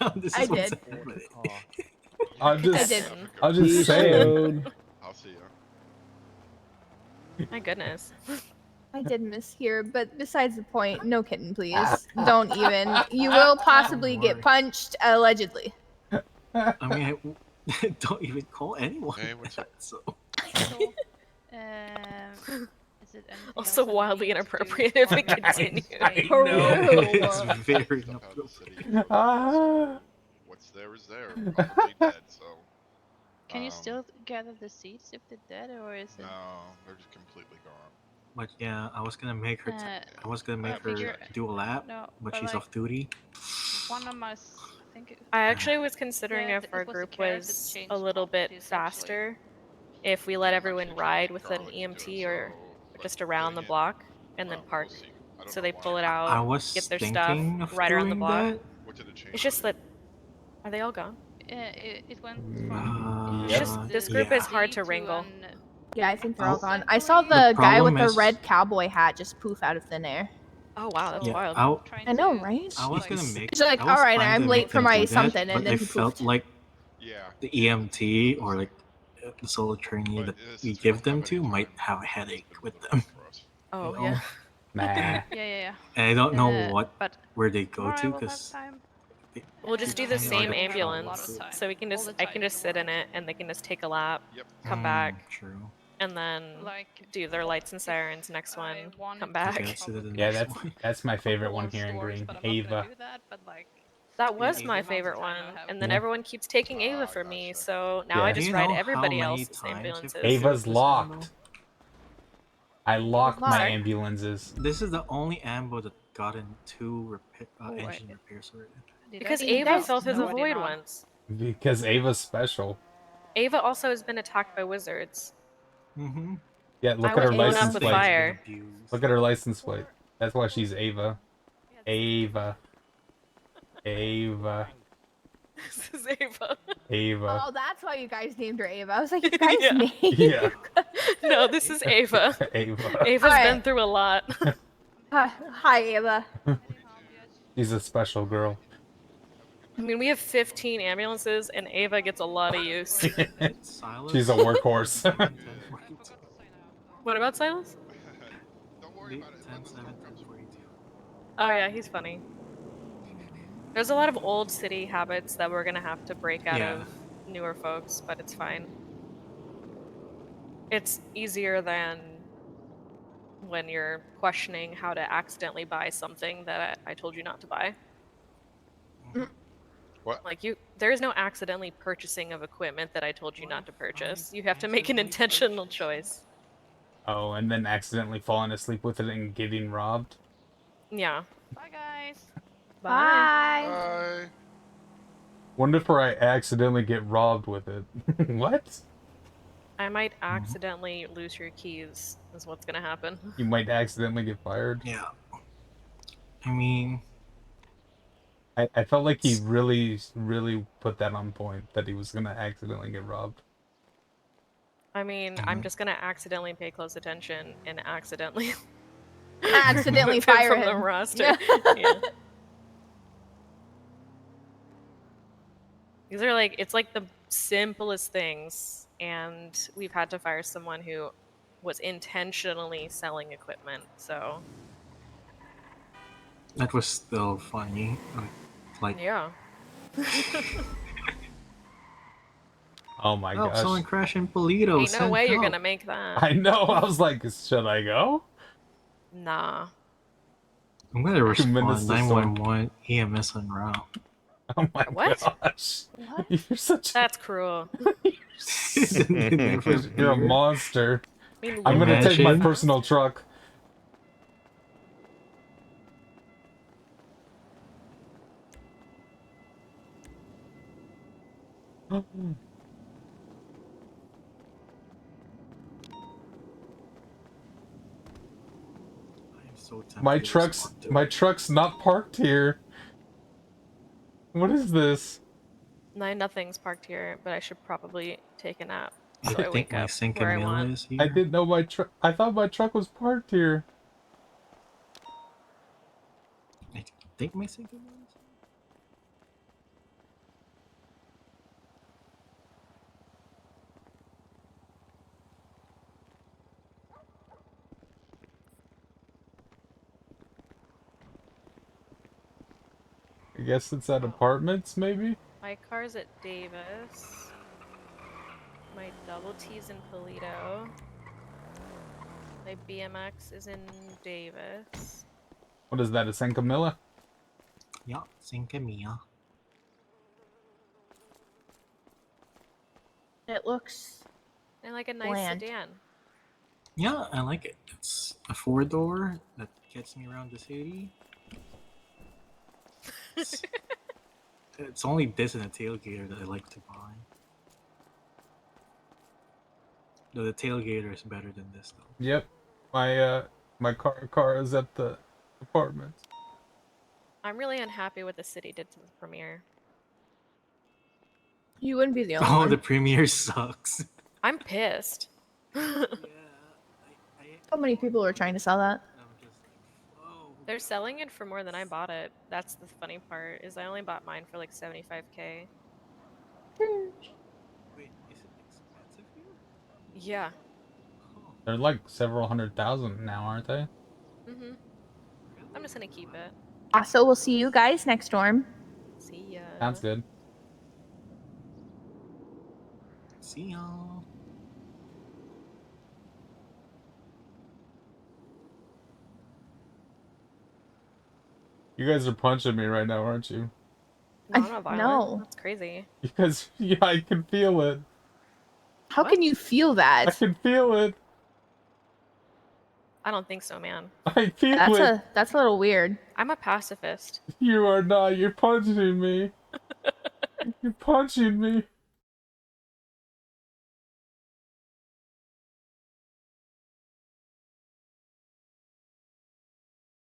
Now this I is what's did. happening. I'm Cadet just, did. then. I'm See you just saying. soon. I'll see ya. My goodness. I did mishear, but besides the point, no kitten, please. Don't even. You will possibly Don't get worry. punched, allegedly. I mean, I don't even call anyone Hey, what's that, up? so. So, is it anything Also else I wildly need to inappropriate if it find out? continues. I For know. real. It's very Stuff out of the city. inappropriate. Ah. What's there is there. Probably dead, so. Can you still gather the seeds if they're dead, or is it? No, they're just completely gone. But yeah, I was gonna make her. I was gonna make I her figure- do a lap, no, but but she's like- off duty. One of my, I think. I actually was considering Yeah, if our it was the group carrot that was changed a little bit properties, actually. faster, if we let I'm everyone actually trying to ride get with an garlic to do EMT it, or so, just but around the getting it- block and then well, park. we'll see. I don't So know they why. pull it I out, was get their stuff thinking of right around the doing block. that. What did it change It's just to? that. Are they all gone? It went from. It's just this group yeah. is hard to wrangle. Yeah, I think they're all Oh. gone. I saw The the guy with problem the is- red cowboy hat just poof out of thin air. Oh wow, that's Yeah, wild. I know, right? I was gonna make. He's like, I was all right, planning I'm to late make for them my do that, something, and but then I he felt poofed. like Yeah. the EMT or like the solo trainee that we give them to might have a headache with them. Oh you know? yeah. Nah. Yeah. And I don't know but where they go tomorrow I to will have because time. We'll just do the kinda same like a ambulance, travel so we can All just the I time can in just the sit in it, and they can just take a lap, Yep. come back, True. and then do their lights and sirens. Next one, come back. Okay, so the Yeah, next that's my favorite one here in green. Ava. That was Yeah. my favorite one, and then Yeah. everyone keeps taking Ava from me, so now Yeah. I Do just you ride know how everybody many else's times I've ambulances. Ava's locked. I lock my Sorry? ambulances. This is the only ambo that got in 2 Oh, engine repairs already. Because You Ava guys fell through the know- void once. Because Ava's special. Ava also has been attacked by wizards. Mm-hmm. Yeah, look I at her was blown up license with plate. fire. Look at her license plate. That's why she's Ava. Ava. Ava. This is Ava. Ava. Oh, that's why you guys named her Ava. I was like, you guys Yeah. named Yeah. No, this is Ava. Ava. Ava's Alright. been through a lot. Hi, Ava. She's a special girl. I mean, we have 15 ambulances, and Ava gets a lot of use. She's a workhorse. What about Silas? Don't worry about it. Let the storm comes for you. Oh yeah, he's funny. There's a lot of old city habits that we're gonna have to break out Yeah. of newer folks, but it's fine. It's easier than when you're questioning how to accidentally buy something that I told you not to buy. What? Like there is no accidentally purchasing of equipment that I told you not to purchase. You have to make an intentional choice. Oh, and then accidentally falling asleep with it and getting robbed. Yeah. Bye, guys. Bye. Bye. Wonder if I accidentally get robbed with it. What? I might accidentally lose your keys, is what's gonna happen. You might accidentally get fired. Yeah. I mean, I felt like he really put that on point, that he was gonna accidentally get robbed. I mean, I'm just gonna accidentally pay close attention and accidentally Accidentally remove him fire from the him. roster. Yeah. Yeah. These are like, it's like the simplest things, and we've had to fire someone who was intentionally selling equipment, so that was still funny. Like, yeah. Oh my oh, gosh. someone crashed in Polito. Ain't no send way you're help. gonna make that. I know, I was like, should I go? Nah. I'm gonna 2 respond minutes to storm. 911 EMS en route. Oh my What? gosh. What? You're such That's cruel. You're a monster. I mean, I'm gonna take my Imagine. personal truck. I'm so tempted My to truck's respond to my it. truck's not parked here. What is this? Nothing's parked here, but I should probably take a nap I so I think wake my up where I Cinco want. is I here. didn't know my truck. I thought my truck was parked here. I think my Cinco is here. I guess it's at apartments, maybe? My car's at Davis. My double T's in Polito. My BMX is in Davis. What is that, a San Camilla? Yeah, Cinco Mia. It looks And like a nice bland. sedan. Yeah, I like it. It's a 4-door that gets me around the city. It's only this and a tailgater that I like to buy. No, the tailgater is better than this though. Yep. My car is at the apartment. I'm really unhappy what the city did to the premiere. You wouldn't be the only Oh, one. the premiere sucks. I'm pissed. How many people are trying to sell that? They're selling it for more than I bought it. That's the funny part, is I only bought mine for like 75K. Wait, is it expensive here? Yeah. They're like several 100,000 now, aren't they? Mm-hmm. I'm just gonna keep it. So we'll see you guys next storm. See ya. Sounds good. See y'all. You guys are punching me right now, aren't you? No, I'm not violent. No. That's crazy. Because yeah, I can feel it. How can you feel that? I can feel it. I don't think so, man. I feel it. That's a little weird. I'm a pacifist. You are not. You're punching me. You're punching me.